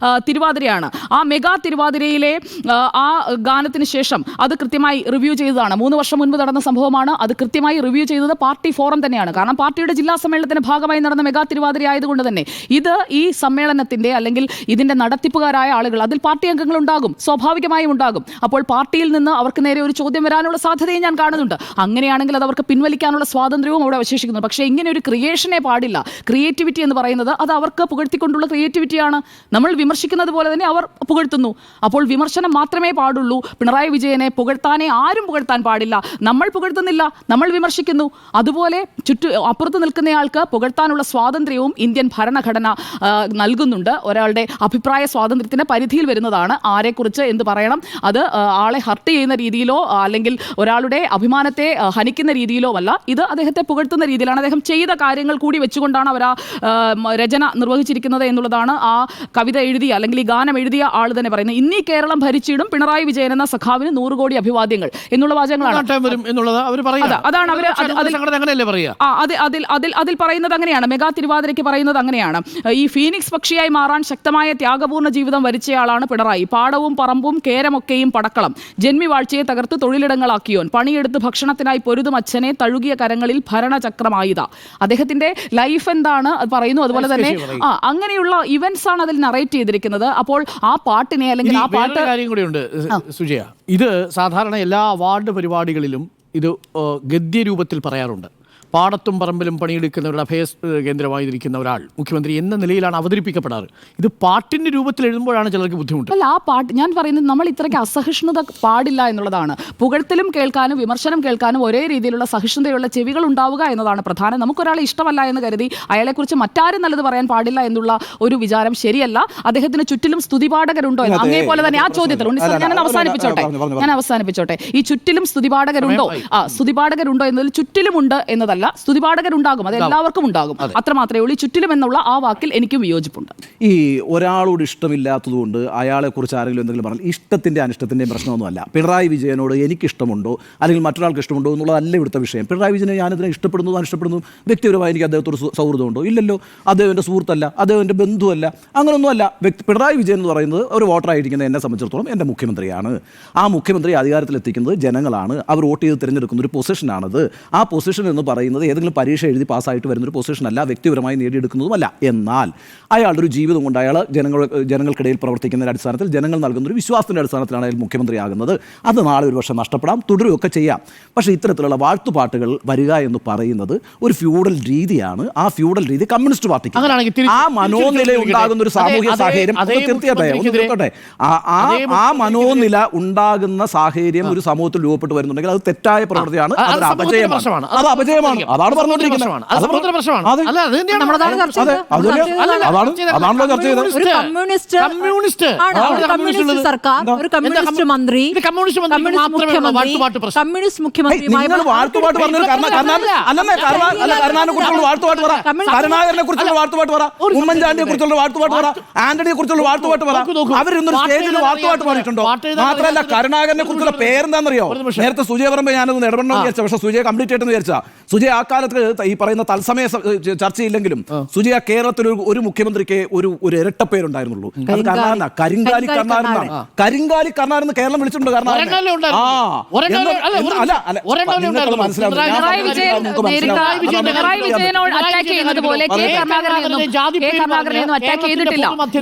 തിരുവാതിരയാണ്. ആ മെഗാ തിരുവാതിരയിലെ ആ ഗാനത്തിന് ശേഷം അത് കൃത്യമായി റിവ്യൂ ചെയ്തതാണ്. 3 വർഷം മുൻപ് നടന്ന സംഭവമാണ്. അത് കൃത്യമായി റിവ്യൂ ചെയ്തത് പാർട്ടി ഫോറം തന്നെയാണ്. കാരണം പാർട്ടിയുടെ ജില്ലാ സമ്മേളനത്തിന്റെ ഭാഗമായി നടന്ന മെഗാ തിരുവാതിര ആയതുകൊണ്ട് തന്നെ ഇത് ഈ സമ്മേളനത്തിന്റെ അല്ലെങ്കിൽ ഇതിന്റെ നടത്തിപ്പുകാരായ ആളുകൾ, അതിൽ പാർട്ടി അംഗങ്ങൾ ഉണ്ടാകും, സ്വാഭാവികമായും ഉണ്ടാകും. അപ്പോൾ പാർട്ടിയിൽ നിന്ന് അവർക്ക് നേരെ ഒരു ചോദ്യം വരാനുള്ള സാധ്യതയും ഞാൻ കാണുന്നുണ്ട്. അങ്ങനെയാണെങ്കിൽ അത് അവർക്ക് പിൻവലിക്കാനുള്ള സ്വാതന്ത്ര്യവും അവിടെ അവശേഷിക്കുന്നു. പക്ഷേ ഇങ്ങനെ ഒരു ക്രിയേഷനെ പാടില്ല. ക്രിയേറ്റിവിറ്റി എന്ന് പറയുന്നത് അത് അവർക്ക് പുകഴ്ത്തിക്കൊണ്ടുള്ള ക്രിയേറ്റിവിറ്റിയാണ്. നമ്മൾ വിമർശിക്കുന്നത് പോലെ തന്നെ അവർ പുകഴ്ത്തുന്നു. അപ്പോൾ വിമർശനം മാത്രമേ പാടുള്ളൂ. പിണറായി വിജയനെ പുകഴ്ത്താനേ ആരും പുകഴ്ത്താൻ പാടില്ല. നമ്മൾ പുകഴ്ത്തുന്നില്ല, നമ്മൾ വിമർശിക്കുന്നു. അതുപോലെ അപ്പുറത്ത് നിൽക്കുന്നയാൾക്ക് പുകഴ്ത്താനുള്ള സ്വാതന്ത്ര്യവും ഇന്ത്യൻ ഭരണഘടന നൽകുന്നുണ്ട്. ഒരാളുടെ അഭിപ്രായ സ്വാതന്ത്ര്യത്തിന് പരിധിയിൽ വരുന്നതാണ്. ആരെക്കുറിച്ച് എന്ത് പറയണം, അത് ആളെ ഹർട്ട് ചെയ്യുന്ന രീതിയിലോ അല്ലെങ്കിൽ ഒരാളുടെ അഭിമാനത്തെ ഹനിക്കുന്ന രീതിയിലോ അല്ല. ഇത് അദ്ദേഹത്തെ പുകഴ്ത്തുന്ന രീതിയിലാണ്. അദ്ദേഹം ചെയ്ത കാര്യങ്ങൾ കൂടി വെച്ചുകൊണ്ടാണ് അവർ ആ രചന നിർവഹിച്ചിരിക്കുന്നത് എന്നുള്ളതാണ് ആ കവിത എഴുതിയ അല്ലെങ്കിൽ ഈ ഗാനം എഴുതിയ ആൾ തന്നെ പറയുന്നത്. ഇന്നീ കേരളം ഭരിച്ചിടും പിണറായി വിജയൻ എന്ന സഖാവിന് 100 കോടി അഭിവാദ്യങ്ങൾ എന്നുള്ള വാചകങ്ങളാണ്. അതാണ് അവർ അതിൽ പറയുന്നത്. അങ്ങനെയാണ് മെഗാ തിരുവാതിരയ്ക്ക് പറയുന്നത്. അങ്ങനെയാണ് ഈ ഫീനിക്സ് പക്ഷിയായി മാറാൻ ശക്തമായ ത്യാഗപൂർണ്ണ ജീവിതം വരിച്ചയാളാണ് പിണറായി. പാടവും പറമ്പും കേരമൊക്കെയും പടക്കളം, ജന്മിവാഴ്ചയെ തകർത്ത് തൊഴിലിടങ്ങളാക്കിയോൻ, പണിയെടുത്ത് ഭക്ഷണത്തിനായി പൊരുതും അച്ഛനെ തഴുകിയ കരങ്ങളിൽ ഭരണചക്രമായുധ. അദ്ദേഹത്തിന്റെ ലൈഫ് എന്താണ് അത് പറയുന്നു. അതുപോലെ തന്നെ അങ്ങനെയുള്ള ഇവന്റ്സ് ആണ് അതിൽ നറേറ്റ് ചെയ്തിരിക്കുന്നത്. അപ്പോൾ ആ പാട്ടിനെ അല്ലെങ്കിൽ ആ പാട്ട് കാര്യം കൂടിയുണ്ട് സുജയ. ഇത് സാധാരണ എല്ലാ അവാർഡ് പരിപാടികളിലും ഇത് ഗദ്യരൂപത്തിൽ പറയാറുണ്ട്. പാടത്തും പറമ്പിലും പണിയെടുക്കുന്നവരുടെ അഭയ കേന്ദ്രമായിരിക്കുന്ന ഒരാൾ മുഖ്യമന്ത്രി എന്ന നിലയിലാണ് അവതരിപ്പിക്കപ്പെടാറ്. ഇത് പാട്ടിന്റെ രൂപത്തിൽ എഴുതുമ്പോഴാണ് ചിലർക്ക് ബുദ്ധിമുട്ട്. അല്ല, ആ പാട്ട് ഞാൻ പറയുന്നത് നമ്മൾ ഇത്രയ്ക്ക് അസഹിഷ്ണുത പാടില്ല എന്നുള്ളതാണ്. പുകഴ്ത്തലും കേൾക്കാനും വിമർശനം കേൾക്കാനും ഒരേ രീതിയിലുള്ള സഹിഷ്ണുതയുള്ള ചെവികൾ ഉണ്ടാവുക എന്നതാണ് പ്രധാനം. നമുക്കൊരാളെ ഇഷ്ടമല്ല എന്ന് കരുതി അയാളെക്കുറിച്ച് മറ്റാരും നല്ലത് പറയാൻ പാടില്ല എന്നുള്ള ഒരു വിചാരം ശരിയല്ല. അദ്ദേഹത്തിന് ചുറ്റിലും സ്തുതിപാഠകരുണ്ടോ എന്ന് അങ്ങേപോലെ തന്നെ ആ ചോദ്യത്തിൽ ഞാൻ അവസാനിപ്പിച്ചോട്ടെ. ഈ ചുറ്റിലും സ്തുതിപാഠകരുണ്ടോ എന്നതിൽ ചുറ്റിലുമുണ്ട് എന്നതല്ല, സ്തുതിപാഠകരുണ്ടാകും, അത് എല്ലാവർക്കും ഉണ്ടാകും. അത്ര മാത്രമേ ഉള്ളൂ. ചുറ്റിലും എന്നുള്ള ആ വാക്കിൽ എനിക്കും വിയോജിപ്പുണ്ട്. ഈ ഒരാളോട് ഇഷ്ടമില്ലാത്തതുകൊണ്ട് അയാളെ കുറിച്ച് ആരെങ്കിലും എന്തെങ്കിലും പറഞ്ഞാൽ ഇഷ്ടത്തിന്റെ അനിഷ്ടത്തിന്റെയും പ്രശ്നമൊന്നുമല്ല. പിണറായി വിജയനോട് എനിക്കിഷ്ടമുണ്ടോ അല്ലെങ്കിൽ മറ്റൊരാൾക്ക് ഇഷ്ടമുണ്ടോ എന്നുള്ളതല്ല ഇവിടുത്തെ വിഷയം. പിണറായി വിജയനെ ഞാനിതിനെ ഇഷ്ടപ്പെടുന്നു അനിഷ്ടപ്പെടുന്നു, വ്യക്തിപരമായി എനിക്ക് അദ്ദേഹത്തോട് സൗഹൃദമുണ്ടോ ഇല്ലല്ലോ, അദ്ദേഹം എൻ്റെ സുഹൃത്തല്ല, അദ്ദേഹം എൻ്റെ ബന്ധുവല്ല, അങ്ങനെയൊന്നുമല്ല. പിണറായി വിജയൻ എന്ന് പറയുന്നത് ഒരു വോട്ടറായിരിക്കുന്ന എന്നെ സംബന്ധിച്ചിടത്തോളം എൻ്റെ മുഖ്യമന്ത്രിയാണ്. ആ മുഖ്യമന്ത്രി അധികാരത്തിലെത്തിക്കുന്നത് ജനങ്ങളാണ്. അവർ വോട്ട് ചെയ്ത് തിരഞ്ഞെടുക്കുന്ന ഒരു പൊസിഷനാണത്. ആ പൊസിഷൻ എന്ന് പറയുന്നത് ഏതെങ്കിലും പരീക്ഷ എഴുതി പാസ്സായിട്ട് വരുന്നൊരു പൊസിഷനല്ല, വ്യക്തിപരമായി നേടിയെടുക്കുന്നതുമല്ല. എന്നാൽ അയാളുടെ ഒരു ജീവിതം കൊണ്ട് അയാൾ ജനങ്ങൾക്കിടയിൽ പ്രവർത്തിക്കുന്നതിൻ്റെ അടിസ്ഥാനത്തിൽ ജനങ്ങൾ നൽകുന്നൊരു വിശ്വാസത്തിൻ്റെ അടിസ്ഥാനത്തിലാണ് അയാൾ മുഖ്യമന്ത്രിയാകുന്നത്. അത് നാളെ ഒരു വർഷം നഷ്ടപ്പെടാം, തുടരുകയൊക്കെ ചെയ്യാം. പക്ഷേ ഇത്തരത്തിലുള്ള വാഴ്ത്തുപാട്ടുകൾ വരിക എന്ന് പറയുന്നത് ഒരു ഫ്യൂഡൽ രീതിയാണ്. ആ ഫ്യൂഡൽ രീതി കമ്മ്യൂണിസ്റ്റ് പാർട്ടിക്ക് ആ മനോനില ഉണ്ടാകുന്ന ഒരു സാമൂഹ്യ സാഹചര്യം തീർച്ചയായിട്ടും ആ മനോനില ഉണ്ടാകുന്ന സാഹചര്യം ഒരു സമൂഹത്തിൽ രൂപപ്പെട്ട് വരുന്നുണ്ടെങ്കിൽ അത് തെറ്റായ പ്രവൃത്തിയാണ്, അത് അപജയമാണ്. പറഞ്ഞുകൊണ്ടിരിക്കുന്നത്. അതാണ് പറഞ്ഞുകൊണ്ടിരിക്കുന്നത്. അത് സമൂഹത്തിന്റെ പ്രശ്നമാണ്. അതെ. അല്ല, അത് തന്നെയാണ്. നമ്മളതാണ് ചർച്ച ചെയ്തത്. അതാണല്ലോ ചർച്ച ചെയ്തത്. ഒരു കമ്മ്യൂണിസ്റ്റ് ആണ്, ഒരു കമ്മ്യൂണിസ്റ്റ് സർക്കാർ, ഒരു കമ്മ്യൂണിസ്റ്റ് മന്ത്രി, കമ്മ്യൂണിസ്റ്റ് മുഖ്യമന്ത്രി, കമ്മ്യൂണിസ്റ്റ് മുഖ്യമന്ത്രിയുമായി നിങ്ങൾ വാഴ്ത്തുപാട്ട് പറഞ്ഞത് കരുണാകരനെ കുറിച്ചുള്ള വാഴ്ത്തുപാട്ട് പറ, കരുണാകരനെ കുറിച്ചുള്ള വാഴ്ത്തുപാട്ട് പറ, ഉമ്മൻചാണ്ടിയെ കുറിച്ചുള്ള വാഴ്ത്തുപാട്ട് പറ, ആന്റണിയെ കുറിച്ചുള്ള വാഴ്ത്തുപാട്ട് പറ. അവരിന്നൊരു സ്റ്റേജിൽ വാഴ്ത്തുപാട്ട് പറഞ്ഞിട്ടുണ്ടോ? മാത്രമല്ല കരുണാകരനെ കുറിച്ചുള്ള പേരെന്താണെന്നറിയോ? നേരത്തെ സുജയ പറമ്പ് ഞാനൊന്ന് ഇടപെടണമെന്ന് വിചാരിച്ച, പക്ഷെ സുജയ കംപ്ലീറ്റ് ആയിട്ടെന്ന് വിചാരിച്ചാ. സുജയ ആ കാലത്ത് ഈ പറയുന്ന തത്സമയ ചർച്ചയില്ലെങ്കിലും സുജയ കേരളത്തിൽ ഒരു മുഖ്യമന്ത്രിക്ക് ഒരു ഇരട്ട പേരുണ്ടായിരുന്നുള്ളൂ. അത് കരുണാകരനാ. കരിങ്കാലി കരുണാകരൻ. കരിങ്കാലി കരുണാകരൻ കേരളം വിളിച്ചിട്ടുണ്ട്.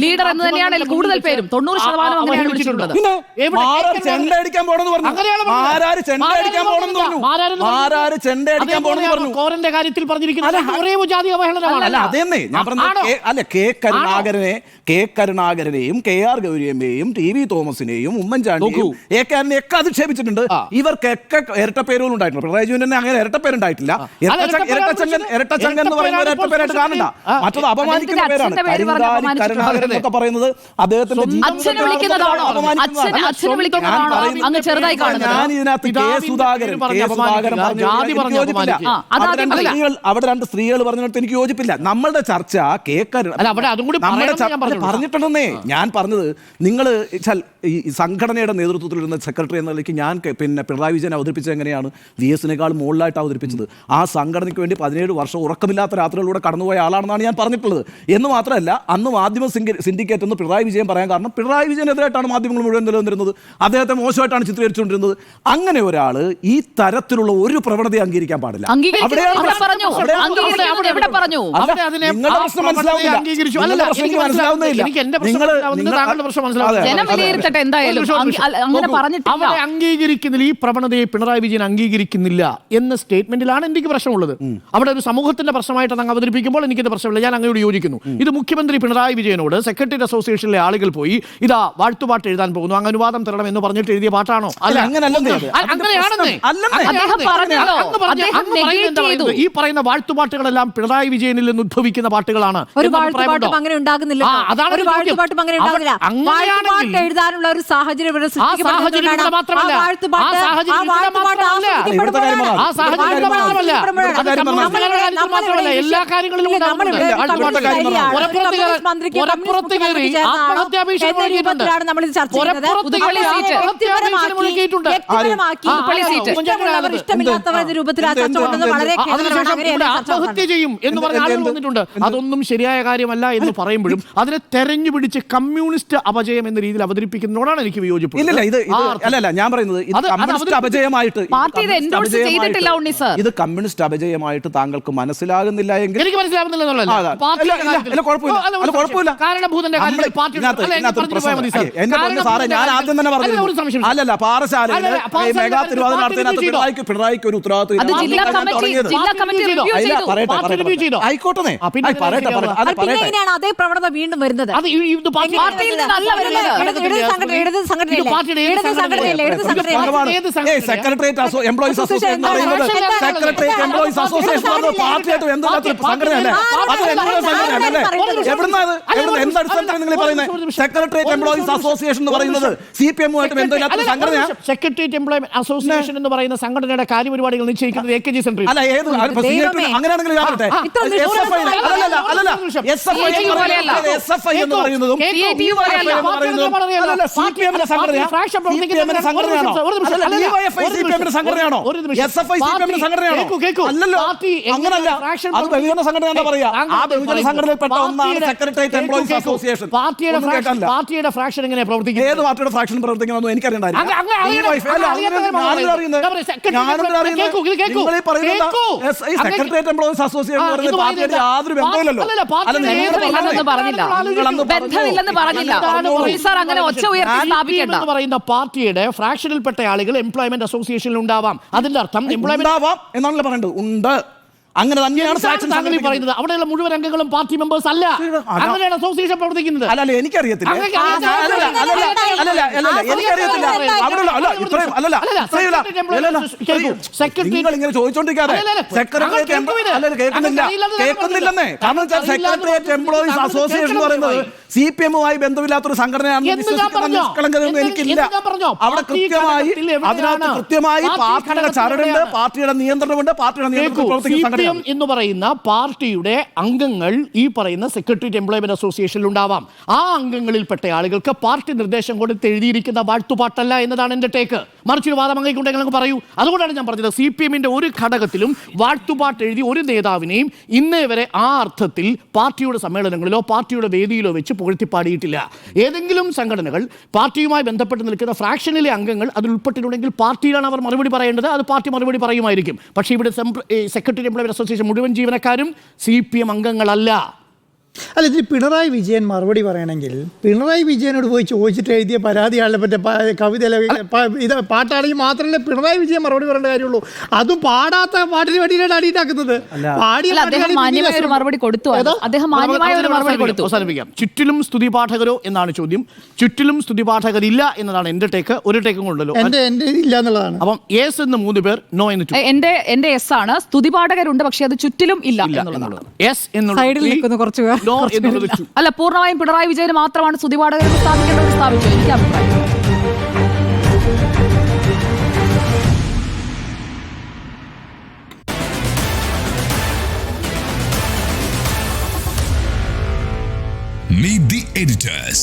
ലീഡർ എന്ന് തന്നെയാണ് കൂടുതൽ പേരും 90% അങ്ങനെയാണ് വിളിച്ചിട്ടുള്ളത്. ചെണ്ടടിക്കാൻ പോണെന്ന് പറഞ്ഞു. കോരന്റെ കാര്യത്തിൽ പറഞ്ഞിരിക്കുന്നത് ഒരേ ജാതി അവഹേളനമാണ്. അല്ല അതെന്നേ ഞാൻ പറഞ്ഞ കെ കരുണാകരനെയും KR ഗൗരിയമ്മയെയും TV തോമസിനെയും ഉമ്മൻചാണ്ടിയെയും ഒക്കെ അധിക്ഷേപിച്ചിട്ടുണ്ട്. ഇവർക്കൊക്കെ ഇരട്ട പേരുകൾ ഉണ്ടായിട്ടുണ്ട്. പിണറായി വിജയൻ അങ്ങനെ ഇരട്ട പേരുണ്ടായിട്ടില്ല. ഇരട്ടച്ചങ്കൻ എന്ന് പറയുന്ന ഇരട്ട പേരായിട്ട് കാണണ്ട. മറ്റത് അപമാനിക്കുന്ന പേരാണ്. കരുണാകരൻ എന്നൊക്കെ പറയുന്നത് അദ്ദേഹത്തിന്റെ ഞാൻ ഇതിനകത്ത് അവിടെ രണ്ട് സ്ത്രീകൾ പറഞ്ഞിടത്ത് എനിക്ക് യോജിപ്പില്ല. നമ്മളുടെ ചർച്ച പറഞ്ഞിട്ടുണ്ടെന്നേ ഞാൻ പറഞ്ഞത്. നിങ്ങൾ ഈ സംഘടനയുടെ നേതൃത്വത്തിലിരുന്ന സെക്രട്ടറി എന്ന നിലയ്ക്ക് ഞാൻ പിന്നെ പിണറായി വിജയൻ അവതരിപ്പിച്ചത് എങ്ങനെയാണ്? VS-നേക്കാൾ മുകളിലായിട്ട് അവതരിപ്പിച്ചത്. ആ സംഘടനയ്ക്ക് വേണ്ടി 17 വർഷം ഉറക്കമില്ലാത്ത രാത്രികളിലൂടെ കടന്നുപോയ ആളാണെന്നാണ് ഞാൻ പറഞ്ഞിട്ടുള്ളത്. എന്ന് മാത്രമല്ല അന്ന് മാധ്യമ സിൻഡിക്കേറ്റ് എന്ന് പിണറായി വിജയൻ പറയാൻ കാരണം പിണറായി വിജയനെതിരായിട്ടാണ് മാധ്യമങ്ങൾ മുഴുവൻ നിലനിന്നിരുന്നത്. അദ്ദേഹത്തെ മോശമായിട്ടാണ് ചിത്രീകരിച്ചുകൊണ്ടിരുന്നത്. അങ്ങനെ ഒരാൾ ഈ തരത്തിലുള്ള ഒരു പ്രവണത അംഗീകരിക്കാൻ പാടില്ല. അംഗീകരിക്കുന്നില്ല ഈ പ്രവണതയെ പിണറായി വിജയൻ അംഗീകരിക്കുന്നില്ല എന്ന സ്റ്റേറ്റ്മെന്റിലാണ് എനിക്ക് പ്രശ്നമുള്ളത്. അവിടെ ഒരു സമൂഹത്തിന്റെ പ്രശ്നമായിട്ട് അങ്ങ് അവതരിപ്പിക്കുമ്പോൾ എനിക്കത് പ്രശ്നമില്ല. ഞാൻ അങ്ങോട്ട് യോജിക്കുന്നു. ഇത് മുഖ്യമന്ത്രി പിണറായി വിജയനോട് സെക്രട്ടറി അസോസിയേഷനിലെ ആളുകൾ പോയി ഇതാ വാഴ്ത്തുപാട്ട് എഴുതാൻ പോകുന്നു, അങ്ങ് അനുവാദം തരണം എന്ന് പറഞ്ഞിട്ട് എഴുതിയ പാട്ടാണോ? ഈ പറയുന്ന വാഴ്ത്തുപാട്ടുകളെല്ലാം പിണറായി വിജയനിൽ നിന്ന് ഉദ്ഭവിക്കുന്ന പാട്ടുകളാണ്. എഴുതാനുള്ള ഒരു സാഹചര്യം എല്ലാ കാര്യങ്ങളിലും ആത്മഹത്യ ചെയ്യും എന്ന് പറഞ്ഞ ആളുകൾ വന്നിട്ടുണ്ട്. അതൊന്നും ശരിയായ കാര്യമല്ല എന്ന് പറയുമ്പോഴും അതിനെ തെരഞ്ഞു പിടിച്ച് കമ്മ്യൂണിസ്റ്റ് അപജയം എന്ന രീതിയിൽ അവതരിപ്പിക്കുന്നതോടാണ് എനിക്ക് വിയോജിപ്പ്. ഞാൻ പറയുന്നത് ഇത് കമ്മ്യൂണിസ്റ്റ് അപജയമായിട്ട് താങ്കൾക്ക് മനസ്സിലാകുന്നില്ല എങ്കിൽ എനിക്ക് മനസ്സിലാകുന്നില്ല. അല്ലല്ല പാറശാലയിൽ മെഗാ തിരുവാതിര നടത്തിയതിനകത്ത് പിണറായിക്ക് ഒരു ഉത്തരവാദിത്വം ആയിക്കോട്ടെ. അതേ പ്രവണത വീണ്ടും വരുന്നത് സെക്രട്ടേറിയറ്റ് എംപ്ലോയീസ് അസോസിയേഷൻ പാർട്ടിയായിട്ട് എന്തൊക്കെ സംഘടനയല്ലേ? അത് സംഘടനയല്ലേ? എവിടുന്നത് എന്തടിസ്ഥാനത്തിലാണ് നിങ്ങൾ പറയുന്നത്? സെക്രട്ടേറിയറ്റ് എംപ്ലോയീസ് അസോസിയേഷൻ എന്ന് പറയുന്നത് CPM-ഉമായിട്ട് ബന്ധമില്ലാത്ത സംഘടനയാണ്. സെക്രട്ടേറിയറ്റ് എംപ്ലോയ്മെന്റ് അസോസിയേഷൻ എന്ന് പറയുന്ന സംഘടനയുടെ കാര്യപരിപാടികൾ നിശ്ചയിക്കുന്നത് AKG സെന്ററിൽ. അല്ല ഏത് അങ്ങനെയാണെങ്കിൽ SFI എന്ന് പറയുന്നതും സംഘടനയാണോ? SFI CPM-ന്റെ സംഘടനയാണോ? അല്ലല്ലോ, അങ്ങനല്ല. അത് ബഹുജന സംഘടന പറയാ. ആ ബഹുജന സംഘടനയിൽപ്പെട്ട ഒന്നാണ് സെക്രട്ടേറിയറ്റ് എംപ്ലോയീസ് അസോസിയേഷൻ. പാർട്ടിയുടെ ഫ്രാക്ഷൻ എങ്ങനെ പ്രവർത്തിക്കും? ഏത് പാർട്ടിയുടെ ഫ്രാക്ഷൻ പ്രവർത്തിക്കണമെന്ന് എനിക്കറിയണ്ടായിരുന്നു. സെക്രട്ടേറിയറ്റ് എംപ്ലോയീസ് അസോസിയേഷൻ പാർട്ടിയുടെ യാതൊരു ബന്ധമില്ലല്ലോ. പറയുന്ന പാർട്ടിയുടെ ഫ്രാക്ഷനിൽപ്പെട്ട ആളുകൾ എംപ്ലോയ്മെന്റ് അസോസിയേഷനിൽ ഉണ്ടാവാം. അതിന്റെ അർത്ഥം എന്നാണല്ലോ പറയേണ്ടത്. ഉണ്ട് അങ്ങനെ തന്നെയാണ് എന്താണ് ഫ്രാക്ഷൻ താങ്കൾ ഈ പറയുന്നത്? അവിടെയുള്ള മുഴുവൻ അംഗങ്ങളും പാർട്ടി മെമ്പേഴ്സ് അല്ല. അങ്ങനെയാണ് അസോസിയേഷൻ പ്രവർത്തിക്കുന്നത്. അല്ലല്ല എനിക്കറിയത്തില്ല. അങ്ങനെയൊക്കെ എനിക്കറിയത്തില്ല. അവിടെയുള്ള നിങ്ങൾ ഇങ്ങനെ ചോദിച്ചോണ്ടിരിക്കാതെ കേൾക്കുന്നില്ലെന്നേ. കാരണം സെക്രട്ടേറിയറ്റ് എംപ്ലോയീസ് അസോസിയേഷൻ എന്ന് പറയുന്നത് CPM-മായി ബന്ധമില്ലാത്തൊരു സംഘടനയാണെന്ന് വിശ്വസിക്കുന്ന നിഷ്കളങ്കതയൊന്നും എനിക്കില്ല. അവിടെ കൃത്യമായി പാർട്ടിയുടെ ചരടുണ്ട്, പാർട്ടിയുടെ നിയന്ത്രണമുണ്ട്, പാർട്ടിയുടെ നിയന്ത്രണത്തിൽ പ്രവർത്തിക്കുന്ന സംഘടന എന്ന് പറയുന്ന പാർട്ടിയുടെ അംഗങ്ങൾ ഈ പറയുന്ന സെക്രട്ടേറിയറ്റ് എംപ്ലോയ്മെന്റ് അസോസിയേഷനിൽ ഉണ്ടാവാം. ആ അംഗങ്ങളിൽപ്പെട്ട ആളുകൾക്ക് പാർട്ടി നിർദ്ദേശം കൊടുത്ത് എഴുതിയിരിക്കുന്ന വാഴ്ത്തുപാട്ടല്ല എന്നതാണ് എന്റെ ടേക്ക്. മറിച്ചൊരു വാദം അങ്ങേക്കുണ്ടെങ്കിൽ പറയൂ. അതുകൊണ്ടാണ് ഞാൻ പറഞ്ഞത് CPM-ന്റെ ഒരു ഘടകത്തിലും വാഴ്ത്തുപാട്ട് എഴുതി ഒരു നേതാവിനെയും ഇന്നേ വരെ ആ അർത്ഥത്തിൽ പാർട്ടിയുടെ സമ്മേളനങ്ങളിലോ പാർട്ടിയുടെ വേദിയിലോ വെച്ച് പുകഴ്ത്തിപ്പാടിയിട്ടില്ല. ഏതെങ്കിലും സംഘടനകൾ പാർട്ടിയുമായി ബന്ധപ്പെട്ട് നിൽക്കുന്ന ഫ്രാക്ഷനിലെ അംഗങ്ങൾ അതിൽ ഉൾപ്പെട്ടിട്ടുണ്ടെങ്കിൽ പാർട്ടിയിലാണ് അവർ മറുപടി പറയേണ്ടത്. അത് പാർട്ടി മറുപടി പറയുമായിരിക്കും. പക്ഷേ ഇവിടെ സെക്രട്ടറി എംപ്ലോയ്മെന്റ് അസോസിയേഷൻ മുഴുവൻ ജീവനക്കാരും CPM അംഗങ്ങളല്ല. അല്ല, ഇതിൽ പിണറായി വിജയൻ മറുപടി പറയണമെങ്കിൽ പിണറായി വിജയനോട് പോയി ചോദിച്ചിട്ട് എഴുതിയ പരാതിയാളെ പറ്റ കവിത ഇത് പാട്ടാണെങ്കിൽ മാത്രമല്ലേ പിണറായി വിജയൻ മറുപടി പറയേണ്ട കാര്യമുള്ളൂ. അതും പാടാത്ത പാട്ടിന് വേണ്ടിയിട്ടാണ് അടിയിട്ടാക്കുന്നത്. ചുറ്റിലും സ്തുതിപാഠകരോ എന്നാണ് ചോദ്യം. ചുറ്റിലും സ്തുതിപാഠകരില്ല എന്നതാണ് എന്റെ ടേക്ക്. ഒരു ടേക്കും കൊണ്ടല്ലോ എന്റെ ഇല്ല എന്നുള്ളതാണ്. അപ്പം യെസ് എന്ന് 3 പേർ, നോ എന്ന് 2. എന്റെ യെസ് ആണ്. സ്തുതിപാഠകരുണ്ട്, പക്ഷെ അത് ചുറ്റിലും ഇല്ല എന്നുള്ളതാണ്. യെസ് എന്നുള്ള സൈഡിൽ നിൽക്കുന്ന കുറച്ച് പേർ. നോ എന്നുള്ളത് 2. അല്ല, പൂർണ്ണമായും പിണറായി വിജയന് മാത്രമാണ് സ്തുതിപാഠകർ സ്ഥാപിക്കേണ്ടത് സ്ഥാപിച്ചു. എനിക്ക് അഭിപ്രായം. Meet the editors.